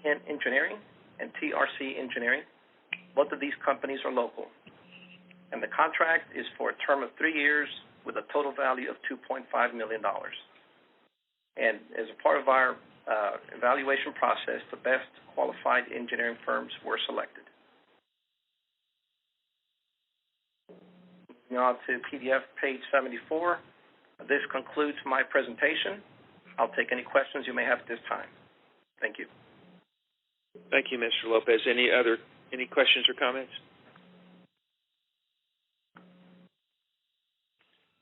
Engineering and TRC Engineering, both of these companies are local. And the contract is for a term of 3 years with a total value of $2.5 million. And as a part of our evaluation process, the best qualified engineering firms were selected. Moving on to PDF page 74. This concludes my presentation. I'll take any questions you may have at this time. Thank you. Thank you, Mr. Lopez. Any questions or comments?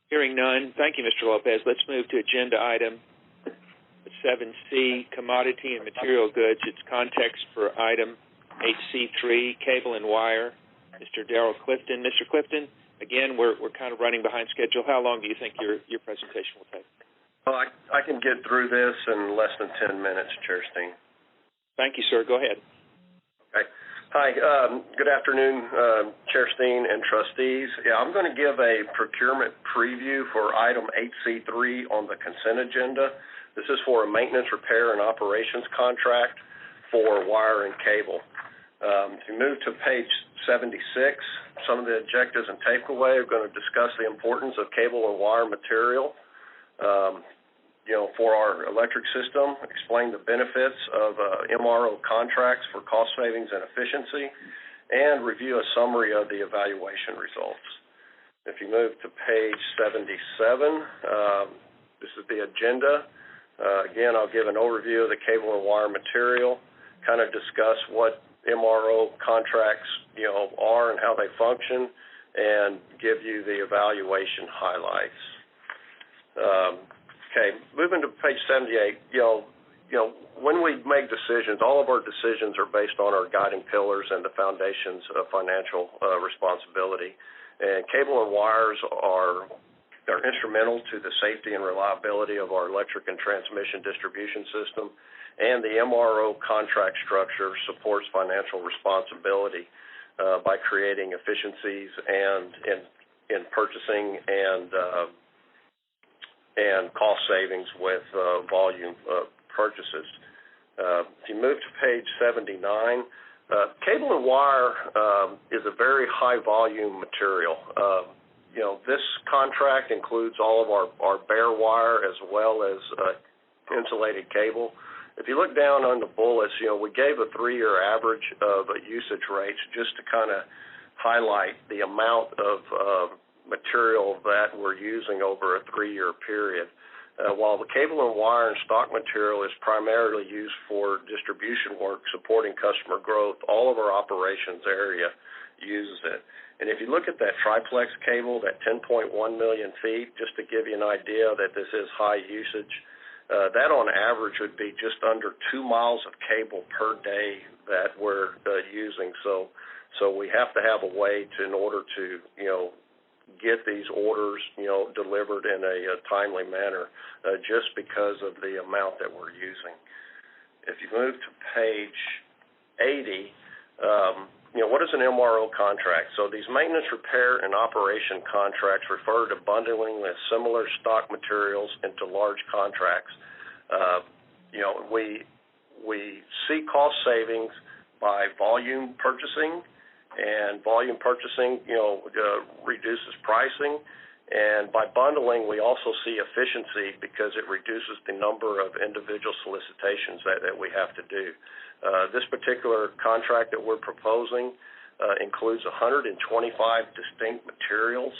Hearing none. Thank you, Mr. Lopez. Let's move to agenda item, let's 7C, commodity and material goods. It's context for item 8C3, cable and wire. Mr. Darrell Clifton. Mr. Clifton, again, we're kind of running behind schedule. How long do you think your presentation will take? Well, I can get through this in less than 10 minutes, Chair Steen. Thank you, sir. Go ahead. Okay. Hi. Good afternoon, Chair Steen and trustees. Yeah, I'm going to give a procurement preview for item 8C3 on the consent agenda. This is for a maintenance, repair, and operations contract for wire and cable. If you move to page 76, some of the objectives and takeaway are going to discuss the importance of cable and wire material, for our electric system, explain the benefits of MRO contracts for cost savings and efficiency, and review a summary of the evaluation results. If you move to page 77, this is the agenda. Again, I'll give an overview of the cable and wire material, kind of discuss what MRO contracts, are and how they function, and give you the evaluation highlights. Okay, moving to page 78, when we make decisions, all of our decisions are based on our guiding pillars and the foundations of financial responsibility. And cable and wires are instrumental to the safety and reliability of our electric and transmission distribution system, and the MRO contract structure supports financial responsibility by creating efficiencies and in purchasing and cost savings with volume purchases. If you move to page 79, cable and wire is a very high volume material. This contract includes all of our bare wire as well as insulated cable. If you look down on the bullets, we gave a 3-year average of usage rates just to kind of highlight the amount of material that we're using over a 3-year period. While the cable and wire and stock material is primarily used for distribution work supporting customer growth, all of our operations area uses it. And if you look at that triplex cable, that 10.1 million feet, just to give you an idea that this is high usage, that on average would be just under 2 miles of cable per day that we're using. So we have to have a way in order to, get these orders, delivered in a timely manner, just because of the amount that we're using. If you move to page 80, what is an MRO contract? So these maintenance, repair, and operation contracts refer to bundling with similar stock materials into large contracts. We see cost savings by volume purchasing, and volume purchasing, reduces pricing. And by bundling, we also see efficiency because it reduces the number of individual solicitations that we have to do. This particular contract that we're proposing includes 125 distinct materials.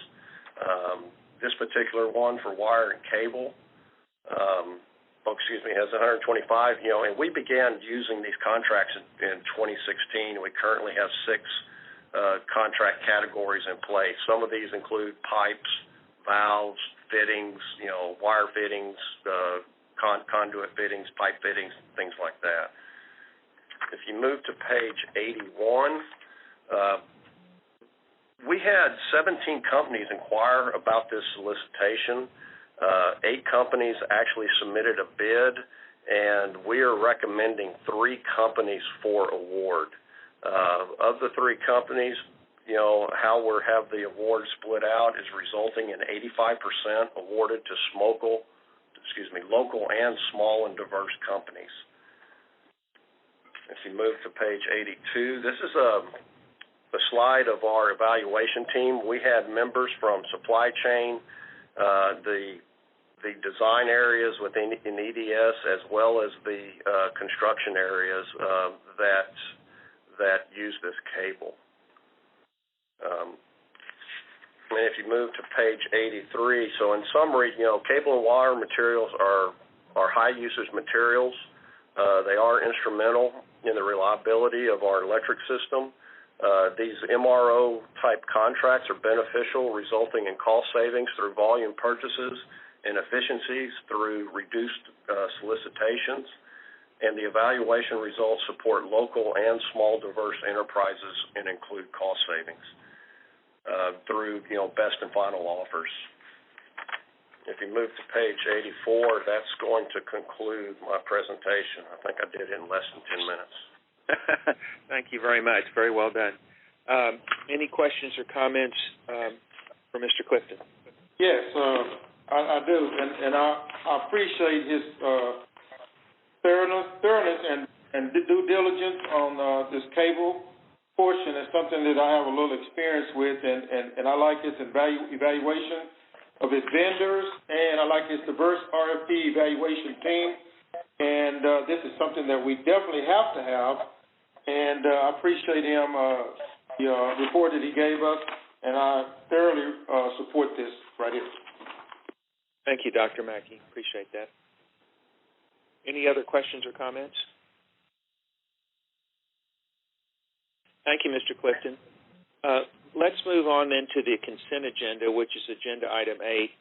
This particular one for wire and cable, has 125, and we began using these contracts in 2016. We currently have 6 contract categories in place. Some of these include pipes, valves, fittings, wire fittings, conduit fittings, pipe fittings, things like that. If you move to page 81, we had 17 companies inquire about this solicitation. 8 companies actually submitted a bid, and we are recommending 3 companies for award. Of the 3 companies, how we have the award split out is resulting in 85% awarded to local and small and diverse companies. If you move to page 82, this is a slide of our evaluation team. We had members from supply chain, the design areas within EDS, as well as the construction areas that use this cable. And if you move to page 83, so in summary, cable and wire materials are high usage materials. They are instrumental in the reliability of our electric system. These MRO type contracts are beneficial, resulting in cost savings through volume purchases and efficiencies through reduced solicitations, and the evaluation results support local and small diverse enterprises and include cost savings through best and final offers. If you move to page 84, that's going to conclude my presentation. I think I did it in less than 10 minutes. Thank you very much. Very well done. Any questions or comments for Mr. Clifton? Yes, I do, and I appreciate his thoroughness and due diligence on this cable portion. Is something that I have a little experience with, and I like his evaluation of his vendors, and I like his diverse RFP evaluation team. And this is something that we definitely have to have, and I appreciate him, the report that he gave us, and I thoroughly support this right here. Thank you, Dr. Mackey. Appreciate that. Any other questions or comments? Thank you, Mr. Clifton. Let's move on then to the consent agenda, which is agenda item 8.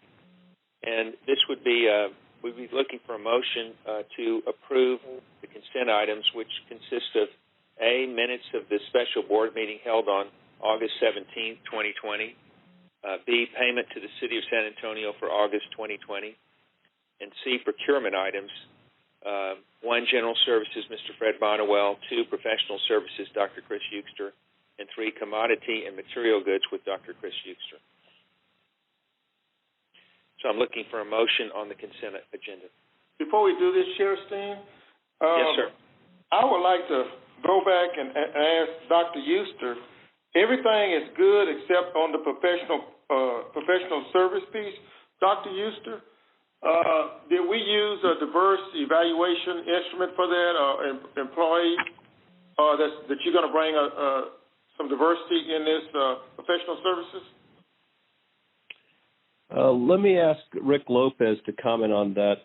And this would be, we'd be looking for a motion to approve the consent items, which consist of A, minutes of the special board meeting held on August 17, 2020, B, payment to the City of San Antonio for August 2020, and C, procurement items, 1, general services, Mr. Fred Bonnewell, 2, professional services, Dr. Chris Euchster, and 3, commodity and material goods with Dr. Chris Euchster. So I'm looking for a motion on the consent agenda. Before we do this, Sheriff Steen, yes, sir. I would like to go back and ask Dr. Euchster. Everything is good except on the professional service piece. Dr. Euchster, did we use a diverse evaluation instrument for that, employee, that you're going to bring some diversity in this professional services? Let me ask Rick Lopez to comment on that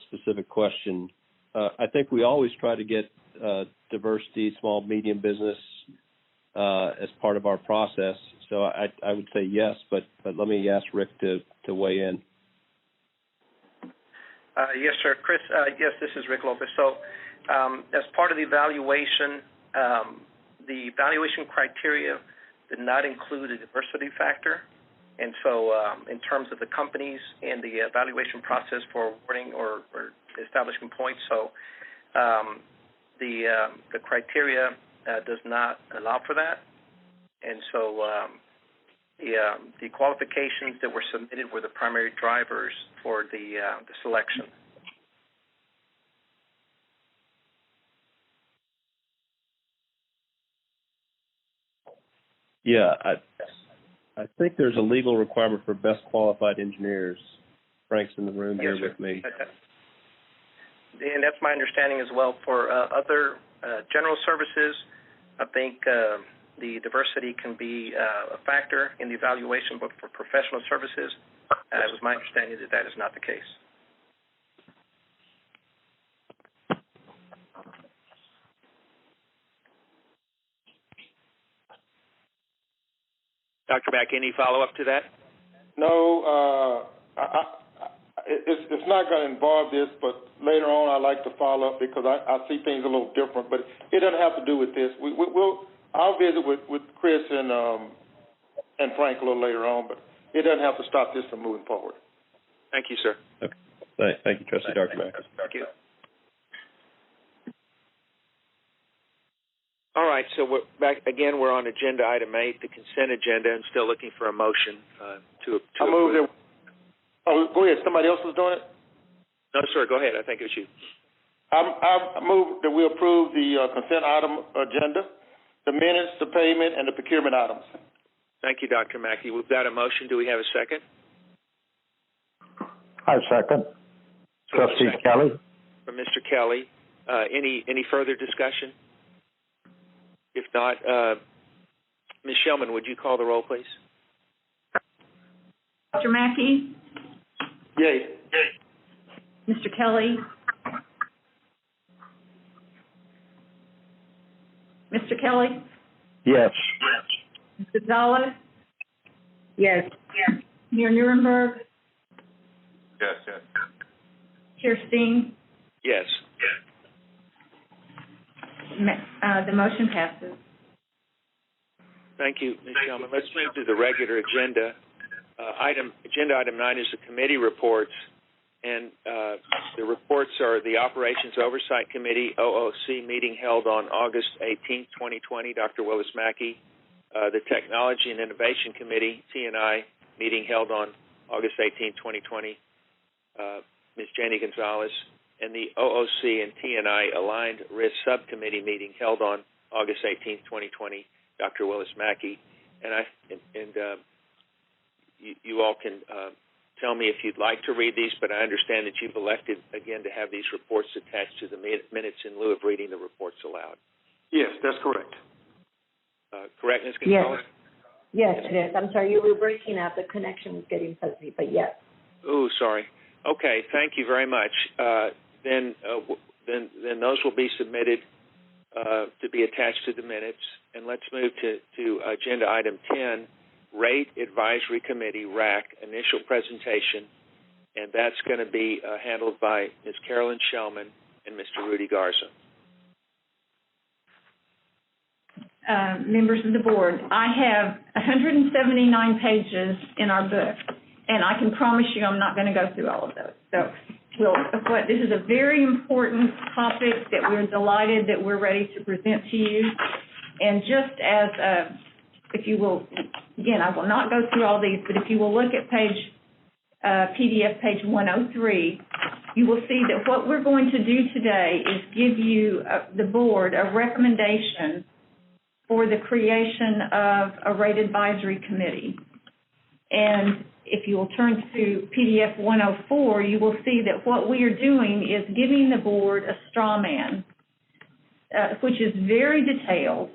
specific question. I think we always try to get diversity, small, medium business as part of our process. So I would say yes, but let me ask Rick to weigh in. Yes, sir. Chris, yes, this is Rick Lopez. So as part of the evaluation criteria did not include a diversity factor. And so in terms of the companies and the evaluation process for awarding or establishing points, so the criteria does not allow for that. And so the qualifications that were submitted were the primary drivers for the selection. Yeah, I think there's a legal requirement for best qualified engineers. Frank's in the room here with me. And that's my understanding as well. For other general services, I think the diversity can be a factor in the evaluation, but for professional services, it was my understanding that that is not the case. Dr. Mack, any follow-up to that? No, it's not going to involve this, but later on I'd like to follow up because I see things a little different, but it doesn't have to do with this. I'll visit with Chris and Frank a little later on, but it doesn't have to stop this from moving forward. Thank you, sir. Okay. Thank you, Trustee Dr. Mack. Thank you. All right, so we're back again. We're on agenda item 8, the consent agenda, and still looking for a motion to I move that. Oh, go ahead. Somebody else was doing it? No, sir. Go ahead. I think it was you. I move that we approve the consent item agenda, the minutes, the payment, and the procurement items. Thank you, Dr. Mackey. We've got a motion. Do we have a second? I second. Trustee Kelly. From Mr. Kelly. Any further discussion? If not, Ms. Shellman, would you call the roll, please? Dr. Mackey? Yay. Mr. Kelly? Mr. Kelly? Yes. Mr. Zala? Yes. Mayor Nuremberg? Yes. Chair Steen? Yes. The motion passes. Thank you, Ms. Shellman. Let's move to the regular agenda. Agenda item 9 is the committee reports, and the reports are the Operations Oversight Committee, OOC, meeting held on August 18, 2020, Dr. Willis Mackey. The Technology and Innovation Committee, T&I, meeting held on August 18, 2020, Ms. Janie Gonzalez. And the OOC and T&I Aligned Risk Subcommittee meeting held on August 18, 2020, Dr. Willis Mackey. You all can tell me if you'd like to read these, but I understand that you've elected, again, to have these reports attached to the minutes in lieu of reading the reports aloud. Yes, that's correct. Correct, Ms. Gonzalez? Yes, it is. I'm sorry, you were breaking up. The connection was getting fuzzy, but yes. Oh, sorry. Okay, thank you very much. Then those will be submitted to be attached to the minutes. And let's move to agenda item 10, Rate Advisory Committee, RAC, initial presentation. And that's going to be handled by Ms. Carolyn Shellman and Mr. Rudy Garza. Members of the board, I have 179 pages in our book, and I can promise you I'm not going to go through all of those. So this is a very important topic that we're delighted that we're ready to present to you. And just as, if you will, again, I will not go through all these, but if you will look at PDF page 103, you will see that what we're going to do today is give you, the board, a recommendation for the creation of a rate advisory committee. And if you will turn to PDF 104, you will see that what we are doing is giving the board a straw man, which is very detailed.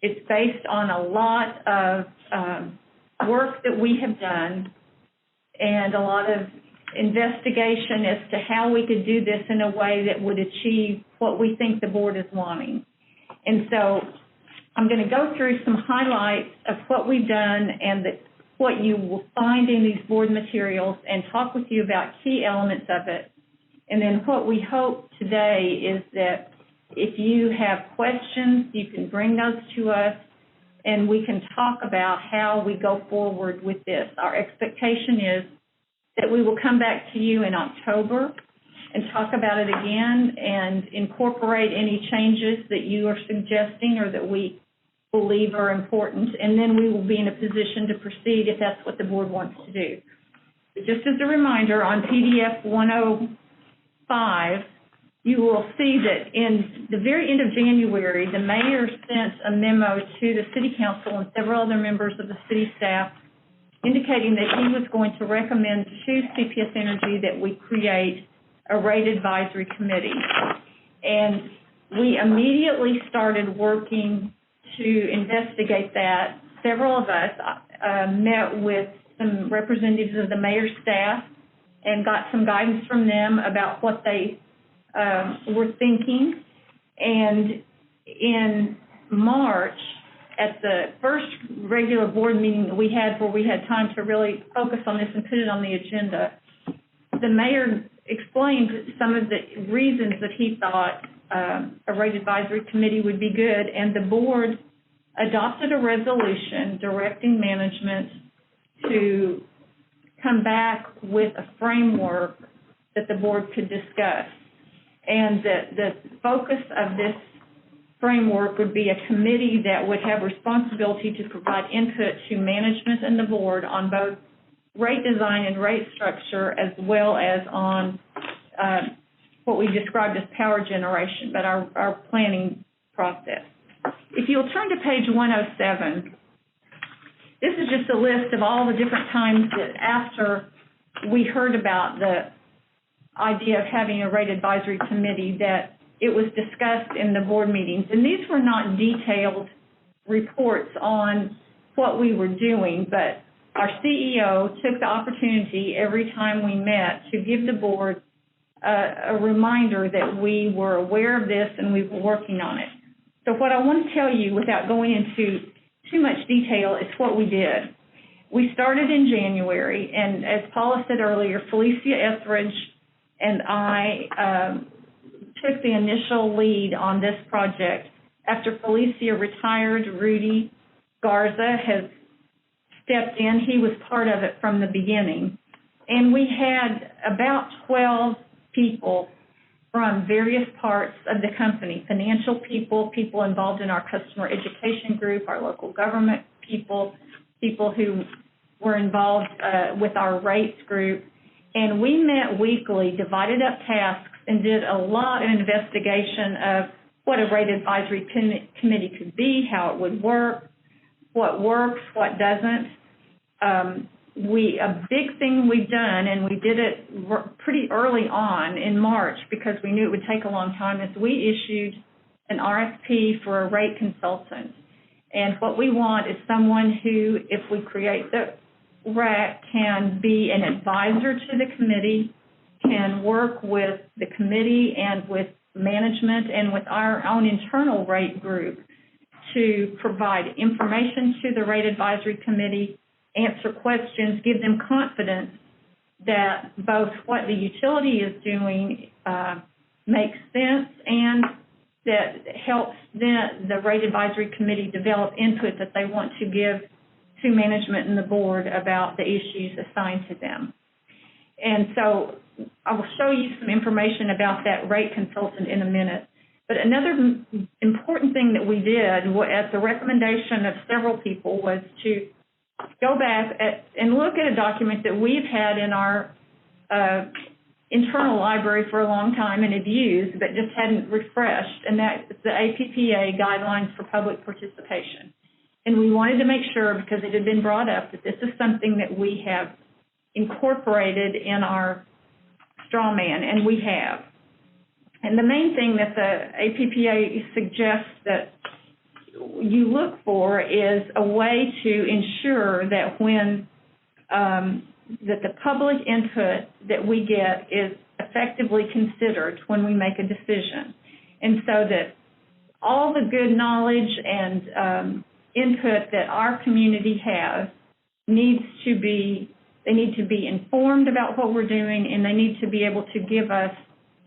It's based on a lot of work that we have done and a lot of investigation as to how we could do this in a way that would achieve what we think the board is wanting. And so I'm going to go through some highlights of what we've done and what you will find in these board materials and talk with you about key elements of it. And then what we hope today is that if you have questions, you can bring those to us and we can talk about how we go forward with this. Our expectation is that we will come back to you in October and talk about it again and incorporate any changes that you are suggesting or that we believe are important, and then we will be in a position to proceed if that's what the board wants to do. But just as a reminder, on PDF 105, you will see that in the very end of January, the mayor sent a memo to the city council and several other members of the city staff indicating that he was going to recommend to CPS Energy that we create a rate advisory committee. And we immediately started working to investigate that. Several of us met with some representatives of the mayor's staff and got some guidance from them about what they were thinking. And in March, at the first regular board meeting that we had where we had time to really focus on this and put it on the agenda, the mayor explained some of the reasons that he thought a rate advisory committee would be good, and the board adopted a resolution directing management to come back with a framework that the board could discuss. And the focus of this framework would be a committee that would have responsibility to provide input to management and the board on both rate design and rate structure, as well as on what we described as power generation, but our planning process. If you'll turn to page 107, this is just a list of all the different times that after we heard about the idea of having a rate advisory committee that it was discussed in the board meetings. And these were not detailed reports on what we were doing, but our CEO took the opportunity every time we met to give the board a reminder that we were aware of this and we were working on it. So what I want to tell you without going into too much detail is what we did. we started in January, and as Paula said earlier, Felicia Etheridge and I took the initial lead on this project. After Felicia retired, Rudy Garza has stepped in. He was part of it from the beginning. And we had about 12 people from various parts of the company, financial people, people involved in our customer education group, our local government people, people who were involved with our rates group. And we met weekly, divided up tasks, and did a lot of investigation of what a rate advisory committee could be, how it would work, what works, what doesn't. A big thing we've done, and we did it pretty early on in March because we knew it would take a long time, is we issued an RFP for a rate consultant. And what we want is someone who, if we create the RAC, can be an advisor to the committee, can work with the committee and with management and with our own internal rate group to provide information to the rate advisory committee, answer questions, give them confidence that both what the utility is doing makes sense and that helps the rate advisory committee develop input that they want to give to management and the board about the issues assigned to them. And so I will show you some information about that rate consultant in a minute. But another important thing that we did at the recommendation of several people was to go back and look at a document that we've had in our internal library for a long time and have used but just hadn't refreshed, and that's the APPA Guidelines for Public Participation. And we wanted to make sure, because it had been brought up, that this is something that we have incorporated in our straw man, and we have. And the main thing that the APPA suggests that you look for is a way to ensure that when that the public input that we get is effectively considered when we make a decision, and so that all the good knowledge and input that our community has needs to be, they need to be informed about what we're doing, and they need to be able to give us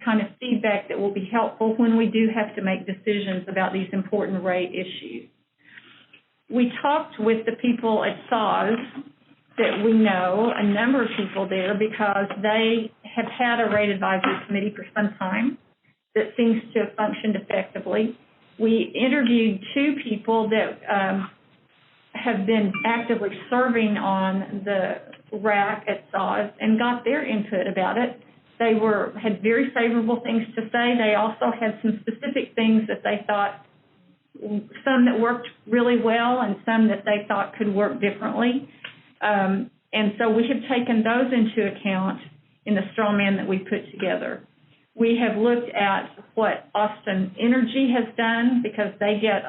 kind of feedback that will be helpful when we do have to make decisions about these important rate issues. We talked with the people at SAWS that we know, a number of people there, because they have had a rate advisory committee for some time that seems to have functioned effectively. We interviewed two people that have been actively serving on the RAC at SAWS and got their input about it. They had very favorable things to say. They also had some specific things that they thought, some that worked really well and some that they thought could work differently. And so we have taken those into account in the straw man that we put together. We have looked at what Austin Energy has done, because they get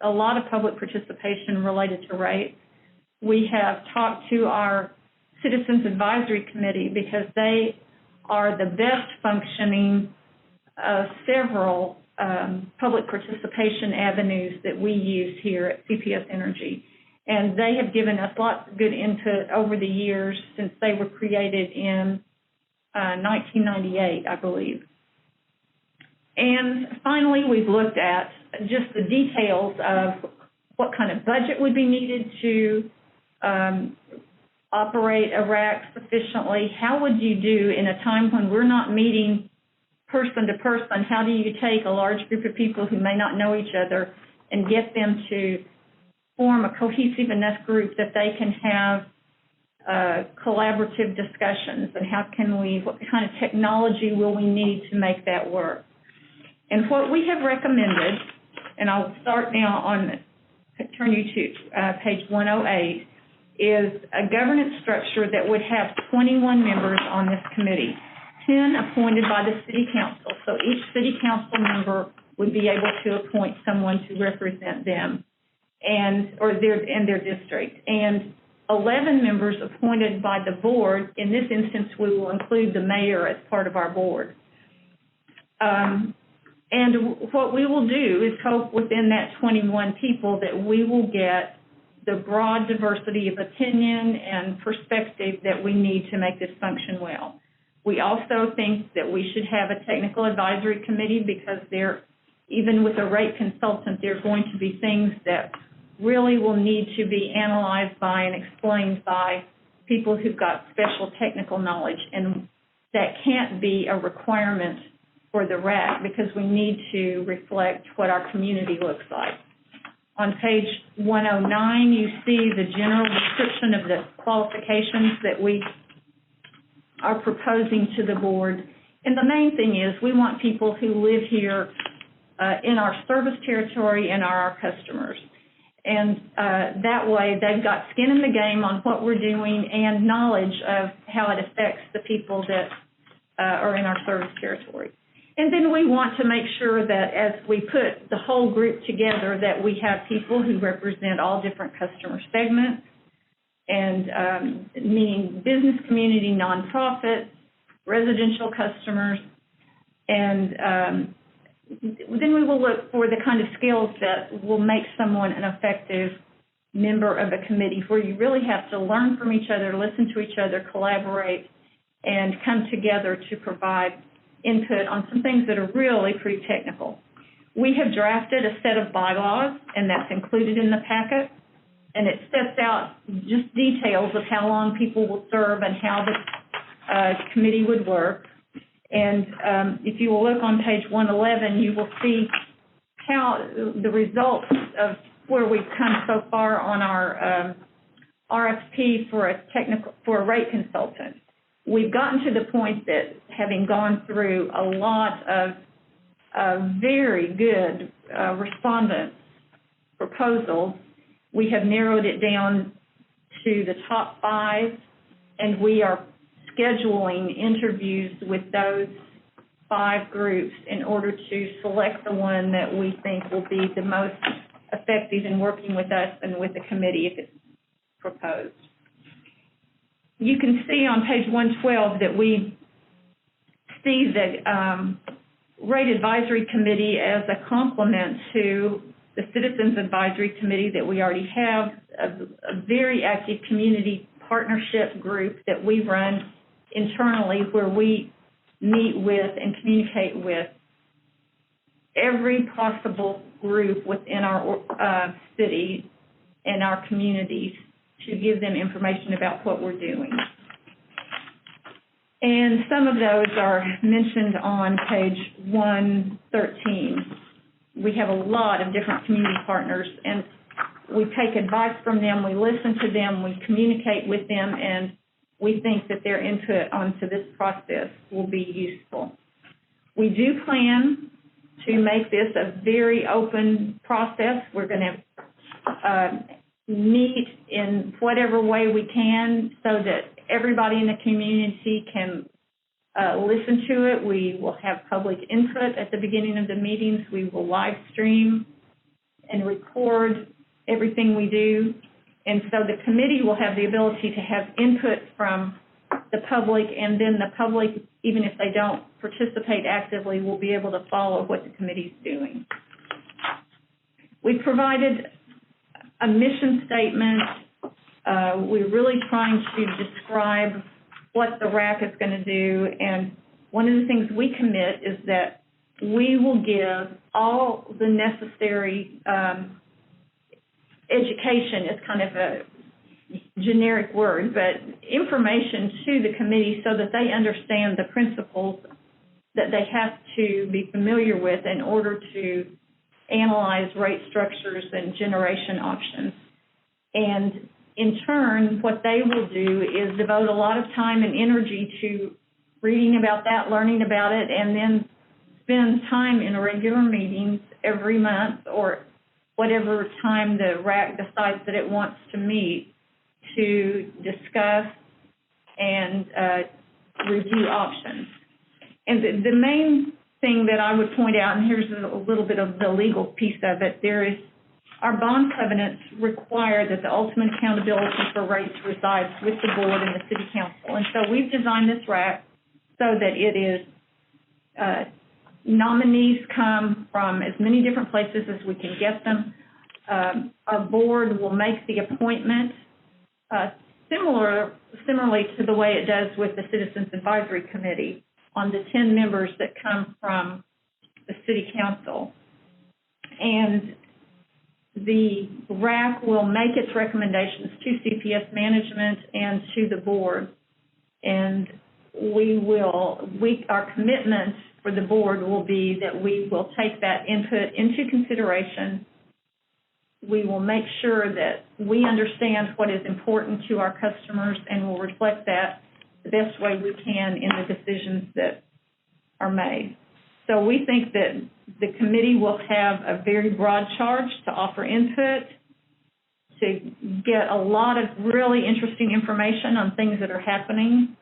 a lot of public participation related to rates. We have talked to our Citizens Advisory Committee, because they are the best functioning of several public participation avenues that we use here at CPS Energy. And they have given us lots of good input over the years since they were created in 1998, I believe. And finally, we've looked at just the details of what kind of budget would be needed to operate a RAC sufficiently. How would you do in a time when we're not meeting person to person? How do you take a large group of people who may not know each other and get them to form a cohesive enough group that they can have collaborative discussions? And what kind of technology will we need to make that work? And what we have recommended, and I'll start now turn you to page 108, is a governance structure that would have 21 members on this committee, 10 appointed by the city council. So each city council member would be able to appoint someone to represent them in their district, and 11 members appointed by the board. In this instance, we will include the mayor as part of our board. And what we will do is hope within that 21 people that we will get the broad diversity of opinion and perspective that we need to make this function well. We also think that we should have a technical advisory committee because even with a rate consultant, there are going to be things that really will need to be analyzed by and explained by people who've got special technical knowledge, and that can't be a requirement for the RAC because we need to reflect what our community looks like. On page 109, you see the general description of the qualifications that we are proposing to the board. And the main thing is we want people who live here in our service territory and are our customers. And that way they've got skin in the game on what we're doing and knowledge of how it affects the people that are in our service territory. And then we want to make sure that as we put the whole group together that we have people who represent all different customer segments, and meaning business community, nonprofits, residential customers, and then we will look for the kind of skills that will make someone an effective member of a committee, where you really have to learn from each other, listen to each other, collaborate, and come together to provide input on some things that are really pretty technical. We have drafted a set of bylaws, and that's included in the packet, and it sets out just details of how long people will serve and how the committee would work. And if you will look on page 111, you will see how the results of where we've come so far on our RFP for a rate consultant. We've gotten to the point that, having gone through a lot of very good respondent proposals, we have narrowed it down to the top 5, and we are scheduling interviews with those 5 groups in order to select the one that we think will be the most effective in working with us and with the committee if it's proposed. You can see on page 112 that we see the Rate Advisory Committee as a complement to the Citizens Advisory Committee that we already have, a very active community partnership group that we run internally, where we meet with and communicate with every possible group within our city and our communities to give them information about what we're doing. And some of those are mentioned on page 113. We have a lot of different community partners, and we take advice from them, we listen to them, we communicate with them, and we think that their input onto this process will be useful. We do plan to make this a very open process. We're going to meet in whatever way we can so that everybody in the community can listen to it. We will have public input at the beginning of the meetings. We will live stream and record everything we do. And so the committee will have the ability to have input from the public, and then the public, even if they don't participate actively, will be able to follow what the committee is doing. We've provided a mission statement. We're really trying to describe what the RAC is going to do, and one of the things we commit is that we will give all the necessary education is kind of a generic word, but information to the committee so that they understand the principles that they have to be familiar with in order to analyze rate structures and generation options. And in turn, what they will do is devote a lot of time and energy to reading about that, learning about it, and then spend time in regular meetings every month or whatever time the RAC decides that it wants to meet to discuss and review options. And the main thing that I would point out, and here's a little bit of the legal piece of it, our bond covenants require that the ultimate accountability for rates resides with the board and the city council. And so we've designed this RAC so that it is nominees come from as many different places as we can get them. Our board will make the appointment similarly to the way it does with the Citizens Advisory Committee on the 10 members that come from the City Council. And the RAC will make its recommendations to CPS management and to the board. And our commitment for the board will be that we will take that input into consideration. We will make sure that we understand what is important to our customers and will reflect that the best way we can in the decisions that are made. So we think that the committee will have a very broad charge to offer input, to get a lot of really interesting information on things that are happening,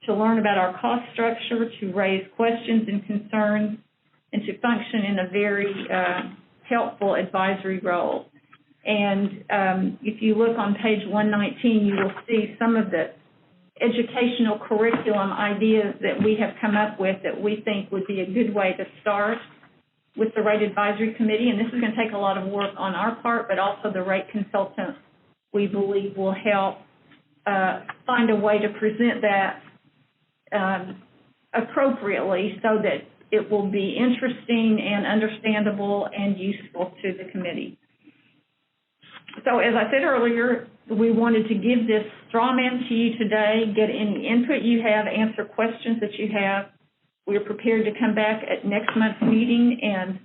to learn about our cost structure, to raise questions and concerns, and to function in a very helpful advisory role. And if you look on page 119, you will see some of the educational curriculum ideas that we have come up with that we think would be a good way to start with the rate advisory committee. And this is going to take a lot of work on our part, but also the rate consultants, we believe, will help find a way to present that appropriately so that it will be interesting and understandable and useful to the committee. So as I said earlier, we wanted to give this straw man to you today, get any input you have, answer questions that you have. We are prepared to come back at next month's meeting and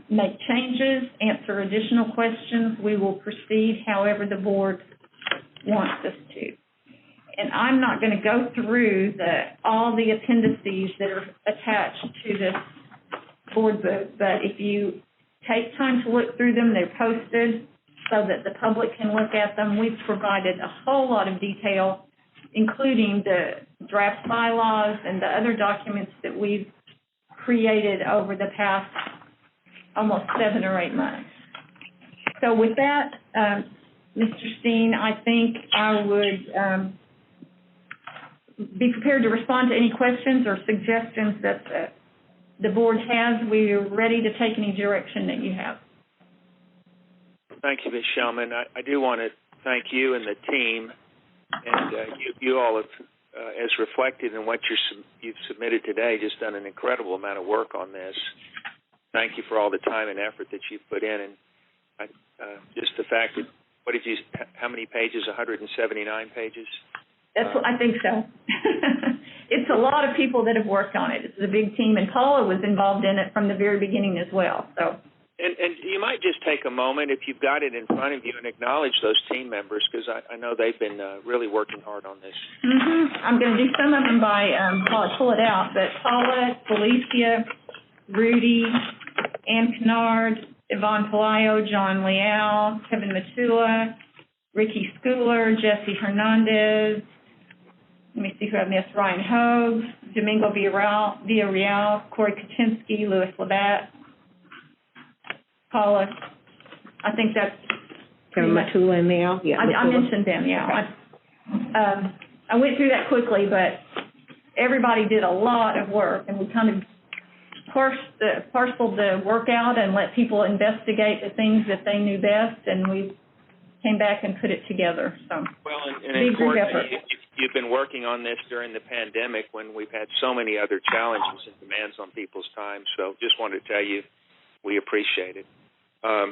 make changes, answer additional questions. We will proceed however the board wants us to. And I'm not going to go through all the appendices that are attached to this board book, but if you take time to look through them, they're posted so that the public can look at them. We've provided a whole lot of detail, including the draft bylaws and the other documents that we've created over the past almost 7 or 8 months. So with that, Mr. Steen, I think I would be prepared to respond to any questions or suggestions that the board has. We're ready to take any direction that you have. Thank you, Ms. Shellman. I do want to thank you and the team, and you all have, as reflected in what you've submitted today, just done an incredible amount of work on this. Thank you for all the time and effort that you've put in, and just the fact that, how many pages, 179 pages? I think so. It's a lot of people that have worked on it. It's a big team, and Paula was involved in it from the very beginning as well. So. And you might just take a moment, if you've got it in front of you, and acknowledge those team members, because I know they've been really working hard on this. Mm-hmm. I'm going to do some of them by, I'll pull it out, but Paula, Felicia, Rudy, Ann Kennard, Yvonne Palayo, John Leal, Kevin Matula, Ricky Schooler, Jesse Hernandez, let me see who I missed, Ryan Hogue, Domingo Villarreal, Corey Katinsky, Louis Labatt, Paula. I think that's Kevin Matula and Leal. Yeah, I mentioned them, yeah. Okay. I went through that quickly, but everybody did a lot of work, and we kind of parceled the work out and let people investigate the things that they knew best, and we came back and put it together. So, well, and of course, you've been working on this during the pandemic when we've had so many other challenges and demands on people's time. So just wanted to tell you we appreciate it. I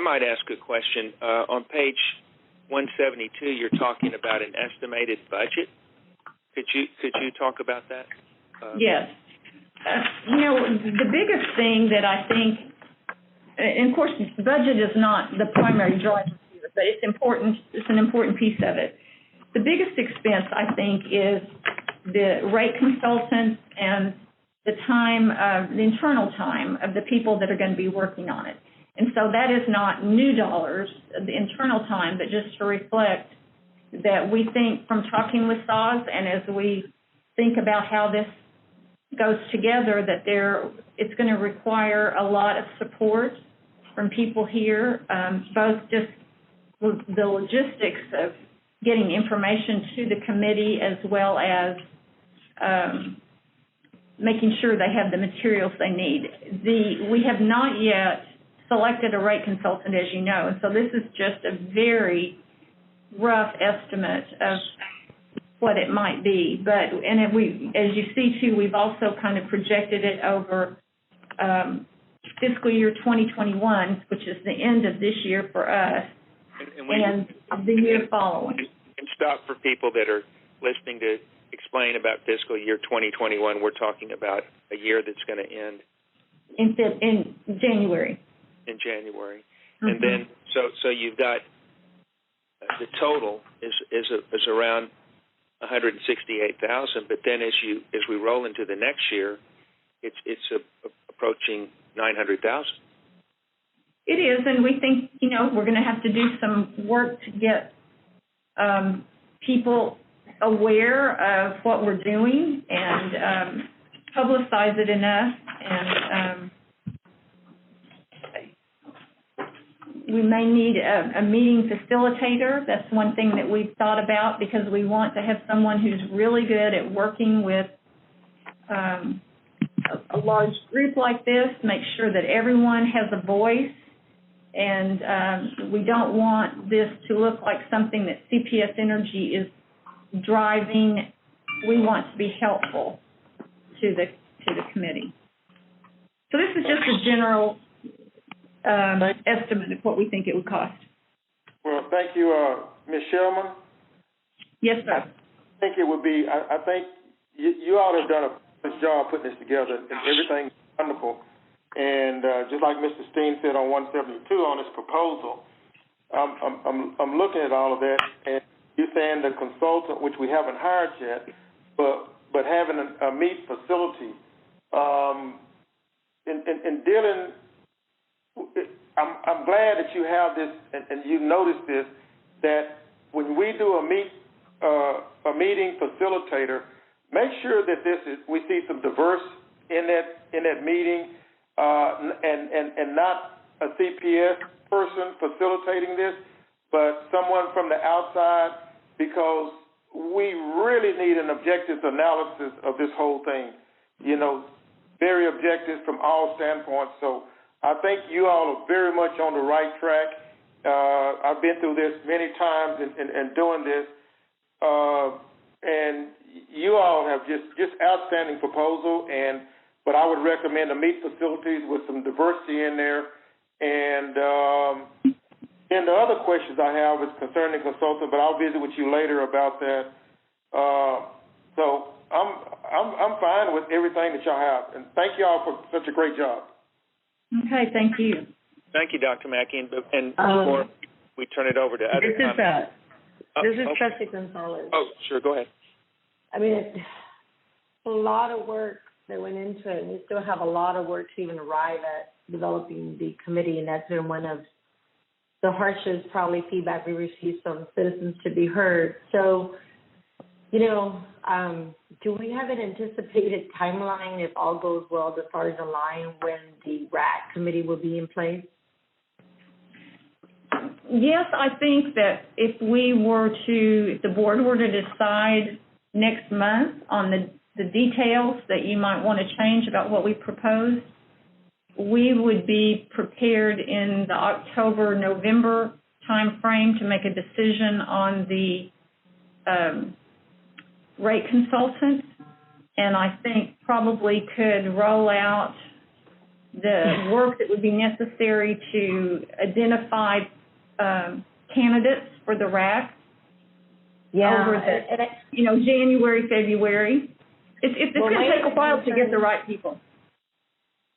might ask a question. On page 172, you're talking about an estimated budget. Could you talk about that? Yes. The biggest thing that I think, and of course, the budget is not the primary driver here, but it's important. It's an important piece of it. The biggest expense, I think, is the rate consultants and the time, the internal time of the people that are going to be working on it. And so that is not new dollars, the internal time, but just to reflect that we think from talking with SAWS and as we think about how this goes together, that it's going to require a lot of support from people here, both just the logistics of getting information to the committee as well as making sure they have the materials they need. We have not yet selected a rate consultant, as you know, and so this is just a very rough estimate of what it might be. But, as you see too, we've also kind of projected it over fiscal year 2021, which is the end of this year for us, and the year following. And stop for people that are listening to explain about fiscal year 2021. We're talking about a year that's going to end in January. In January, mm-hmm. And then so you've got the total is around 168,000. But then as we roll into the next year, it's approaching 900,000. It is, and we think we're going to have to do some work to get people aware of what we're doing and publicize it enough. And we may need a meeting facilitator. That's one thing that we've thought about, because we want to have someone who's really good at working with a large group like this, make sure that everyone has a voice, and we don't want this to look like something that CPS Energy is driving. We want to be helpful to the committee. So this is just a general estimate of what we think it would cost. Well, thank you, Ms. Shellman. Yes, sir. I think it would be, I think you all have done a good job putting this together, and everything's wonderful. And just like Mr. Steen said on 172 on this proposal, I'm looking at all of that, and you're saying the consultant, which we haven't hired yet, but having a meat facility, in dealing, I'm glad that you have this, and you noticed this, that when we do a meeting facilitator, make sure that we see some diverse in that meeting, and not a CPS person facilitating this, but someone from the outside, because we really need an objective analysis of this whole thing. Very objective from all standpoints. So I think you all are very much on the right track. I've been through this many times and doing this, and you all have just outstanding proposal. But I would recommend the meat facilities with some diversity in there. And then the other questions I have is concerning consultant, but I'll visit with you later about that. So I'm fine with everything that y'all have, and thank y'all for such a great job. Okay, thank you. Thank you, Dr. Mackey. And before we turn it over to other comments. This is Trustee Gonzalez. Oh, sure, go ahead. I mean, it's a lot of work that went into it, and we still have a lot of work to even arrive at developing the committee, and that's been one of the harshest probably feedback we received from citizens to be heard. So, do we have an anticipated timeline, if all goes well, as far as the line when the RAC committee will be in place? Yes, I think that if the board were to decide next month on the details that you might want to change about what we proposed, we would be prepared in the October-November time frame to make a decision on the rate consultant, and I think probably could roll out the work that would be necessary to identify candidates for the RAC over January, February. It's going to take a while to get the right people.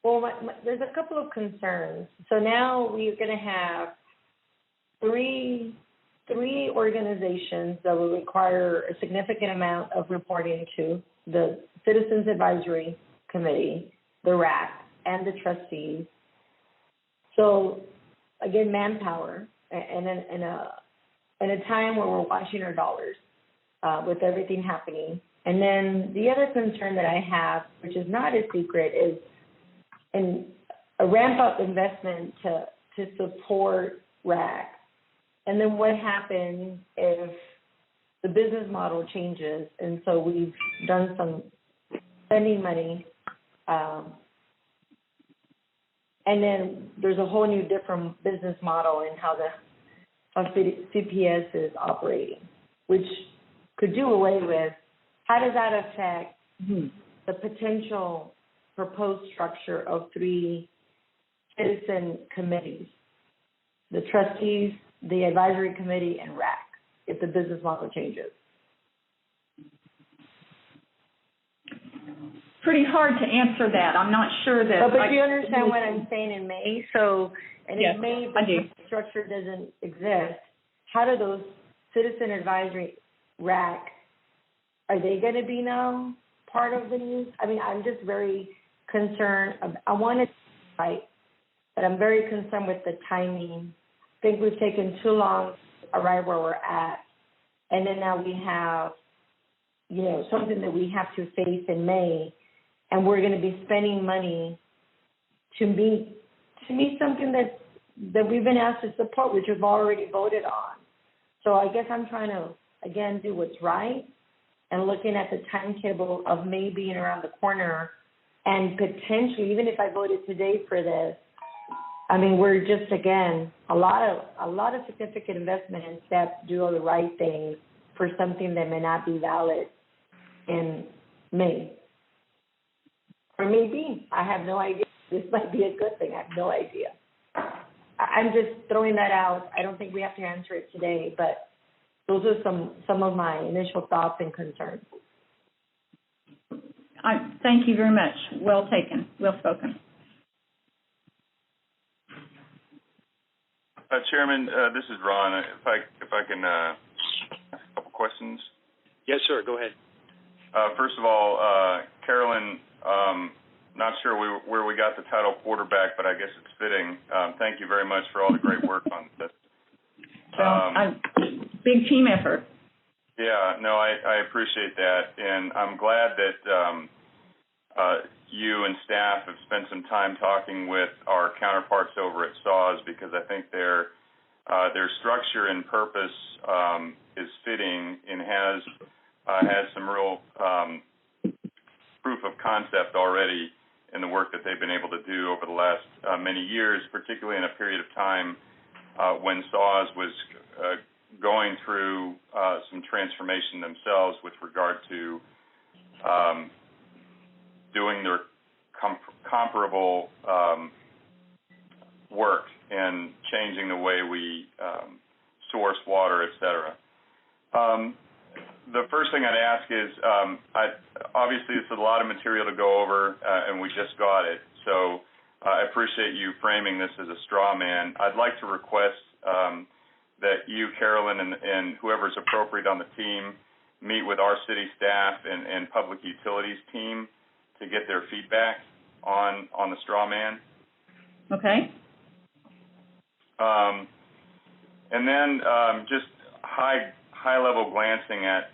Well, there's a couple of concerns. So now we're going to have three organizations that will require a significant amount of reporting to: the Citizens Advisory Committee, the RAC, and the Trustees. So, again, manpower, and in a time where we're watching our dollars with everything happening. And then the other concern that I have, which is not a secret, is a ramp-up investment to support RAC. And then what happens if the business model changes? And so we've done some spending money And then there's a whole new different business model in how CPS is operating, which could do away with. How does that affect the potential proposed structure of 3 citizen committees, the trustees, the advisory committee, and RAC, if the business model changes? Pretty hard to answer that. I'm not sure that. But you understand what I'm saying in May? So, and yes, in May, the structure doesn't exist. How do those citizen advisory RAC, are they going to be now part of the news? I mean, I'm just very concerned. I want it right, but I'm very concerned with the timing. I think we've taken too long to arrive where we're at. And then now we have, something that we have to face in May, and we're going to be spending money to meet something that we've been asked to support, which we've already voted on. So I guess I'm trying to, again, do what's right and looking at the timetable of May being around the corner, and potentially, even if I voted today for this, I mean, we're just, again, a lot of significant investment in Sept to do all the right things for something that may not be valid in May. Or maybe. I have no idea. This might be a good thing. I have no idea. I'm just throwing that out. I don't think we have to answer it today, but those are some of my initial thoughts and concerns. Thank you very much. Well taken. Well spoken. Chairman, this is Ron. If I can ask a couple questions. Yes, sir. Go ahead. First of all, Carolyn, not sure where we got the title quarterback, but I guess it's fitting. Thank you very much for all the great work on this. Big team effort. Yeah, no, I appreciate that, and I'm glad that you and staff have spent some time talking with our counterparts over at SAWS, because I think their structure and purpose is fitting and has some real proof of concept already in the work that they've been able to do over the last many years, particularly in a period of time when SAWS was going through some transformation themselves with regard to doing their comparable work and changing the way we source water, et cetera. The first thing I'd ask is, obviously it's a lot of material to go over, and we just got it, so I appreciate you framing this as a straw man. I'd like to request that you, Carolyn, and whoever's appropriate on the team meet with our city staff and public utilities team to get their feedback on the straw man. Okay. And then just high-level glancing at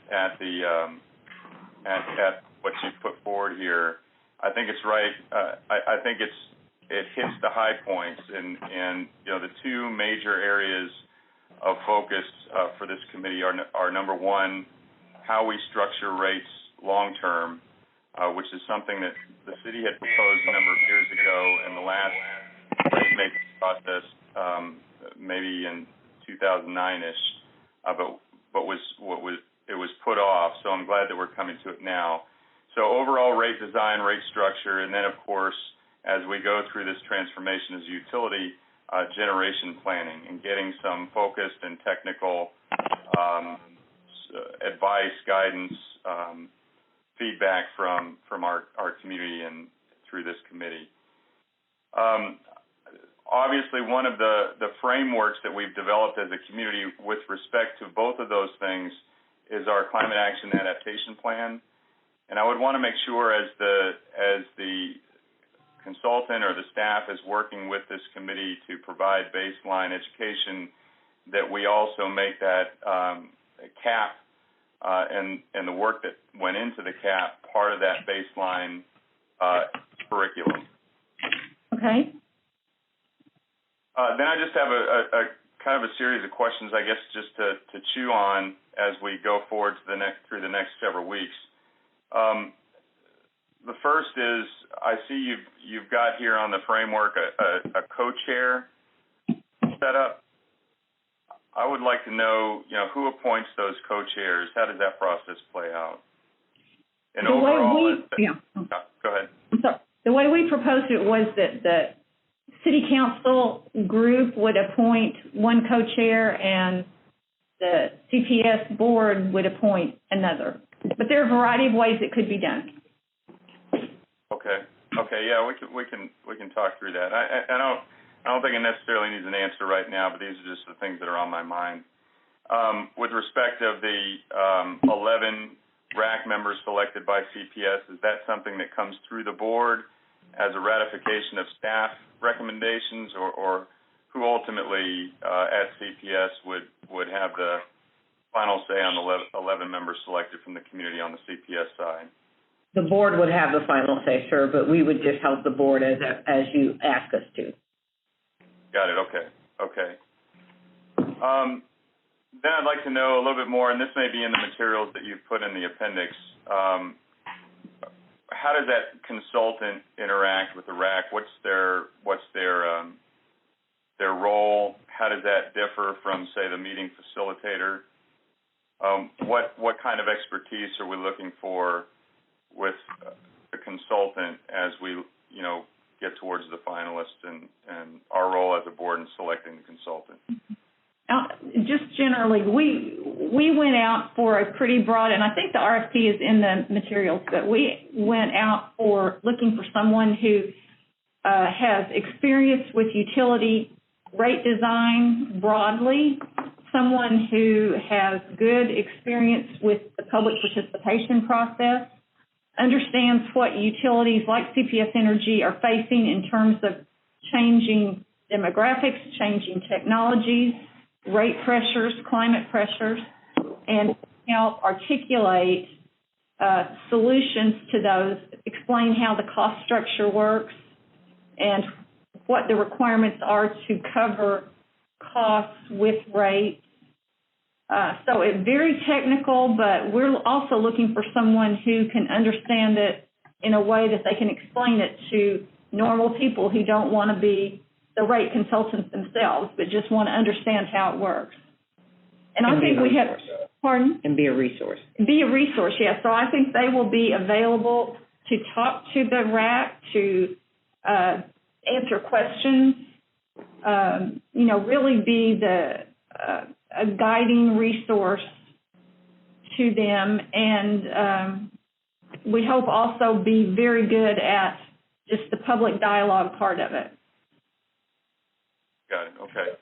what you put forward here, I think it's right. I think it hits the high points, and the two major areas of focus for this committee are number one, how we structure rates long term, which is something that the city had proposed a number of years ago in the last rate making process, maybe in 2009-ish, but it was put off. So I'm glad that we're coming to it now. So overall rate design, rate structure, and then of course, as we go through this transformation as a utility, generation planning and getting some focused and technical advice, guidance, feedback from our community and through this committee. Obviously, one of the frameworks that we've developed as a community with respect to both of those things is our climate action adaptation plan. And I would want to make sure as the consultant or the staff is working with this committee to provide baseline education, that we also make that CAP and the work that went into the CAP part of that baseline curriculum. Okay. Then I just have a kind of a series of questions, I guess, just to chew on as we go forward to through the next several weeks. The first is, I see you've got here on the framework a co-chair set up. I would like to know, who appoints those co-chairs? How does that process play out? And go ahead. I'm sorry. The way we proposed it was that the city council group would appoint one co-chair and the CPS board would appoint another. But there are a variety of ways it could be done. Okay, yeah, we can talk through that. I don't think it necessarily needs an answer right now, but these are just the things that are on my mind. With respect of the 11 RAC members selected by CPS, is that something that comes through the board as a ratification of staff recommendations, or who ultimately at CPS would have the final say on the 11 members selected from the community on the CPS side? The board would have the final say, sir, but we would just help the board as you ask us to. Got it. Okay. Then I'd like to know a little bit more, and this may be in the materials that you've put in the appendix. How does that consultant interact with the RAC? What's their role? How does that differ from, say, the meeting facilitator? What kind of expertise are we looking for with the consultant as we, get towards the finalists and our role as a board in selecting the consultant? Just generally, we went out for a pretty broad, and I think the RFP is in the materials, but we went out for looking for someone who has experience with utility rate design broadly, someone who has good experience with the public participation process, understands what utilities like CPS Energy are facing in terms of changing demographics, changing technologies, rate pressures, climate pressures, and help articulate solutions to those, explain how the cost structure works and what the requirements are to cover costs with rates. So it's very technical, but we're also looking for someone who can understand it in a way that they can explain it to normal people who don't want to be the rate consultants themselves, but just want to understand how it works. And I think we have, pardon? And be a resource. Be a resource, yes. So I think they will be available to talk to the RAC, to answer questions, really be a guiding resource to them, and we hope also be very good at just the public dialogue part of it. Got it. Okay.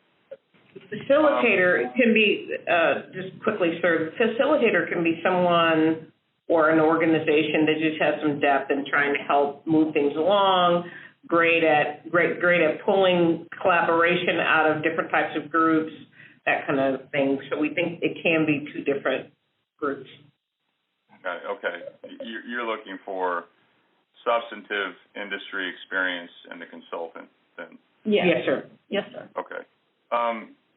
Facilitator can be, just quickly, sir, facilitator can be someone or an organization that just has some depth in trying to help move things along, great at pulling collaboration out of different types of groups, that kind of thing. So we think it can be two different groups. Okay. You're looking for substantive industry experience in the consultant, then? Yes, sir. Yes, sir. Okay.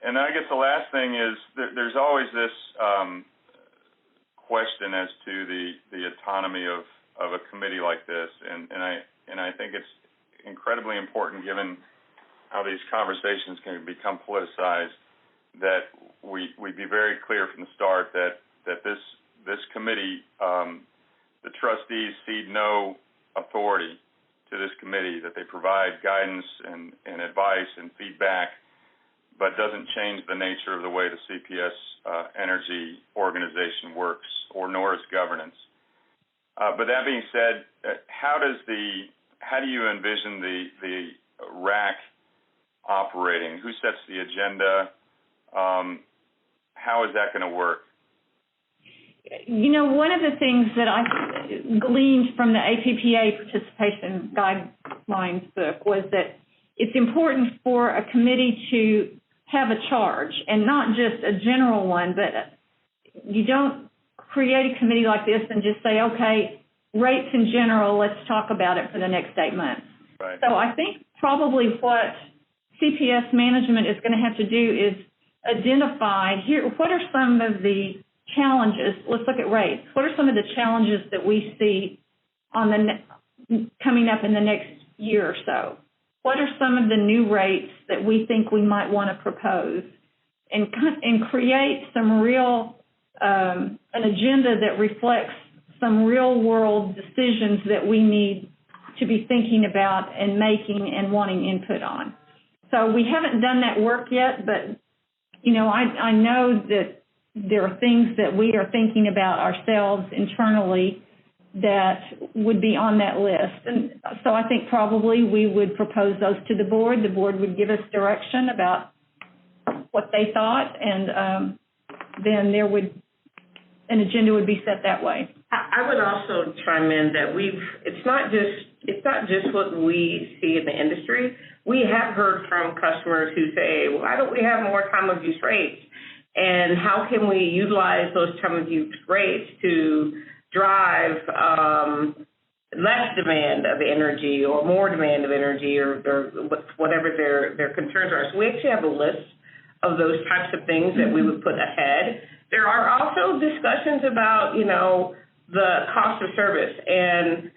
And I guess the last thing is there's always this question as to the autonomy of a committee like this, and I think it's incredibly important, given how these conversations can become politicized, that we be very clear from the start that this committee, the trustees cede no authority to this committee, that they provide guidance and advice and feedback, but doesn't change the nature of the way the CPS Energy organization works, nor its governance. But that being said, how do you envision the RAC operating? Who sets the agenda? How is that going to work? One of the things that I gleaned from the APPA participation guidelines book was that it's important for a committee to have a charge, and not just a general one, but you don't create a committee like this and just say, okay, rates in general, let's talk about it for the next 8 months. Right. So I think probably what CPS management is going to have to do is identify what are some of the challenges. Let's look at rates. What are some of the challenges that we see coming up in the next year or so? What are some of the new rates that we think we might want to propose, and create some real an agenda that reflects some real world decisions that we need to be thinking about and making and wanting input on. So we haven't done that work yet, but I know that there are things that we are thinking about ourselves internally that would be on that list. And so I think probably we would propose those to the board. The board would give us direction about what they thought, and then an agenda would be set that way. I would also chime in that it's not just what we see in the industry. We have heard from customers who say, well, why don't we have more time of use rates? And how can we utilize those time of use rates to drive less demand of energy or more demand of energy, or whatever their concerns are? So we actually have a list of those types of things that we would put ahead. There are also discussions about, the cost of service and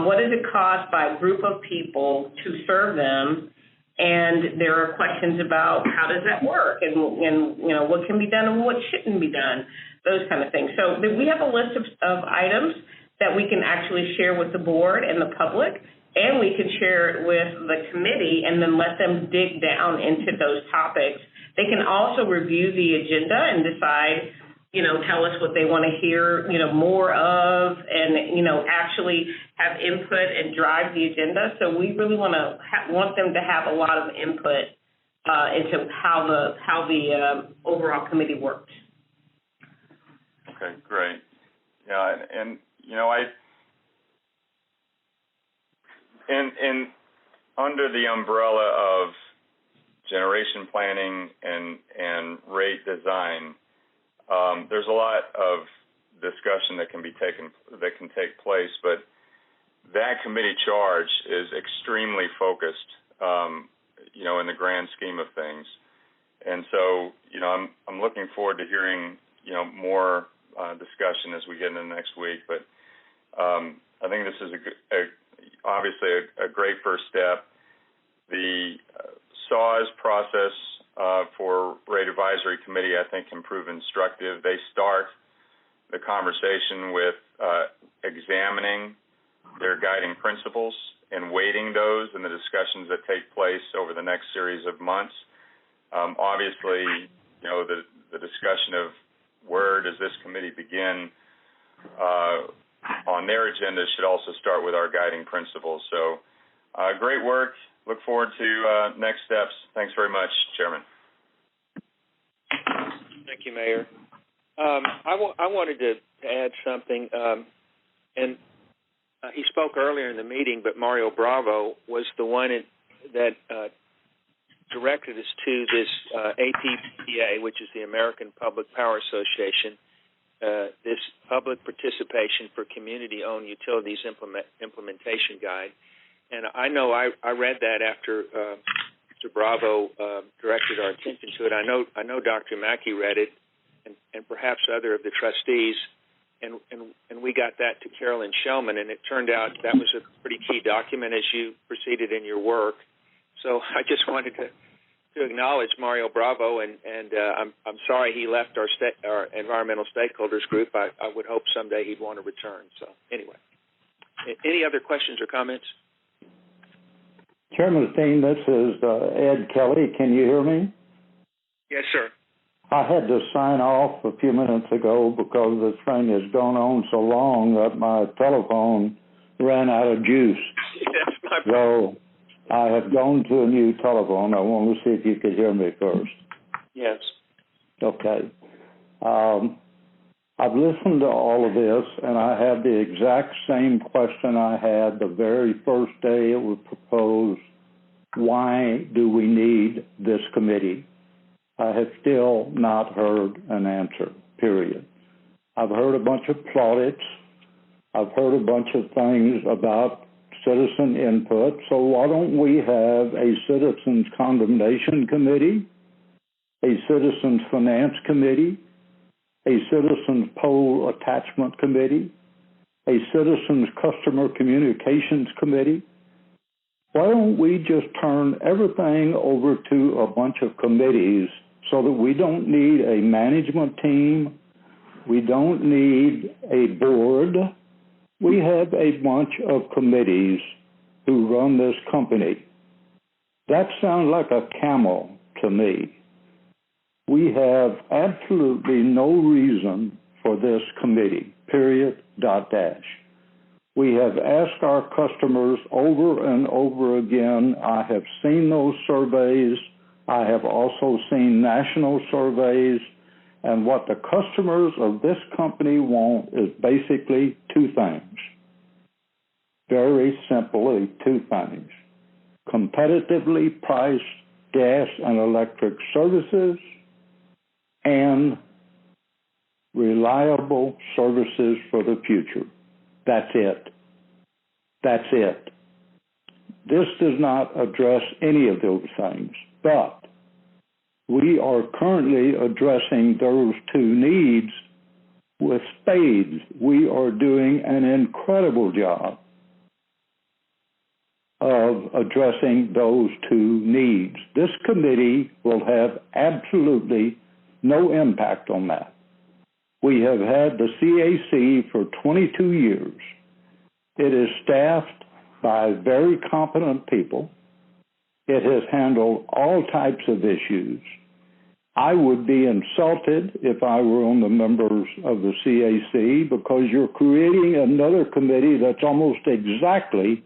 what does it cost by a group of people to serve them. And there are questions about how does that work, and what can be done and what shouldn't be done, those kind of things. So we have a list of items that we can actually share with the board and the public, and we can share it with the committee and then let them dig down into those topics. They can also review the agenda and decide, tell us what they want to hear, more of, and, actually have input and drive the agenda. So we really want them to have a lot of input into how the overall committee works. Okay, great. Yeah, and under the umbrella of generation planning and rate design, there's a lot of discussion that can take place, but that committee charge is extremely focused, in the grand scheme of things. And so, I'm looking forward to hearing, more discussion as we get into next week. But I think this is obviously a great first step. The SAWS process for Rate Advisory Committee, I think, can prove instructive. They start the conversation with examining their guiding principles and weighting those in the discussions that take place over the next series of months. Obviously, the discussion of where does this committee begin on their agenda should also start with our guiding principles. So great work. Look forward to next steps. Thanks very much, Chairman. Thank you, Mayor. I wanted to add something, and he spoke earlier in the meeting, but Mario Bravo was the one that directed us to this APPA, which is the American Public Power Association, this Public Participation for Community-Owned Utilities Implementation Guide. And I know I read that after Mr. Bravo directed our attention to it. I know Dr. Mackey read it, and perhaps other of the trustees, and we got that to Carolyn Shellman, and it turned out that was a pretty key document as you proceeded in your work. So I just wanted to acknowledge Mario Bravo, and I'm sorry he left our environmental stakeholders group. I would hope someday he'd want to return. So anyway, any other questions or comments? Chairman Steen, this is Ed Kelly. Can you hear me? Yes, sir. I had to sign off a few minutes ago because this thing has gone on so long that my telephone ran out of juice. That's my So I have gone to a new telephone. I want to see if you could hear me first. Yes. Okay. I've listened to all of this, and I have the exact same question I had the very first day it was proposed. Why do we need this committee? I have still not heard an answer, period. I've heard a bunch of plaudits. I've heard a bunch of things about citizen input. So why don't we have a citizens condemnation committee, a citizens finance committee, a citizens poll attachment committee, a Citizens Customer Communications Committee? Why don't we just turn everything over to a bunch of committees so that we don't need a management team, we don't need a board, we have a bunch of committees who run this company. That sounds like a camel to me. We have absolutely no reason for this committee, period, dot dash. We have asked our customers over and over again. I have seen those surveys. I have also seen national surveys. And what the customers of this company want is basically two things. Very simply, two things. Competitively priced gas and electric services and reliable services for the future. That's it. That's it. This does not address any of those things, but we are currently addressing those two needs with spades. We are doing an incredible job of addressing those two needs. This committee will have absolutely no impact on that. We have had the CAC for 22 years. It is staffed by very competent people. It has handled all types of issues. I would be insulted if I were on the members of the CAC because you're creating another committee that's almost exactly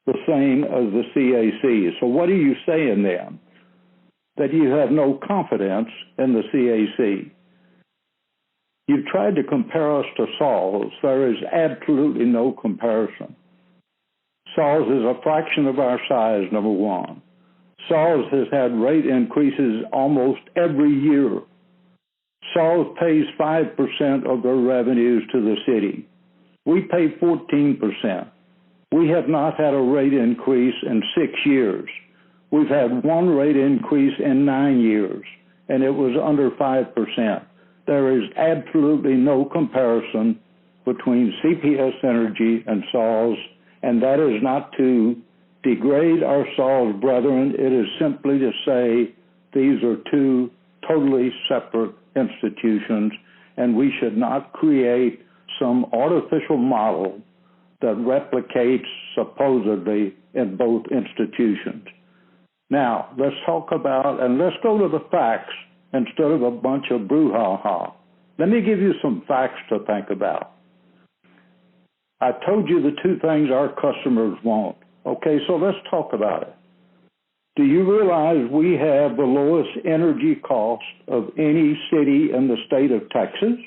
the same as the CAC. So what are you saying then? That you have no confidence in the CAC. You've tried to compare us to Saul's. There is absolutely no comparison. Saul's is a fraction of our size, number one. Saul's has had rate increases almost every year. Saul's pays 5% of their revenues to the city. We pay 14%. We have not had a rate increase in 6 years. We've had one rate increase in 9 years, and it was under 5%. There is absolutely no comparison between CPS Energy and Saul's, and that is not to degrade our Saul's brethren. It is simply to say these are two totally separate institutions, and we should not create some artificial model that replicates supposedly in both institutions. Now, let's talk about, and let's go to the facts instead of a bunch of brouhaha. Let me give you some facts to think about. I told you the two things our customers want. Okay, so let's talk about it. Do you realize we have the lowest energy cost of any city in the state of Texas?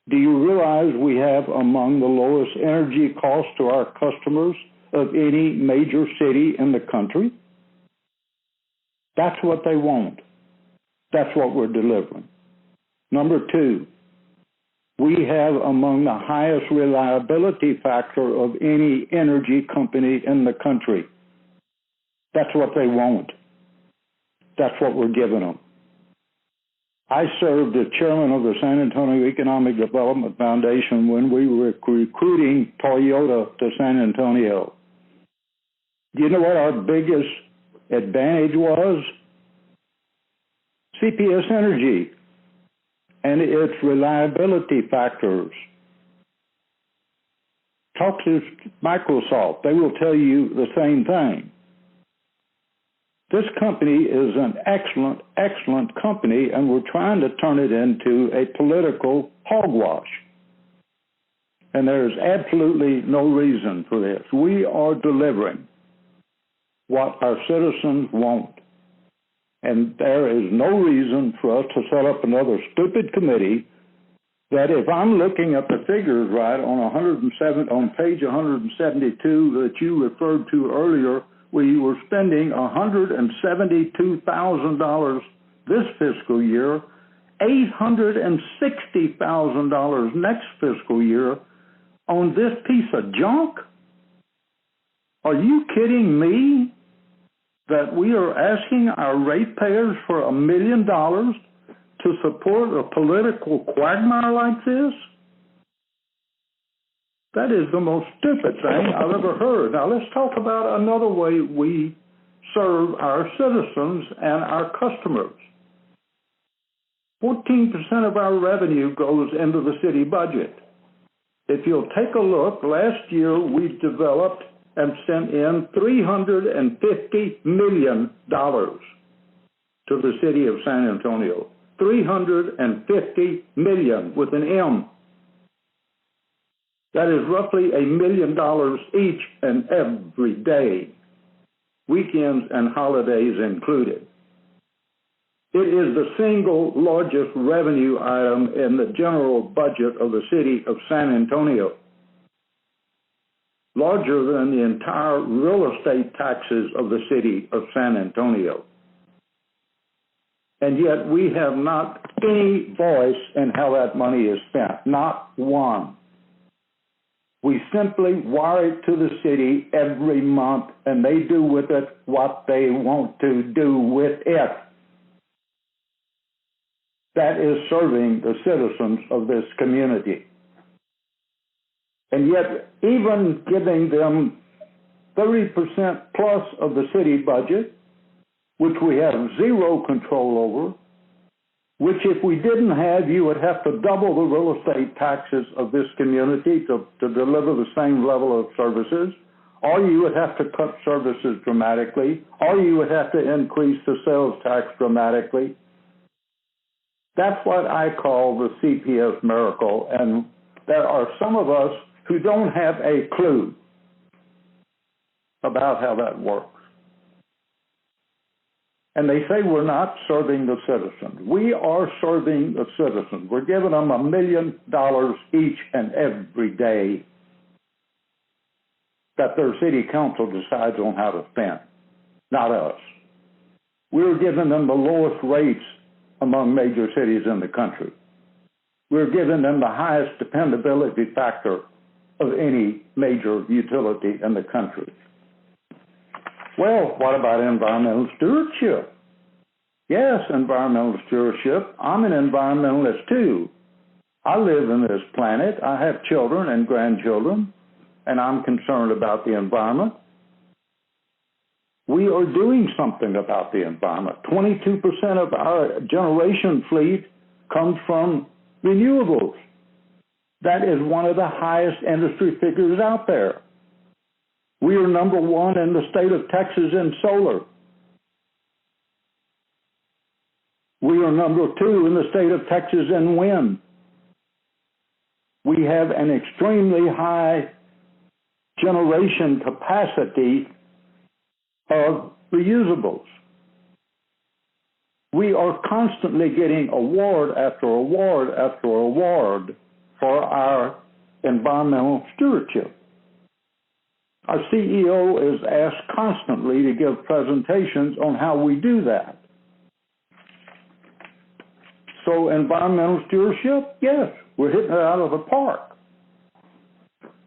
Do you realize we have among the lowest energy costs to our customers of any major city in the country? That's what they want. That's what we're delivering. Number two, we have among the highest reliability factor of any energy company in the country. That's what they want. That's what we're giving them. I served as chairman of the San Antonio Economic Development Foundation when we were recruiting Toyota to San Antonio. Do you know what our biggest advantage was? CPS Energy and its reliability factors. Talk to Microsoft. They will tell you the same thing. This company is an excellent, excellent company, and we're trying to turn it into a political hogwash. And there's absolutely no reason for this. We are delivering what our citizens want. And there is no reason for us to set up another stupid committee that, if I'm looking at the figures right on page 172 that you referred to earlier, we were spending $172,000 this fiscal year, $860,000 next fiscal year on this piece of junk? Are you kidding me? That we are asking our ratepayers for $1 million to support a political quagmire like this? That is the most stupid thing I've ever heard. Now let's talk about another way we serve our citizens and our customers. 14% of our revenue goes into the city budget. If you'll take a look, last year we developed and sent in $350 million to the city of San Antonio. $350 million with an M. That is roughly $1 million each and every day, weekends and holidays included. It is the single largest revenue item in the general budget of the city of San Antonio, larger than the entire real estate taxes of the city of San Antonio. And yet we have not any voice in how that money is spent, not one. We simply wire it to the city every month, and they do with it what they want to do with it. That is serving the citizens of this community. And yet, even giving them 30% plus of the city budget, which we have zero control over, which if we didn't have, you would have to double the real estate taxes of this community to deliver the same level of services, or you would have to cut services dramatically, or you would have to increase the sales tax dramatically. That's what I call the CPS miracle, and there are some of us who don't have a clue about how that works. And they say we're not serving the citizens. We are serving the citizens. We're giving them $1 million each and every day that their city council decides on how to spend, not us. We're giving them the lowest rates among major cities in the country. We're giving them the highest dependability factor of any major utility in the country. Well, what about environmental stewardship? Yes, environmental stewardship. I'm an environmentalist too. I live in this planet. I have children and grandchildren, and I'm concerned about the environment. We are doing something about the environment. 22% of our generation fleet comes from renewables. That is one of the highest industry figures out there. We are number one in the state of Texas in solar. We are number two in the state of Texas in wind. We have an extremely high generation capacity of reusables. We are constantly getting award after award after award for our environmental stewardship. Our CEO is asked constantly to give presentations on how we do that. So environmental stewardship, yes, we're hitting it out of the park.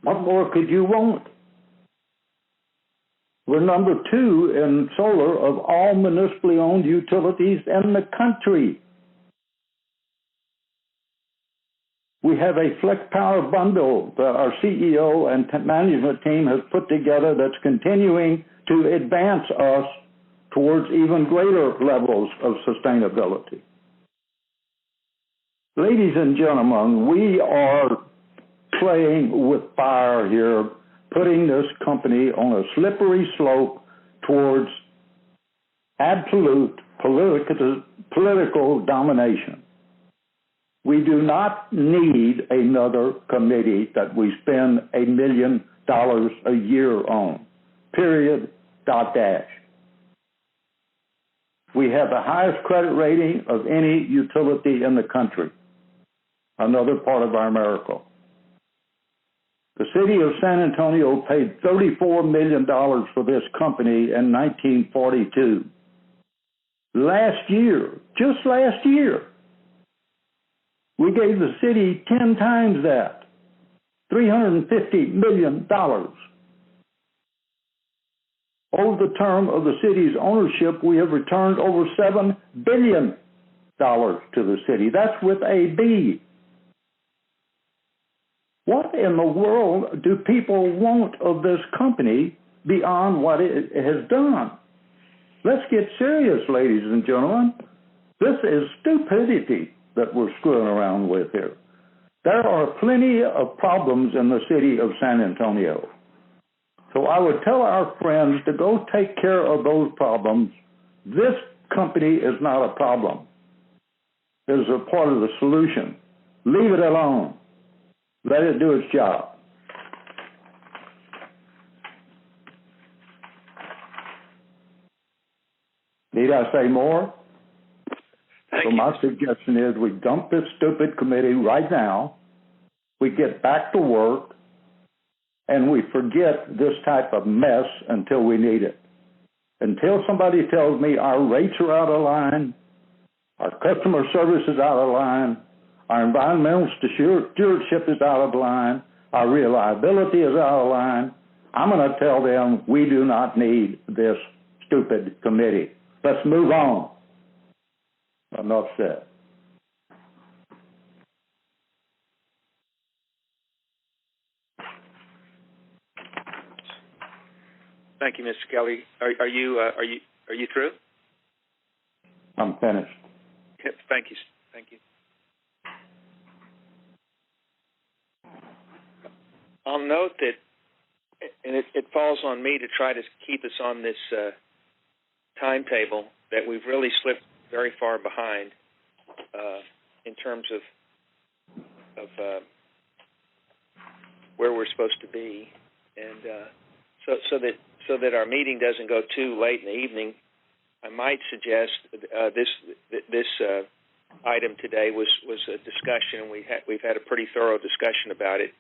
What more could you want? We're number two in solar of all municipally owned utilities in the country. We have a flex power bundle that our CEO and management team has put together that's continuing to advance us towards even greater levels of sustainability. Ladies and gentlemen, we are playing with fire here, putting this company on a slippery slope towards absolute political domination. We do not need another committee that we spend $1 million a year on. Period. Dot dash. We have the highest credit rating of any utility in the country. Another part of our miracle. The city of San Antonio paid $34 million for this company in 1942. Last year, just last year, we gave the city 10 times that, $350 million. Over the term of the city's ownership, we have returned over $7 billion to the city. That's with a B. What in the world do people want of this company beyond what it has done? Let's get serious, ladies and gentlemen. This is stupidity that we're screwing around with here. There are plenty of problems in the city of San Antonio. So I would tell our friends to go take care of those problems. This company is not a problem. It is a part of the solution. Leave it alone. Let it do its job. Need I say more? So my suggestion is we dump this stupid committee right now, we get back to work, and we forget this type of mess until we need it. Until somebody tells me our rates are out of line, our customer service is out of line, our environmental stewardship is out of line, our reliability is out of line, I'm going to tell them we do not need this stupid committee. Let's move on. Enough said. Thank you, Mr. Kelly. Are you through? I'm finished. Thank you. Thank you. I'll note that, and it falls on me to try to keep us on this timetable, that we've really slipped very far behind in terms of where we're supposed to be, and so that our meeting doesn't go too late in the evening, I might suggest this item today was a discussion. We've had a pretty thorough discussion about it.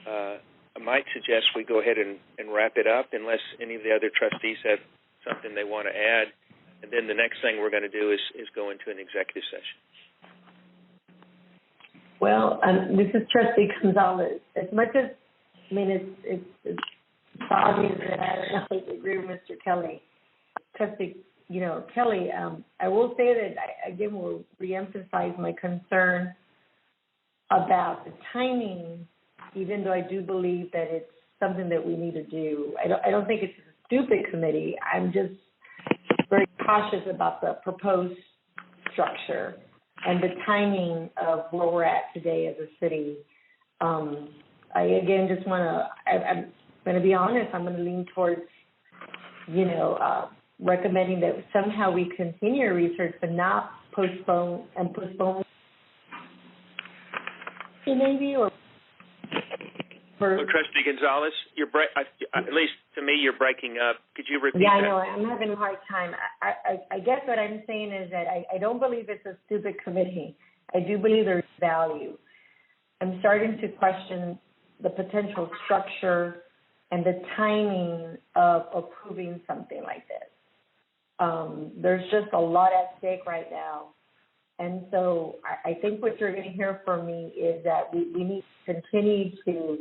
I might suggest we go ahead and wrap it up unless any of the other trustees have something they want to add. And then the next thing we're going to do is go into an executive session. Well, this is Trustee Gonzalez. As much as, it's obvious that I don't agree with Mr. Kelly. Trustee, Kelly, I will say that I again will reemphasize my concern about the timing, even though I do believe that it's something that we need to do. I don't think it's a stupid committee. I'm just very cautious about the proposed structure and the timing of where we're at today as a city. I again just want to, I'm going to be honest, I'm going to lean towards, recommending that somehow we continue research but not postpone maybe, or Trustee Gonzalez, at least to me, you're breaking up. Could you repeat that? Yeah, I know. I'm having a hard time. I guess what I'm saying is that I don't believe it's a stupid committee. I do believe there's value. I'm starting to question the potential structure and the timing of approving something like this. There's just a lot at stake right now. And so I think what you're going to hear from me is that we need to continue to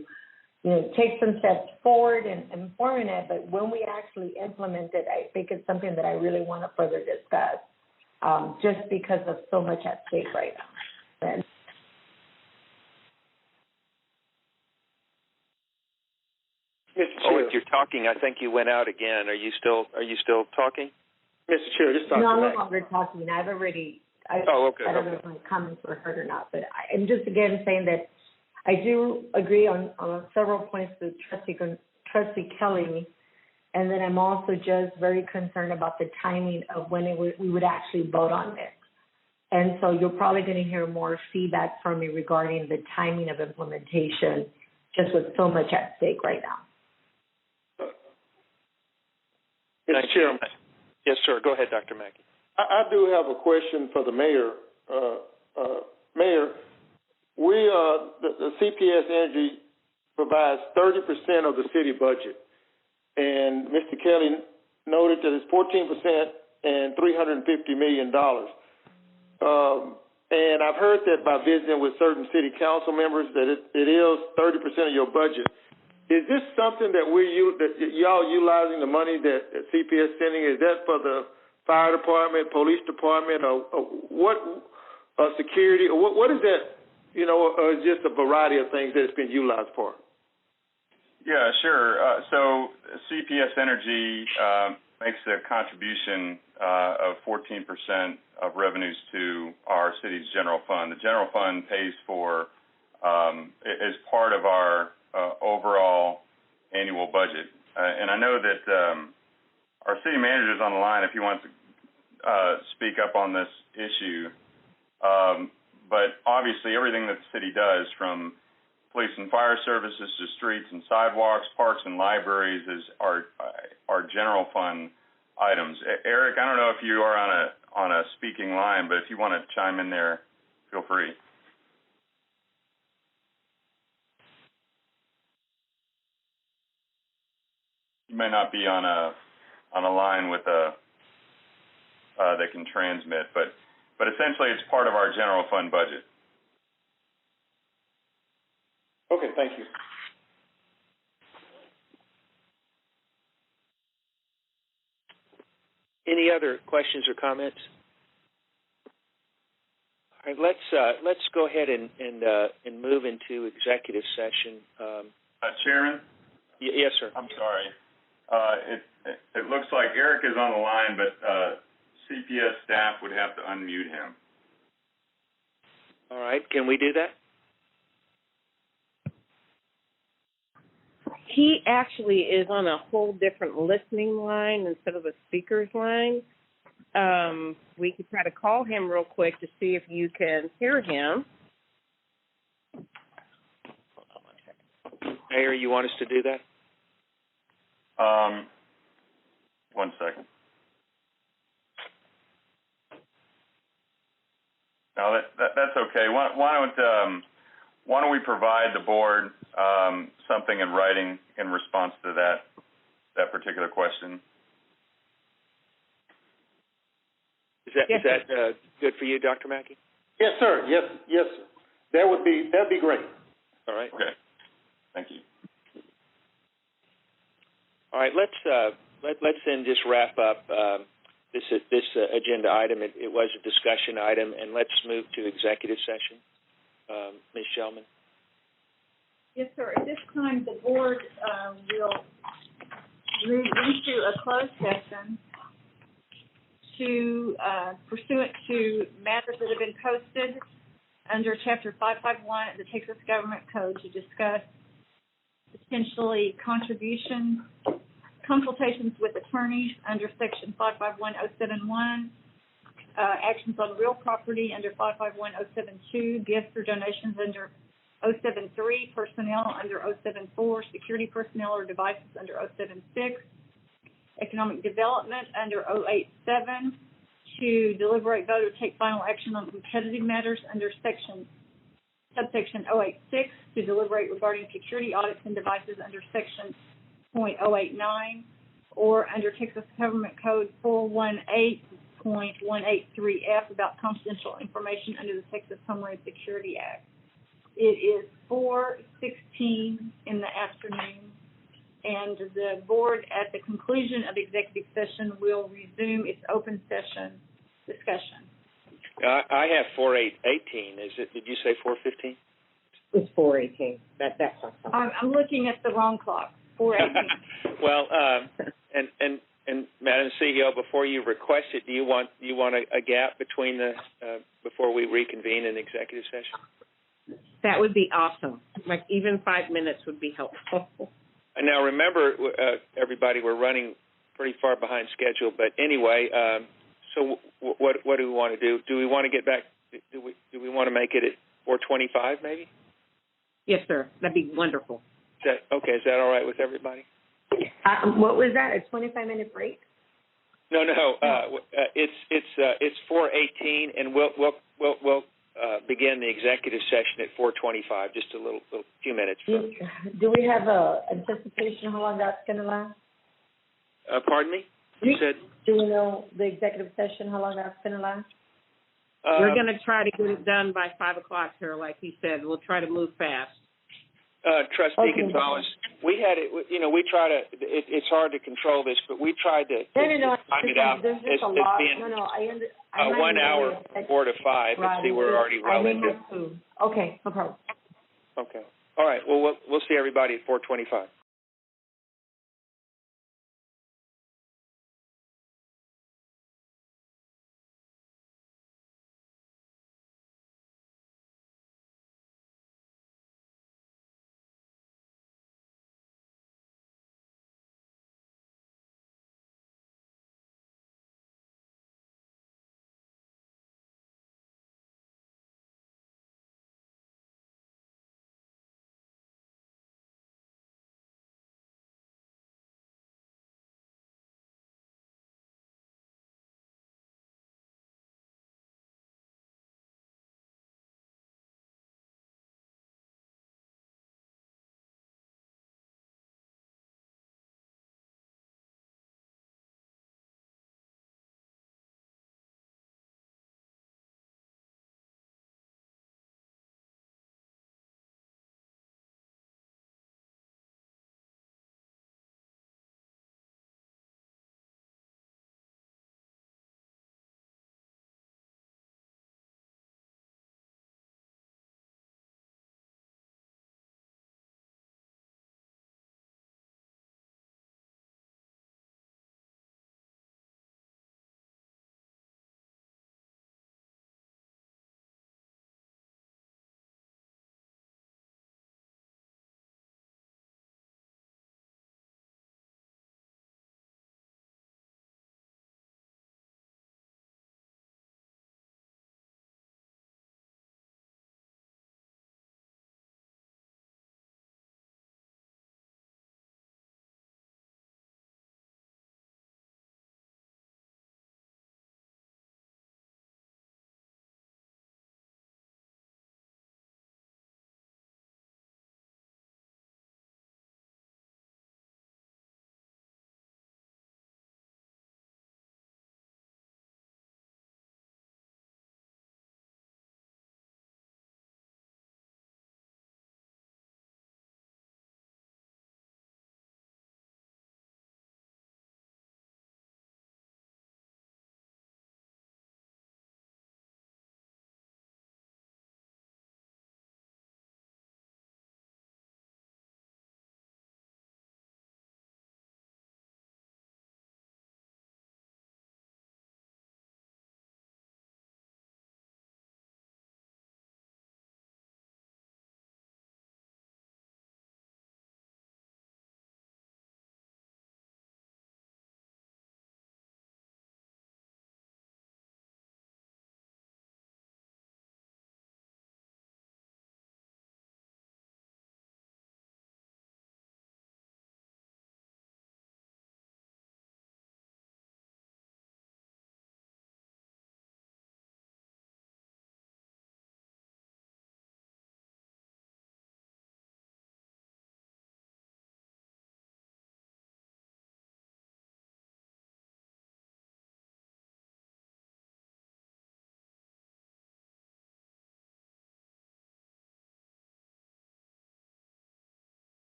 take some steps forward and informing it, but when we actually implement it, I think it's something that I really want to further discuss, just because of so much at stake right now. And if you're talking, I think you went out again. Are you still talking? Mr. Chair, this is Dr. No, I'm Mack. no longer talking. I okay. I don't know if my comments were heard or not, but I'm just again saying that I do agree on several points with Trustee Kelly, and then I'm also just very concerned about the timing of when we would actually vote on this. And so you're probably going to hear more feedback from me regarding the timing of implementation, just with so much at stake right now. Mr. Chairman. Yes, sir. Go ahead, Dr. Mackey. I do have a question for the mayor. Mayor, the CPS Energy provides 30% of the city budget, and Mr. Kelly noted that it's 14% and $350 million. And I've heard that by visiting with certain city council members that it is 30% of your budget. Is this something that y'all utilizing the money that CPS sending? Is that for the fire department, police department, or what? Security? Or what is that just a variety of things that it's been utilized for? Yeah, sure. So CPS Energy makes a contribution of 14% of revenues to our city's general fund. The general fund pays for, as part of our overall annual budget. And I know that our city manager is on the line if he wants to speak up on this issue. But obviously everything that the city does, from police and fire services to streets and sidewalks, parks and libraries, is our general fund items. Eric, I don't know if you are on a speaking line, but if you want to chime in there, feel free. You may not be on a line with that can transmit, but essentially it's part of our general fund budget. Okay, thank you. Any other questions or comments? All right, let's go ahead and move into executive session. Chairman? Yes, sir. I'm sorry. It looks like Eric is on the line, but CPS staff would have to unmute him. All right, can we do that? He actually is on a whole different listening line instead of a speaker's line. We could try to call him real quick to see if you can hear him. Mayor, you want us to do that? 1 second. No, that's okay. Why don't we provide the board something in writing in response to that particular question? Is that good for you, Dr. Mackey? Yes, sir. Yes, sir. That'd be great. All right. Okay. Thank you. All right. Let's then just wrap up this agenda item. It was a discussion item, and let's move to executive session. Ms. Shellman. Yes, sir. At this time, the board will move into a closed session to pursuant to matters that have been posted under Chapter 551 of the Texas Government Code to discuss potentially consultations with attorneys under Section 551071, actions on real property under 551072, gifts or donations under 073, personnel under 074, security personnel or devices under 076, economic development under 087, to deliberate, vote, or take final action on competitive matters under subsection 086, to deliberate regarding security audits and devices under section .089, or under Texas Government Code 418.183F about confidential information under the Texas Homeland Security Act. It is 4:16 in the afternoon, and the board, at the conclusion of executive session, will resume its open session discussion. I have 4:18. Did you say 4:15? It's 4:18. That's I'm looking at the wrong clock. 4:18. Well, and Madam CEO, before you request it, do you want a gap between before we reconvene in executive session? That would be awesome. Like even 5 minutes would be helpful. Now remember, everybody, we're running pretty far behind schedule. But anyway, so what do we want to do? Do we want to get back? Do we want to make it at 4:25 maybe? Yes, sir. That'd be wonderful. Is that all right with everybody? What was that? A 25-minute break? No. It's 4:18, and we'll begin the executive session at 4:25. Just a little few minutes. Do we have a anticipation how long that's going to last? Pardon me? You said. Do we know the executive session how long that's going to last? We're going to try to get it done by 5 o'clock, sir. Like he said, we'll try to move fast. Trustee Gonzalez, we had it. We try to. It's hard to control this, but we tried to time it out as being 1 hour, 4 to 5. And see, we're already well into. Okay, no problem. Okay. All right. Well, we'll see everybody at 4:25.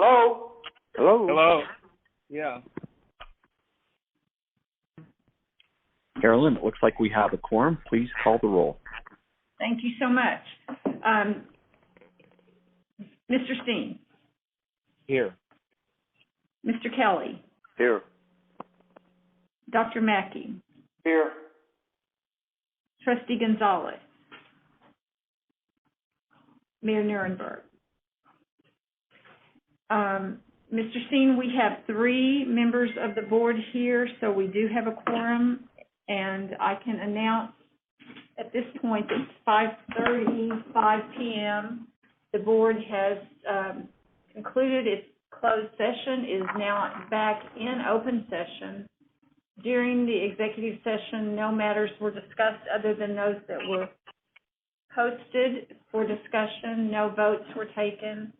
Hello? Hello? Hello? Yeah. Carolyn, it looks like we have a quorum. Please call the roll. Thank you so much. Mr. Steen? Here. Mr. Kelly? Here. Dr. Mackey? Here. Trustee Gonzalez? Mayor Nuremberg? Mr. Steen, we have 3 members of the board here, so we do have a quorum, and I can announce at this point that it's 5:35 p.m. The board has concluded its closed session, is now back in open session. During the executive session, no matters were discussed other than those that were posted for discussion. No votes were taken,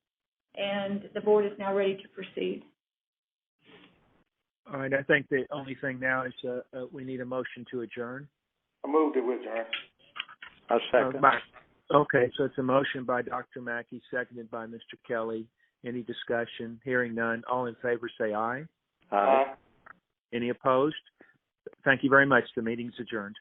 and the board is now ready to proceed. All right, I think the only thing now is we need a motion to adjourn. I moved it with adjourn. A second. Okay, so it's a motion by Dr. Mackey, seconded by Mr. Kelly. Any discussion? Hearing none. All in favor say aye. Aye. Any opposed? Thank you very much. The meeting's adjourned.